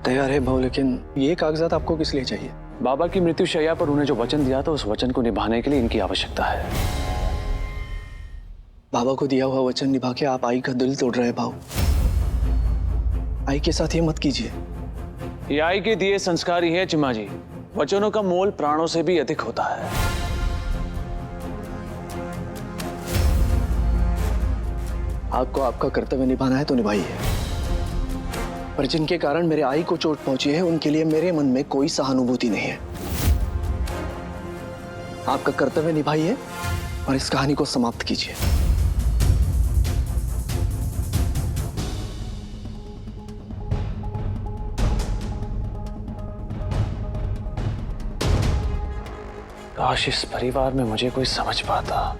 तैयार है भाऊ, लेकिन ये कागजात आपको किस लिए चाहिए? बाबा की मृत्यु शैया पर उन्हें जो वचन दिया था, उस वचन को निभाने के लिए इनकी आवश्यकता है। बाबा को दिया हुआ वचन निभा के आप आई का दिल तोड़ रहे हैं भाऊ। आई के साथ ये मत कीजिए। ये आई के दिए संस्कार ही है चिम्मा जी। वचनों का मोल प्राणों से भी अधिक होता है। आपको आपका कर्तव्य निभाना है तो निभाइए, पर जिनके कारण मेरे आई को चोट पहुंची है उनके लिए मेरे मन में कोई सहानुभूति नहीं है। आपका कर्तव्य निभाइए और इस कहानी को समाप्त कीजिए। काश इस परिवार में मुझे कोई समझ पाता।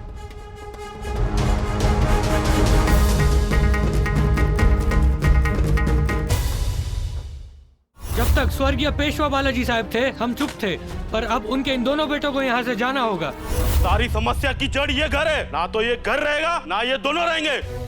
जब तक स्वर्गीय पेशवा बालाजी साहब थे हम चुप थे, पर अब उनके इन दोनों बेटों को यहाँ से जाना होगा। सारी समस्या की जड़ ये घर है, ना तो ये घर रहेगा ना ये दोनों रहेंगे।